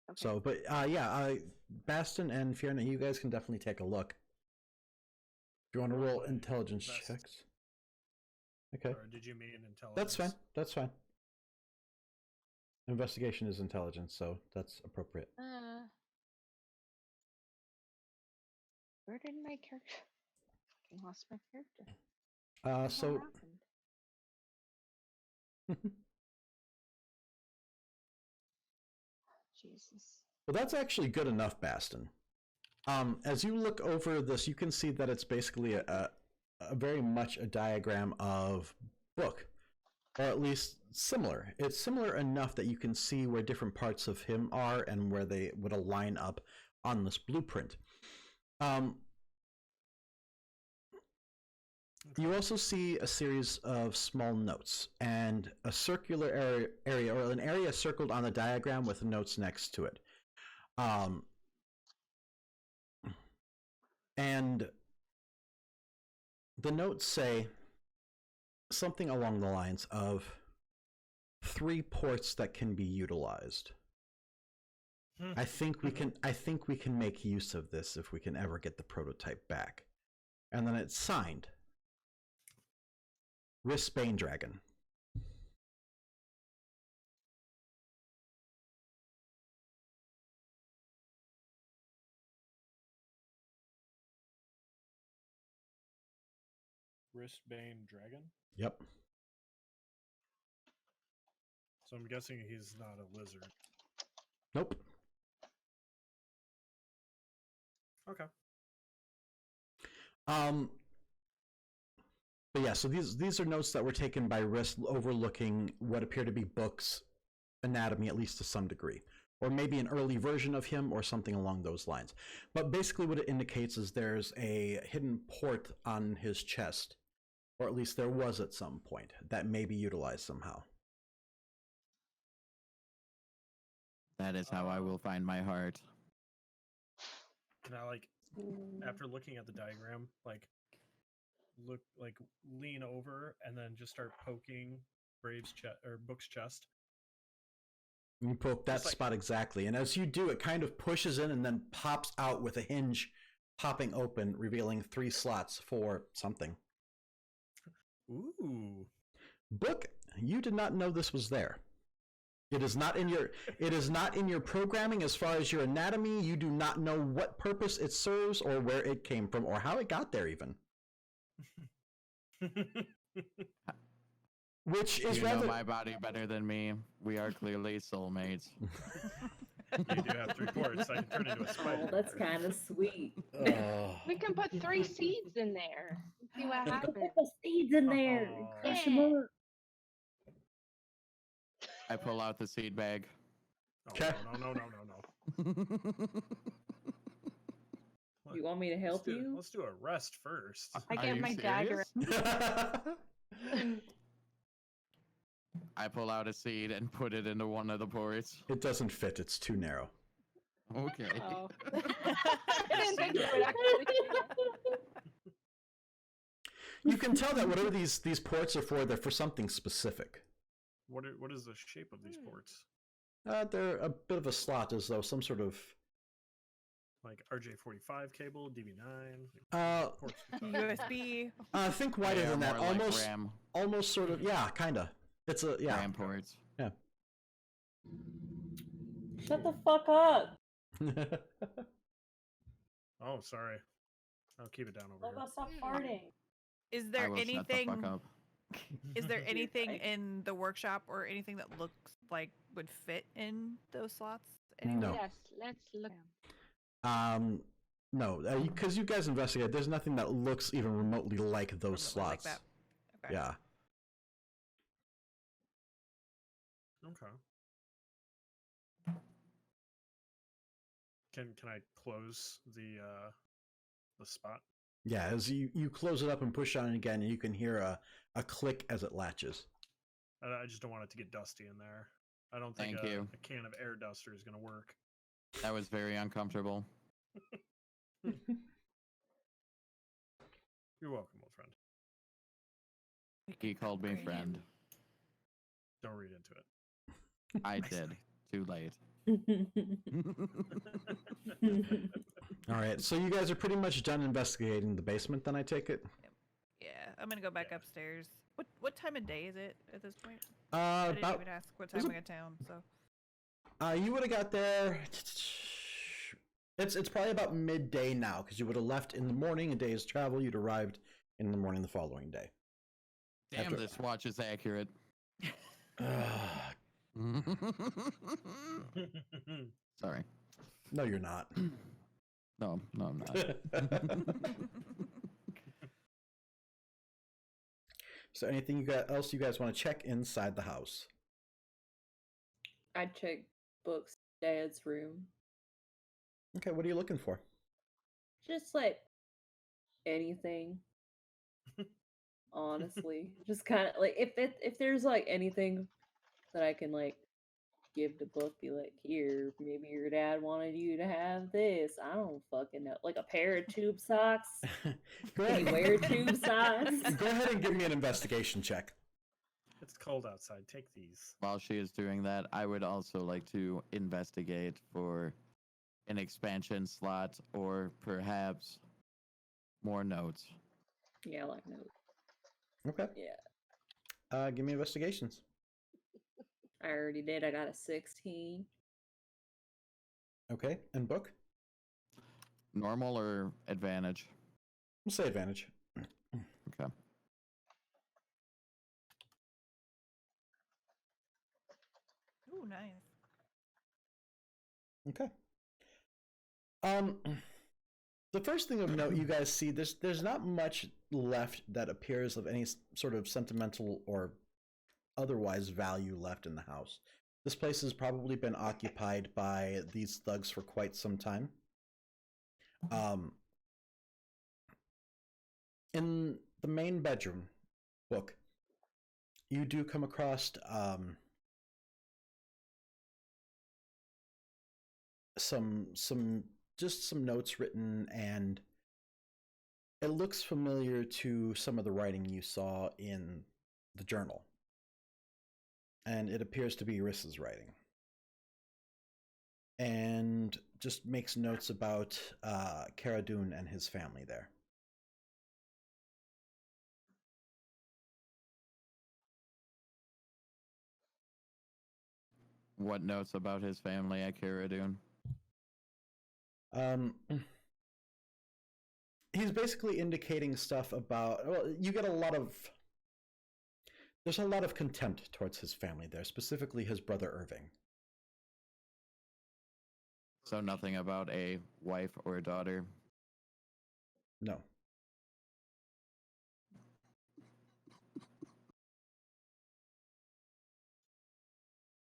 okay. So, but yeah, Baston and Fiona, you guys can definitely take a look. If you want to roll Roleplay intelligence best. checks. Okay. Or did you mean intelligence? That's fine. That's fine. Investigation is intelligence, so that's appropriate. Where did my character? Fucking lost my character. What So happened? Jesus. well, that's actually good enough, Baston. As you look over this, you can see that it's basically a very much a diagram of book, or at least similar. It's similar enough that you can see where different parts of him are and where they would align up on this blueprint. You also see a series of small notes and a circular area or an area circled on the diagram with notes next to it. And The notes say something along the lines of 3 ports that can be utilized. I think we can make use of this if we can ever get the prototype back. And then it's signed Rispane Dragon. Rispane Dragon. Yep. So I'm guessing he's not a lizard. Nope. Okay. But yeah, so these are notes that were taken by Riss overlooking what appear to be Book's anatomy, at least to some degree. Or maybe an early version of him or something along those lines. But basically what it indicates is there's a hidden port on his chest, or at least there was at some point, that may be utilized somehow. That is how I will find my heart. Can I, like, after looking at the diagram, like, lean over and then just start poking Brave's chest or Book's chest? You poke that spot exactly, and as you do, it kind of pushes in and then pops out with a hinge popping open, revealing 3 slots for something. Ooh. Book, you did not know this was there. It is not in your programming as far as your anatomy. You do not know what purpose it serves or where it came from or how it got there even. Which is you rather... know my body better than me. We are clearly soulmates. You do have 3 ports. I can turn into a spider. Oh, that's kind of sweet. We can put 3 seeds in there and see what Put happens. the seeds in there and crush them Yeah. up. I pull out the seed bag. Okay. No. You want me to help you? Let's do a rest first. I Are get you my dagger. I pull out a seed and put it into one of the ports. It doesn't fit. It's too narrow. Okay. Oh. I didn't think it would actually. You can tell that whatever these ports are for, they're for something specific. What is the shape of these ports? They're a bit of a slot, as though some sort of... Like RJ45 cable, DB9? Ports we talking? USB. Think wider They are than that. more like Almost, RAM. almost sort of, yeah, kinda. It's a, yeah. RAM ports. Yeah. Shut the fuck up. Oh, sorry. I'll keep it down over here. Stop farting. Is I there will shut the anything? fuck up. Is there anything fine. in the workshop or anything that looks like would fit in those slots? No. Yes, let's look. No, because you guys investigated, there's nothing that looks even remotely like those Remotely like slots. that. Okay. Yeah. Okay. Can I close the spot? Yeah, as you close it up and push on it again, and you can hear a click as it latches. I just don't want it to get dusty in there. I don't think Thank you. a can of air duster is going to work. That was very uncomfortable. You're welcome, old friend. He called me friend. Don't read into it. I did. Too late. All right, so you guys are pretty much done investigating the basement, then I take it? Yeah, I'm gonna go back Yeah. upstairs. What time of day is it at this point? I didn't About even ask what time we got town. So you would have got there. It's probably about midday now because you would have left in the morning, a day's travel. You'd arrived in the morning the following day. Damn, After- this watch is accurate. Sorry. No, you're not. No, I'm not. So, anything else you guys want to check inside the house? I'd check Book's dad's room. Okay, what are you looking for? Just like anything. Honestly, just kind of like if there's like anything that I can like give the book, be like, here, maybe your dad wanted you to have this. I don't fucking know. Like a pair of tube socks. Go Can you ahead. wear tube socks? Go ahead and give me an investigation check. It's cold outside. Take these. While she is doing that, I would also like to investigate for an expansion slot or perhaps more notes. Yeah, I like notes. Okay. Yeah. Give me investigations. I already did. I got a 16. Okay. And book? Normal or advantage? We'll say advantage. Okay. Ooh, nice. Okay. The first thing of note you guys see, there's not much left that appears of any sort of sentimental or otherwise value left in the house. This place has probably been occupied by these thugs for quite some time. In the main bedroom, book, you do come across some notes written, and it looks familiar to some of the writing you saw in the journal. And it appears to be Rissa's writing. And just makes notes about Cara Dune and his family there. What notes about his family at Cara Dune? He's basically indicating stuff about, well, you get there's a lot of contempt towards his family there, specifically his brother Irving. So nothing about a wife or a daughter? No.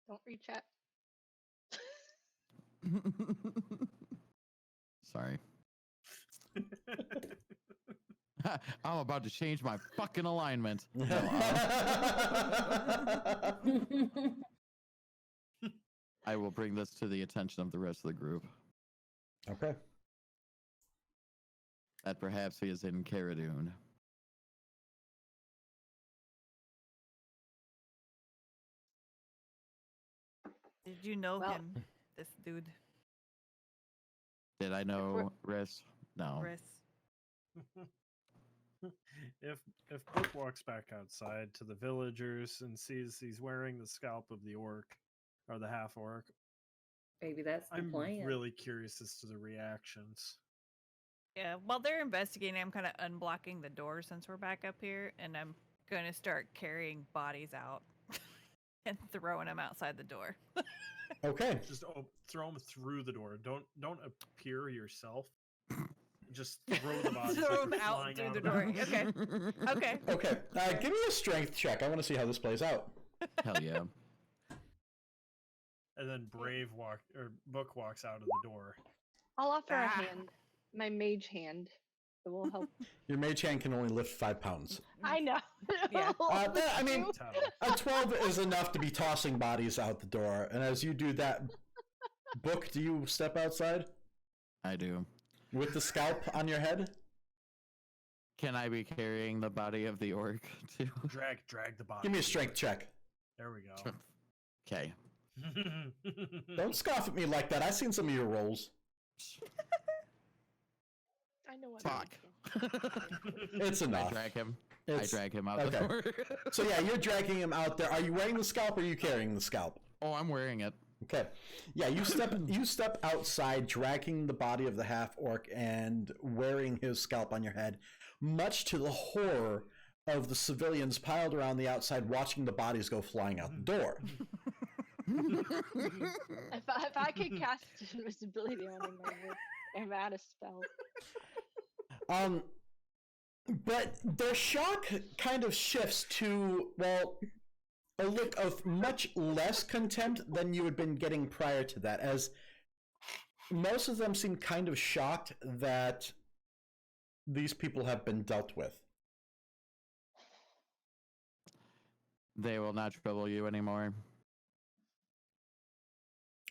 Don't read chat. Sorry. I'm about to change my fucking alignment. No, I will bring this to the attention of the rest of the group. Okay. That perhaps he is in Cara Dune. Did you know Well- him, this dude? Did I know Riss? No. Chris? If Book walks back outside to the villagers and sees he's wearing the scalp of the orc or the half orc, Maybe that's the I'm plan. really curious as to the reactions. Yeah, while they're investigating, I'm kind of unblocking the door since we're back up here, and I'm going to start carrying bodies out and throwing them outside the door. Okay. Just throw them through the door. Don't appear yourself. Just throw the bodies. Throw like them they're out flying through out the of door. Okay. Okay. Okay. Give me a strength check. I want to see how this plays out. Hell yeah. And then Book walks out of the door. I'll offer a Ah. hand, my mage hand. It will help. Your mage hand can only lift 5 pounds. I know. Yeah. I mean, Tell. a 12 is enough to be tossing bodies out the door. And as you do that, Book, do you step outside I do. with the scalp on your head? Can I be carrying the body of the orc too? Drag the body. Give me a strength check. There we go. Okay. Don't scoff at me like that. I've seen some of your rolls. I know what. Fuck. It's I enough. drag him. It's- I drag him out the okay. door. So yeah, you're dragging him out there. Are you wearing the scalp or are you carrying the scalp? Oh, I'm wearing it. Okay. Yeah, you step outside, dragging the body of the half orc and wearing his scalp on your head, much to the horror of the civilians piled around the outside watching the bodies go flying out the door. If I could cast invisibility on him, I'm out of spell. But their shock kind of shifts to, well, a look of much less contempt than you had been getting prior to that, as most of them seem kind of shocked that these people have been dealt with. They will not trouble you anymore.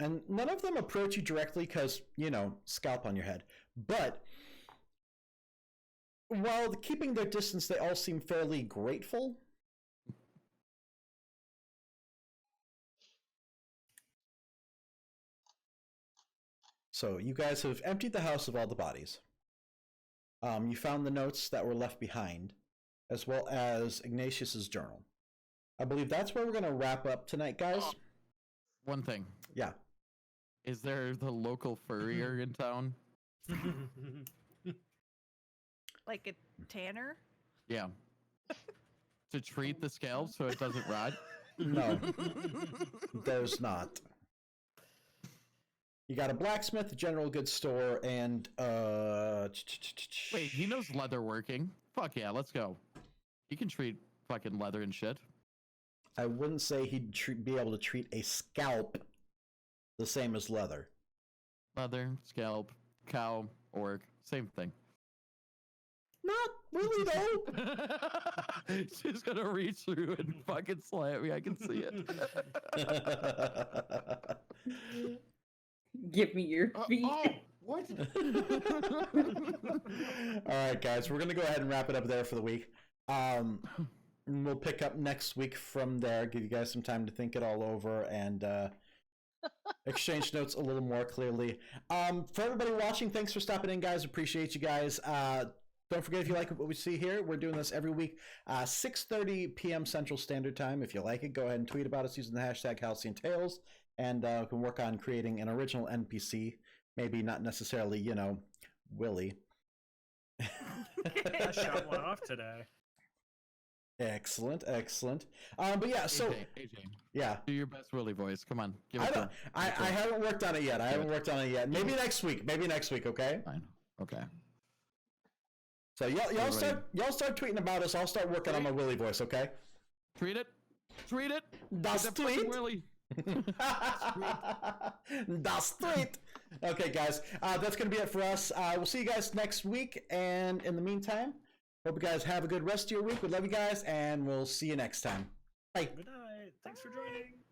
And none of them approach you directly because, scalp on your head. But while keeping their distance, they all seem fairly grateful. So you guys have emptied the house of all the bodies. You found the notes that were left behind, as well as Ignatius's journal. I believe that's where we're going to wrap up tonight, guys. One thing. Yeah. Is there the local furrier in town? Like a tanner? Yeah. To treat the scalp so it doesn't rot? No, there's not. You got a blacksmith, a general goods store, and Wait, he knows leather working. Fuck yeah, let's go. He can treat fucking leather and shit. I wouldn't say he'd be able to treat a scalp the same as leather. Leather, scalp, cow, orc, same thing. Not really, though. She's gonna reach through and fucking slam me. I can see it. Give me your feet. What? All right, guys, we're gonna go ahead and wrap it up there for the week. We'll pick up next week from there. Give you guys some time to think it all over and exchange notes a little more clearly. For everybody watching, thanks for stopping in, guys. Appreciate you guys. Don't forget, if you like what we see here, we're doing this every week, 6:30 p.m. Central Standard Time. If you like it, go ahead and tweet about us using the hashtag Halcyon Tales, and we can work on creating an original NPC. Maybe not necessarily, Willie. I shot one off today. Excellent. But yeah, so AJ, yeah, do your best Willie voice. Come on, give it. I haven't worked on it yet. Maybe next week. Okay. Fine. Okay. So y'all start tweeting about us. I'll start working on my Willie voice. Okay. Treat it. Das tweet. Willie. Das tweet. Okay, guys. That's gonna be it for us. We'll see you guys next week. And in the meantime, hope you guys have a good rest of your week. We love you guys, and we'll see you next time. Bye. Good night. Thanks for joining.